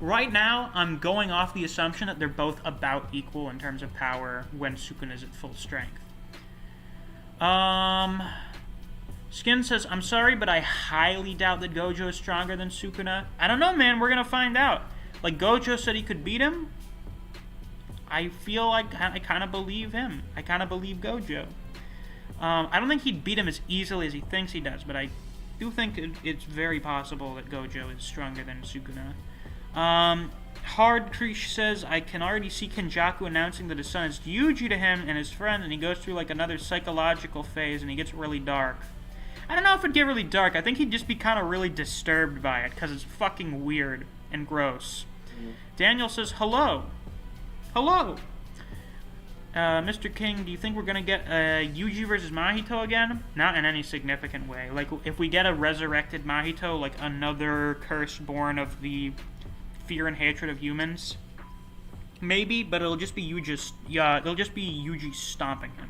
[SPEAKER 1] Right now, I'm going off the assumption that they're both about equal in terms of power when Sukuna is at full strength. Skin says, I'm sorry, but I highly doubt that Gojo is stronger than Sukuna. I don't know, man. We're going to find out. Like, Gojo said he could beat him. I feel like I kind of believe him. I kind of believe Gojo. I don't think he'd beat him as easily as he thinks he does, but I do think it's very possible that Gojo is stronger than Sukuna. Hard Krish says, I can already see Kenjaku announcing that his son is Yuji to him and his friend, and he goes through like another psychological phase, and he gets really dark. I don't know if it'd get really dark. I think he'd just be kind of really disturbed by it, because it's fucking weird and gross. Daniel says, hello. Hello. Mr. King, do you think we're going to get Yuji versus Mahito again? Not in any significant way. Like, if we get a resurrected Mahito, like another curse born of the fear and hatred of humans, maybe, but it'll just be Yuji stomping him.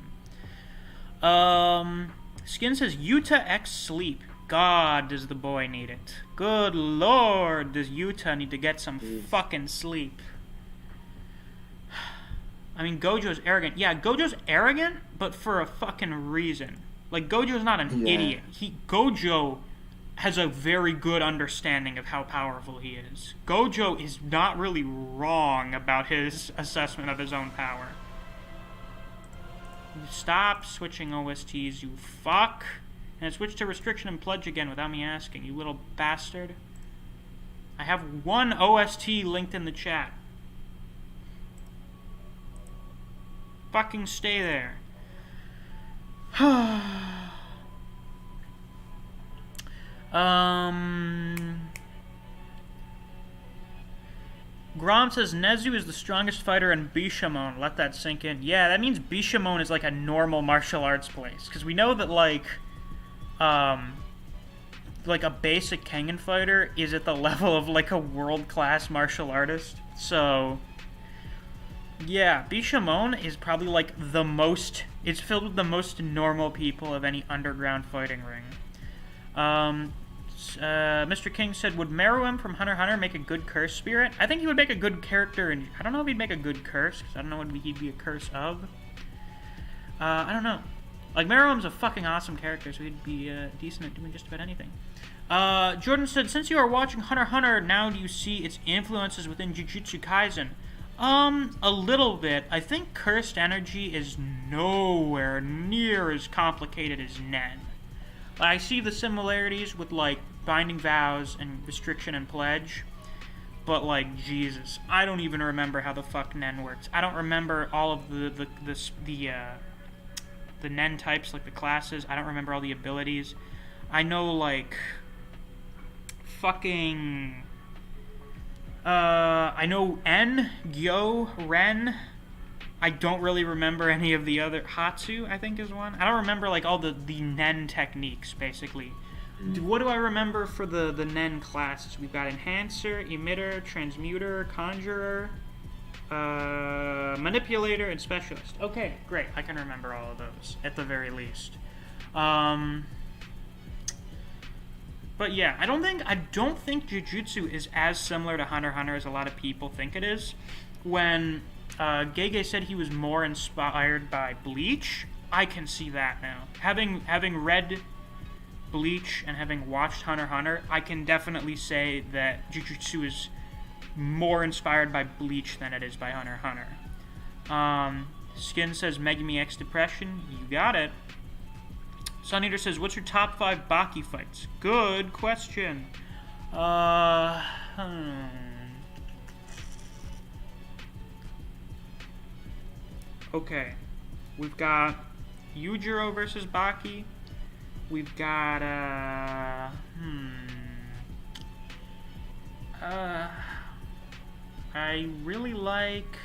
[SPEAKER 1] Skin says, Yuta X sleep. God, does the boy need it. Good lord, does Yuta need to get some fucking sleep. I mean, Gojo's arrogant. Yeah, Gojo's arrogant, but for a fucking reason. Like, Gojo's not an idiot. Gojo has a very good understanding of how powerful he is. Gojo is not really wrong about his assessment of his own power. Stop switching OSTs, you fuck. And switch to restriction and pledge again without me asking, you little bastard. I have one OST linked in the chat. Fucking stay there. Grom says Nezu is the strongest fighter in Bishamon. Let that sink in. Yeah, that means Bishamon is like a normal martial arts place. Because we know that like a basic Kengan fighter is at the level of like a world-class martial artist. So yeah, Bishamon is probably like the most It's filled with the most normal people of any underground fighting ring. Mr. King said, would Meruem from Hunter x Hunter make a good curse spirit? I think he would make a good character, and I don't know if he'd make a good curse, because I don't know what he'd be a curse of. I don't know. Like, Meruem's a fucking awesome character, so he'd be decent at doing just about anything. Jordan said, since you are watching Hunter x Hunter, now do you see its influences within Jujutsu Kaisen? A little bit. I think cursed energy is nowhere near as complicated as Nen. I see the similarities with, like, binding vows and restriction and pledge, but, like, Jesus, I don't even remember how the fuck Nen works. I don't remember all of the Nen types, like the classes. I don't remember all the abilities. I know, like, fucking, I know En, Gyo, Ren. I don't really remember any of the other. Hatsu, I think, is one. I don't remember, like, all the Nen techniques, basically. What do I remember for the Nen classes? We've got Enhancer, Emitter, Transmuter, Conjurer, Manipulator, and Specialist. Okay, great. I can remember all of those, at the very least. But yeah, I don't think Jujutsu is as similar to Hunter x Hunter as a lot of people think it is. When Gege said he was more inspired by Bleach, I can see that now. Having read Bleach and having watched Hunter x Hunter, I can definitely say that Jujutsu is more inspired by Bleach than it is by Hunter x Hunter. Skin says Megami X Depression. You got it. Sun Eater says, what's your top 5 Baki fights? Good question. Okay. We've got Yujiro versus Baki. We've got, I really like...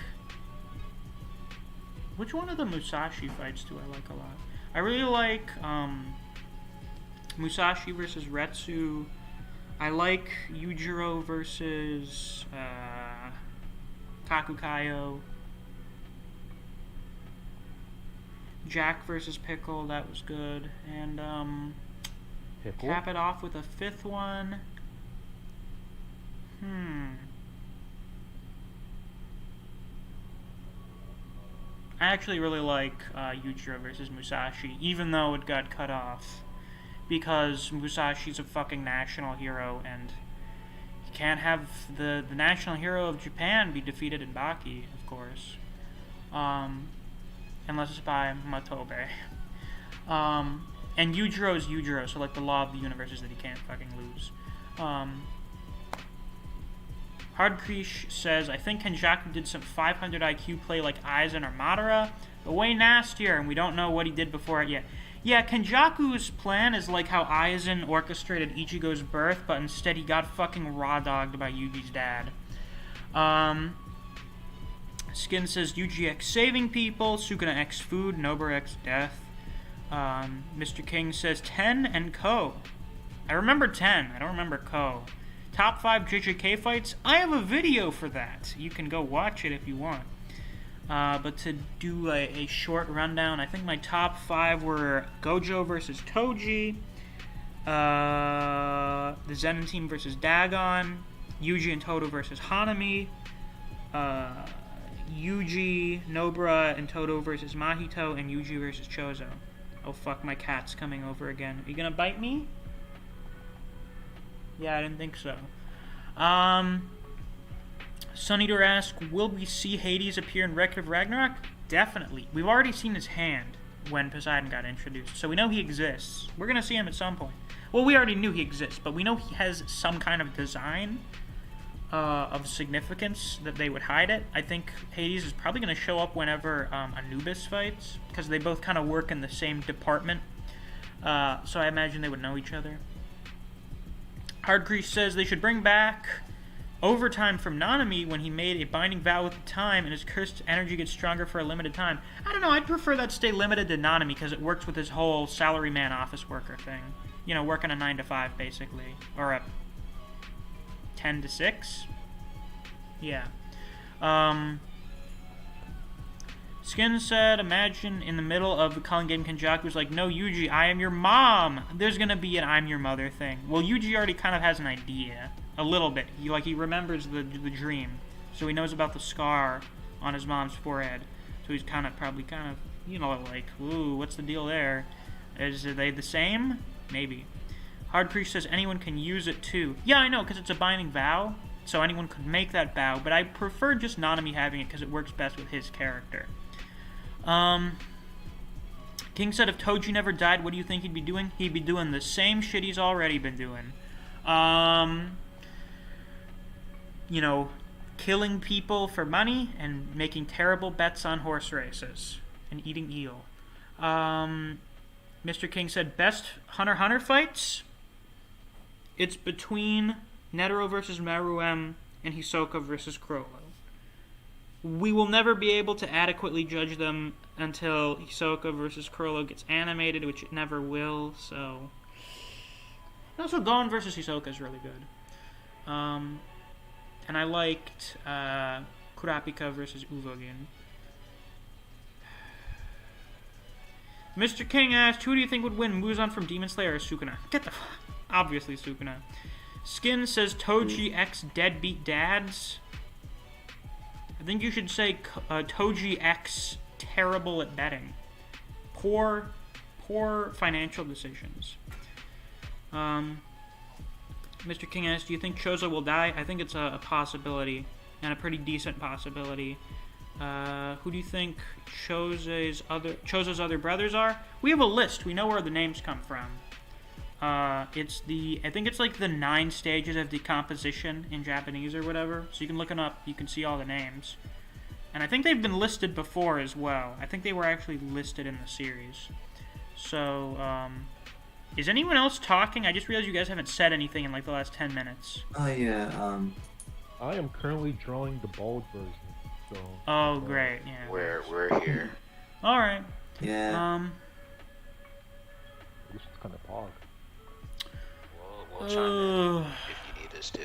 [SPEAKER 1] Which one of the Musashi fights do I like a lot? I really like Musashi versus Retsu. I like Yujiro versus Kakukayo. Jack versus Pickle, that was good. And cap it off with a 5th one. I actually really like Yujiro versus Musashi, even though it got cut off. Because Musashi's a fucking national hero, and you can't have the national hero of Japan be defeated in Baki, of course. Unless it's by Matobe. And Yujiro is Yujiro, so like the law of the universe is that he can't fucking lose. Hardcreesh says, I think Kenjaku did some 500 IQ play like Aizen or Madara, but way nastier, and we don't know what he did before it yet. Yeah, Kenjaku's plan is like how Aizen orchestrated Ichigo's birth, but instead he got fucking raw-dogged by Yuji's dad. Skin says, Yuji X saving people, Sukuna X food, Nobara X death. Mr. King says, 10 and Ko. I remember 10, I don't remember Ko. Top 5 JJK fights? I have a video for that. You can go watch it if you want. But to do a short rundown, I think my top 5 were Gojo versus Toji, the Zenin team versus Dagon, Yuji and Todo versus Hanami, Yuji, Nobara, and Todo versus Mahito, and Yuji versus Chozo. Oh fuck, my cat's coming over again. Are you gonna bite me? Yeah, I didn't think so. Sun Eater asks, will we see Hades appear in Record of Ragnarok? Definitely. We've already seen his hand when Poseidon got introduced, so we know he exists. We're going to see him at some point. Well, we already knew he exists, but we know he has some kind of design of significance that they would hide it. I think Hades is probably going to show up whenever Anubis fights, because they both kind of work in the same department, so I imagine they would know each other. Hardcrease says they should bring back overtime from Nanami when he made a binding vow with the time and his cursed energy gets stronger for a limited time. I don't know, I'd prefer that stay limited to Nanami because it works with his whole salaryman office worker thing. You know, working a 9 to 5 basically. Or a 10 to 6? Yeah. Skin said, imagine in the middle of the calling game, Kenjaku's like, no, Yuji, I am your mom. There's gonna be an I'm your mother thing. Well, Yuji already kind of has an idea. A little bit. He remembers the dream. So he knows about the scar on his mom's forehead. So he's probably kind of, you know, like, ooh, what's the deal there? Are they the same? Maybe. Hard Priest says anyone can use it too. Yeah, I know, because it's a binding vow. So anyone could make that vow. But I prefer just Nanami having it because it works best with his character. King said if Toji never died, what do you think he'd be doing? He'd be doing the same shit he's already been doing. You know, killing people for money and making terrible bets on horse races and eating eel. Mr. King said best Hunter x Hunter fights? It's between Netero versus Meruem and Hisoka versus Crollo. We will never be able to adequately judge them until Hisoka versus Crollo gets animated, which it never will, so... Also, Gon versus Hisoka is really good. And I liked Kurapika versus Uvogin. Mr. King asked, who do you think would win, Muzan from Demon Slayer or Sukuna? Get the fuck... Obviously Sukuna. Skin says Toji X Deadbeat Dads. I think you should say Toji X terrible at betting. Poor financial decisions. Mr. King asked, do you think Chozo will die? I think it's a possibility, and a pretty decent possibility. Who do you think Chozo's other brothers are? We have a list. We know where the names come from. I think it's like the 9 stages of decomposition in Japanese or whatever. So you can look it up. You can see all the names. And I think they've been listed before as well. I think they were actually listed in the series. So, is anyone else talking? I just realized you guys haven't said anything in like the last 10 minutes.
[SPEAKER 7] Oh yeah,
[SPEAKER 6] I am currently drawing the bald version. So.
[SPEAKER 1] Oh great, yeah.
[SPEAKER 3] We're here.
[SPEAKER 1] All right.
[SPEAKER 7] yeah.
[SPEAKER 6] This is kind of pog.
[SPEAKER 3] We'll chime in if you need us to.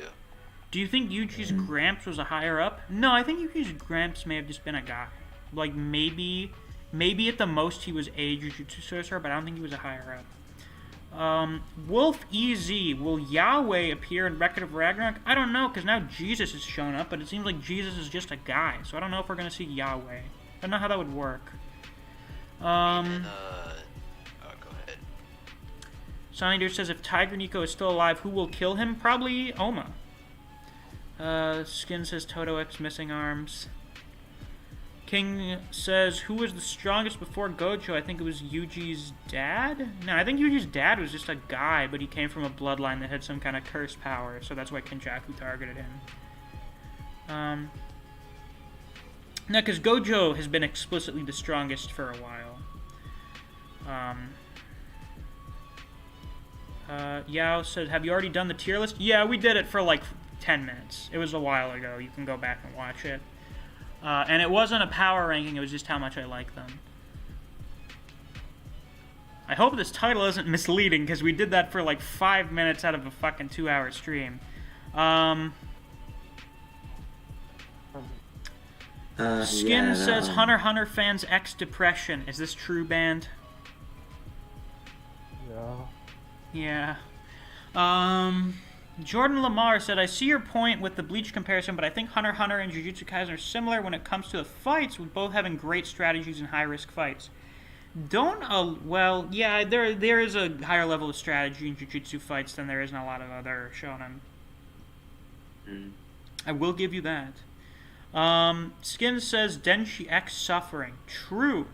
[SPEAKER 1] Do you think Yuji's Gramps was a higher up? No, I think Yuji's Gramps may have just been a guy. Like maybe at the most he was a Jujutsu sorcerer, but I don't think he was a higher up. Wolf EZ, will Yahweh appear in Record of Ragnarok? I don't know, because now Jesus has shown up, but it seems like Jesus is just a guy, so I don't know if we're going to see Yahweh. I don't know how that would work.
[SPEAKER 3] Go ahead.
[SPEAKER 1] Sonny Deer says, if Tiger Nico is still alive, who will kill him? Probably Oma. Skin says, Toto X missing arms. King says, who was the strongest before Gojo? I think it was Yuji's dad? No, I think Yuji's dad was just a guy, but he came from a bloodline that had some kind of curse power, so that's why Kenjaku targeted him. No, because Gojo has been explicitly the strongest for a while. Yao said, have you already done the tier list? Yeah, we did it for like 10 minutes. It was a while ago. You can go back and watch it. And it wasn't a power ranking, it was just how much I like them. I hope this title isn't misleading, because we did that for like 5 minutes out of a fucking 2-hour stream. Skin says, Hunter x Hunter fans X depression. Is this true, band?
[SPEAKER 6] Yeah.
[SPEAKER 1] Yeah. Jordan Lamar said, I see your point with the Bleach comparison, but I think Hunter x Hunter and Jujutsu Kaisen are similar when it comes to the fights, with both having great strategies and high-risk fights. Well, yeah, there is a higher level of strategy in Jujutsu fights than there is in a lot of other shonen. I will give you that. Skin says, Denshi X suffering. True.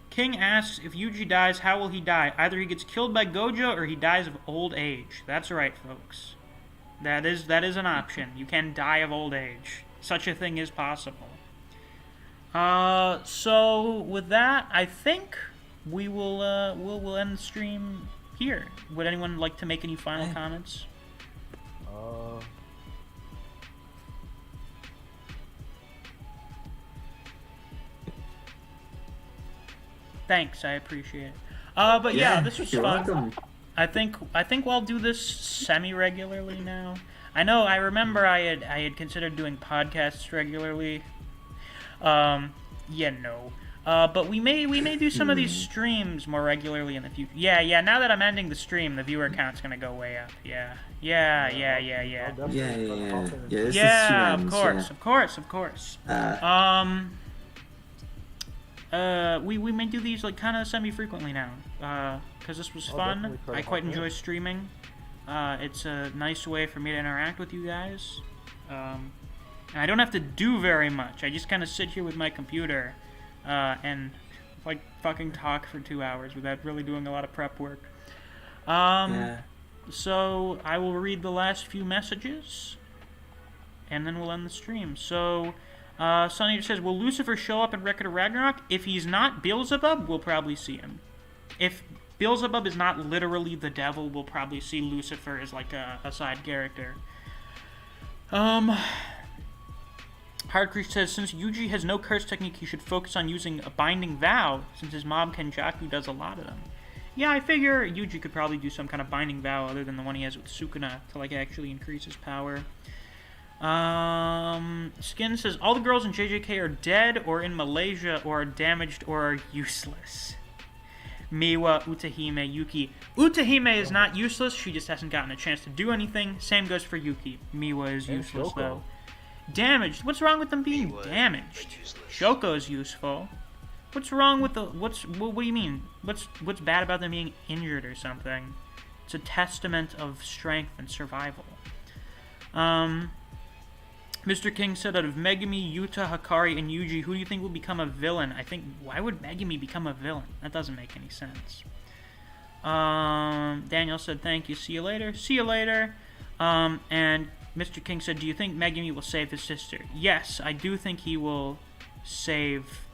[SPEAKER 1] King asks, if Yuji dies, how will he die? Either he gets killed by Gojo or he dies of old age. That's right, folks. That is an option. You can die of old age. Such a thing is possible. So with that, I think we will we'll end the stream here. Would anyone like to make any final comments? Thanks, I appreciate it. But yeah, this was fun.
[SPEAKER 7] Welcome.
[SPEAKER 1] I think I'll do this semi-regularly now. I remember I had considered doing podcasts regularly. But we may do some of these streams more regularly in the future. Yeah. Now that I'm ending the stream, the viewer count's gonna go way up. Yeah.
[SPEAKER 7] Yeah. This
[SPEAKER 1] Yeah,
[SPEAKER 7] is
[SPEAKER 1] of
[SPEAKER 7] streams,
[SPEAKER 1] course.
[SPEAKER 7] yeah.
[SPEAKER 1] We may do these like kind of semi-frequently now, because this was fun.
[SPEAKER 6] definitely try to
[SPEAKER 1] I quite
[SPEAKER 6] hop in.
[SPEAKER 1] enjoy streaming. It's a nice way for me to interact with you guys. And I don't have to do very much. I just kind of sit here with my computer, and like fucking talk for 2 hours without really doing a lot of prep work.
[SPEAKER 7] Yeah.
[SPEAKER 1] So I will read the last few messages, and then we'll end the stream. So, Sonny says, will Lucifer show up in Record of Ragnarok? If he's not Beelzebub, we'll probably see him. If Beelzebub is not literally the devil, we'll probably see Lucifer as like a side character. Hardcrease says, since Yuji has no curse technique, he should focus on using a binding vow, since his mom Kenjaku does a lot of them. Yeah, I figure Yuji could probably do some kind of binding vow other than the one he has with Sukuna to like actually increase his power. Skin says, all the girls in JJK are dead or in Malaysia or are damaged or are useless. Miwa, Utahime, Yuki. Utahime is not useless, she just hasn't gotten a chance to do anything. Same goes for Yuki. Miwa is
[SPEAKER 6] And
[SPEAKER 1] useless
[SPEAKER 6] Shoko.
[SPEAKER 1] though. Damaged? What's wrong with them being
[SPEAKER 3] Miwa is
[SPEAKER 1] damaged?
[SPEAKER 3] useless.
[SPEAKER 1] Shoko's useful. What's wrong with the what do you mean? What's bad about them being injured or something? It's a testament of strength and survival. Mr. King said, out of Megumi, Yuta, Hakari, and Yuji, who do you think will become a villain? I think, why would Megumi become a villain? That doesn't make any sense. Daniel said, thank you, see you later. See you later. And Mr. King said, do you think Megumi will save his sister? Yes, I do think he will save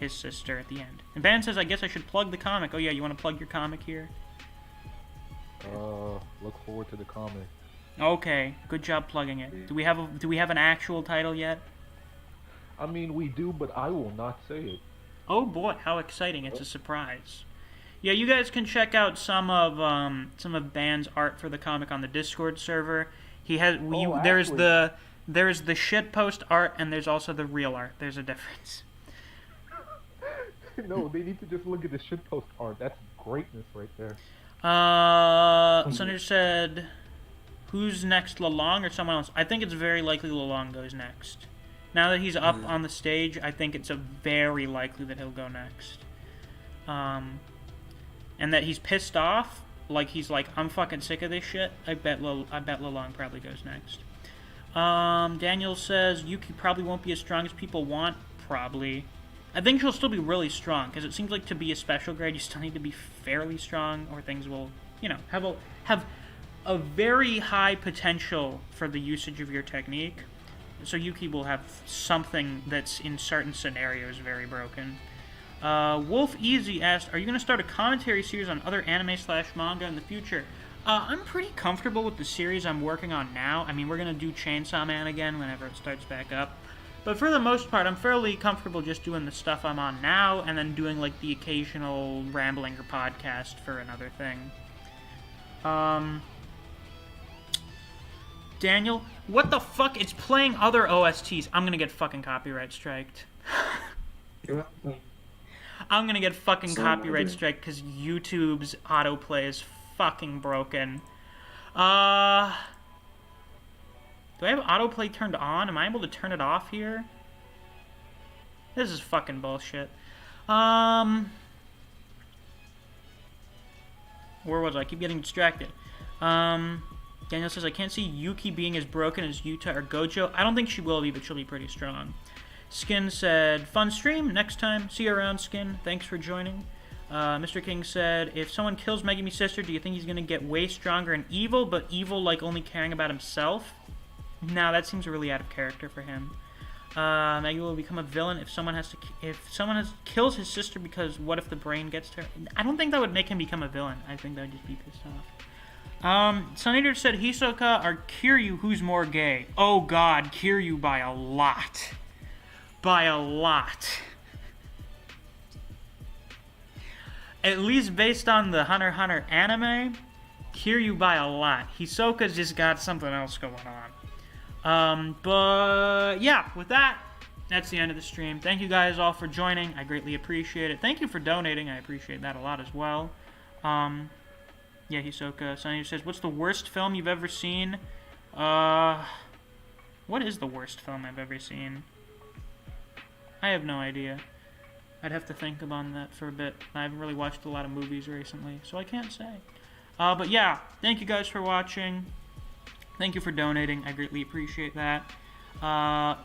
[SPEAKER 1] his sister at the end. And Ban says, I guess I should plug the comic. Oh yeah, you want to plug your comic here?
[SPEAKER 6] Look forward to the comic.
[SPEAKER 1] Okay, good job plugging it. Do we have an actual title yet?
[SPEAKER 6] I mean, we do, but I will not say it.
[SPEAKER 1] Oh boy, how exciting! It's a surprise. Yeah, you guys can check out some of Ban's art for the comic on the Discord server. He has there's the shitpost art and there's also the real art. There's a difference.
[SPEAKER 6] No, they need to just look at the shitpost art. That's greatness right there.
[SPEAKER 1] Sunder said, who's next, Lalong or someone else? I think it's very likely Lalong goes next. Now that he's up on the stage, I think it's very likely that he'll go next. And that he's pissed off, like he's like, I'm fucking sick of this shit. I bet Lalong probably goes next. Daniel says, Yuki probably won't be as strong as people want. Probably. I think she'll still be really strong, because it seems like to be a special grade, you still need to be fairly strong, or things will, have a very high potential for the usage of your technique. So Yuki will have something that's in certain scenarios very broken. Wolf Easy asked, are you going to start a commentary series on other anime/manga in the future? I'm pretty comfortable with the series I'm working on now. I mean, we're going to do Chainsaw Man again whenever it starts back up. But for the most part, I'm fairly comfortable just doing the stuff I'm on now, and then doing, like, the occasional rambling or podcast for another thing. Daniel, what the fuck? It's playing other OSTs. I'm gonna get fucking copyright striked.
[SPEAKER 7] You're welcome.
[SPEAKER 1] I'm gonna get fucking
[SPEAKER 7] So am I
[SPEAKER 1] copyright
[SPEAKER 7] doing.
[SPEAKER 1] striked because YouTube's autoplay is fucking broken. Do I have autoplay turned on? Am I able to turn it off here? This is fucking bullshit. Where was I? I keep getting distracted. Daniel says, I can't see Yuki being as broken as Yuta or Gojo. I don't think she will be, but she'll be pretty strong. Skin said, fun stream. Next time. See you around, Skin. Thanks for joining. Mr. King said, if someone kills Megumi's sister, do you think he's going to get way stronger and evil, but evil like only caring about himself? No, that seems really out of character for him. Megumi will become a villain if someone kills his sister, because what if the brain gets to her? I don't think that would make him become a villain. I think that would just be pissed off. Sunator said Hisoka or Kiryu, who's more gay? Oh god, Kiryu by a lot. By a lot. At least based on the Hunter x Hunter anime, Kiryu by a lot. Hisoka's just got something else going on. But yeah, with that, that's the end of the stream. Thank you guys all for joining. I greatly appreciate it. Thank you for donating. I appreciate that a lot as well. Yeah, Hisoka Sunny says, what's the worst film you've ever seen? What is the worst film I've ever seen? I have no idea. I'd have to think about that for a bit. I haven't really watched a lot of movies recently, so I can't say. But yeah, thank you guys for watching. Thank you for donating. I greatly appreciate that.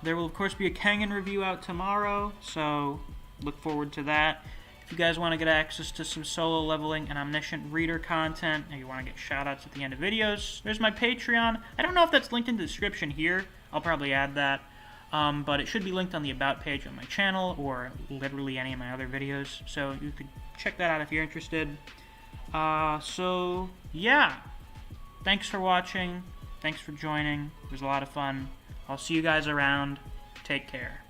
[SPEAKER 1] There will, of course, be a Kangen review out tomorrow, so look forward to that. If you guys want to get access to some solo leveling and omniscient reader content, and you want to get shoutouts at the end of videos, there's my Patreon. I don't know if that's linked in the description here. I'll probably add that. But it should be linked on the About page on my channel, or literally any of my other videos, so you could check that out if you're interested. So, yeah. Thanks for watching. Thanks for joining. It was a lot of fun. I'll see you guys around. Take care.